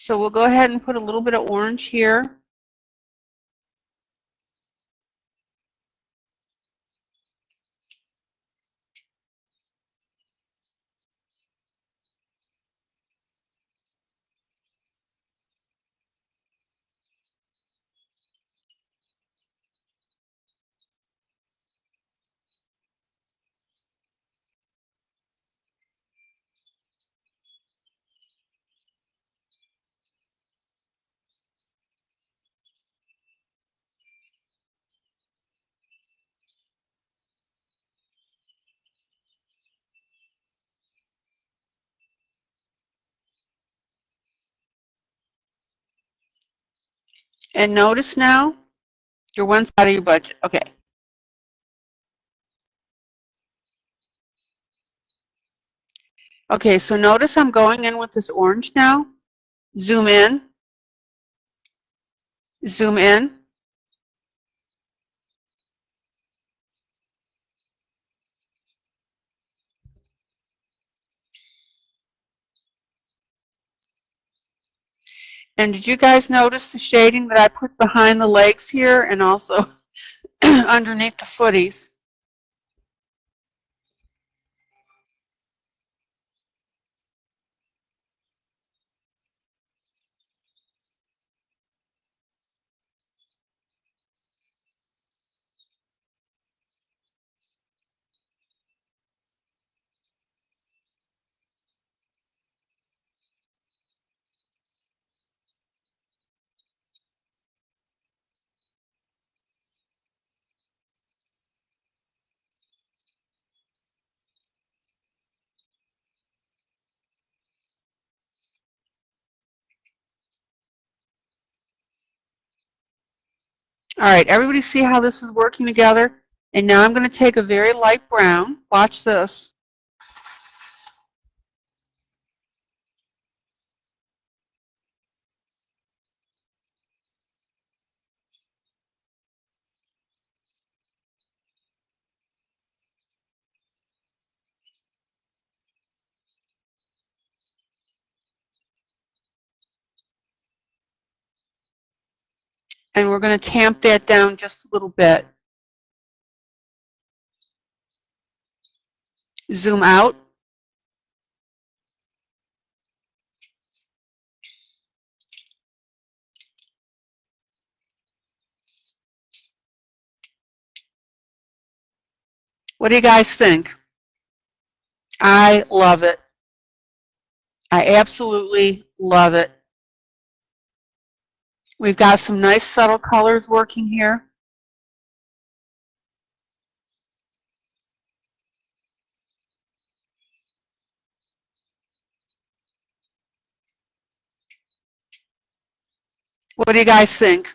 So we'll go ahead and put a little bit of orange here. And notice now, you're one side of your budget. Okay. Okay, so notice I'm going in with this orange now. Zoom in. Zoom in. And did you guys notice the shading that I put behind the legs here and also underneath the footies? All right, everybody see how this is working together? And now I'm going to take a very light brown. Watch this. And we're going to tamp that down just a little bit. Zoom out. What do you guys think? I love it. I absolutely love it. We've got some nice subtle colors working here. What do you guys think?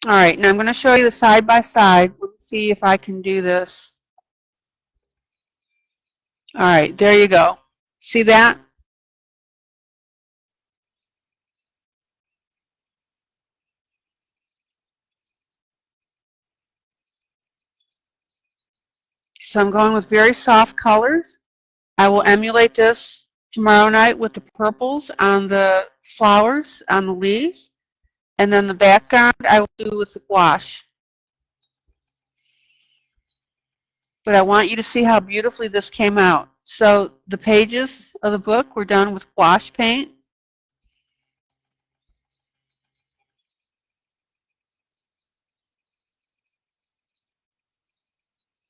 All right, now I'm going to show you the side by side. Let's see if I can do this. All right, there you go. See that? So I'm going with very soft colors. I will emulate this tomorrow night with the purples on the flowers, on the leaves. And then the background I will do with the gouache. But I want you to see how beautifully this came out. So the pages of the book were done with gouache paint.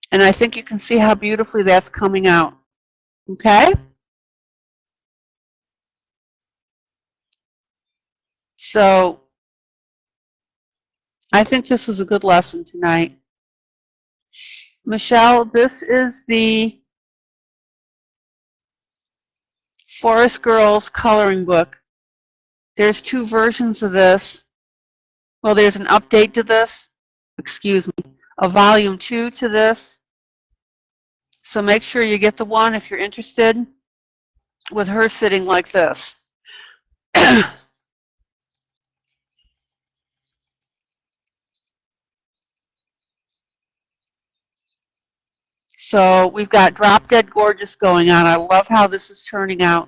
And I think you can see how beautifully that's coming out. Okay? So I think this was a good lesson tonight. Michelle, this is the Forest Girls coloring book. There's 2 versions of this. Well, there's an update to this. Excuse me. A volume 2 to this. So make sure you get the one if you're interested, with her sitting like this. So we've got Drop Dead Gorgeous going on. I love how this is turning out.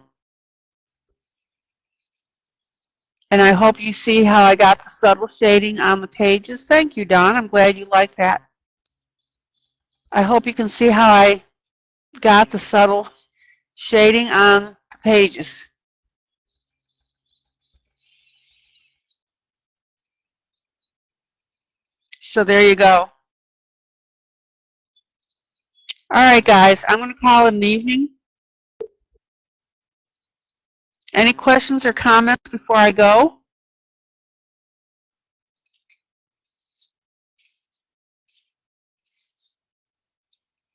And I hope you see how I got the subtle shading on the pages. Thank you, Dawn. I'm glad you like that. I hope you can see how I got the subtle shading on the pages. So there you go. All right, guys, I'm going to call it an evening. Any questions or comments before I go?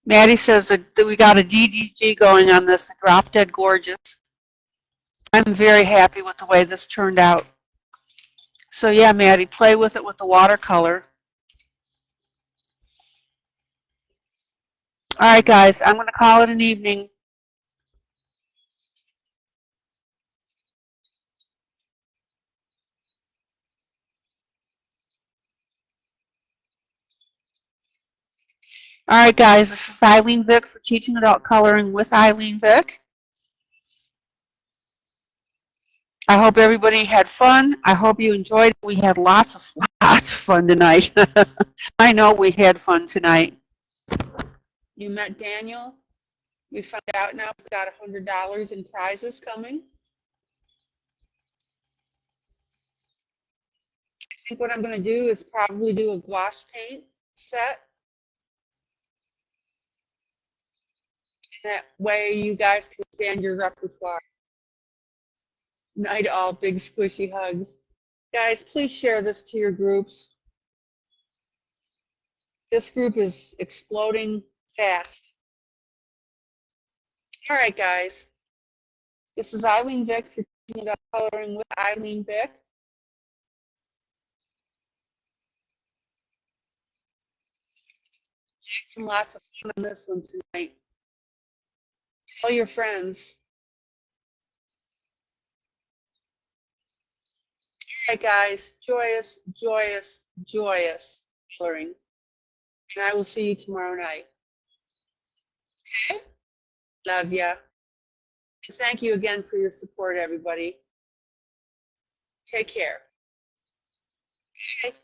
Maddie says that we got a DDG going on this, Drop Dead Gorgeous. I'm very happy with the way this turned out. So yeah, Maddie, play with it with the watercolor. All right, guys, I'm going to call it an evening. All right, guys, this is ILene Vick for Teaching Adult Coloring with ILene Vick. I hope everybody had fun. I hope you enjoyed it. We had lots of fun tonight. I know we had fun tonight. You met Daniel. We found out now we've got $100 in prizes coming. I think what I'm going to do is probably do a gouache paint set. That way you guys can expand your repertoire. Night all, big squishy hugs. Guys, please share this to your groups. This group is exploding fast. All right, guys. This is ILene Vick for Teaching Adult Coloring with ILene Vick. Lots of fun on this one tonight. Tell your friends. All right, guys. Joyous, joyous, joyous coloring. And I will see you tomorrow night. Okay? Love ya. Thank you again for your support, everybody. Take care. Okay?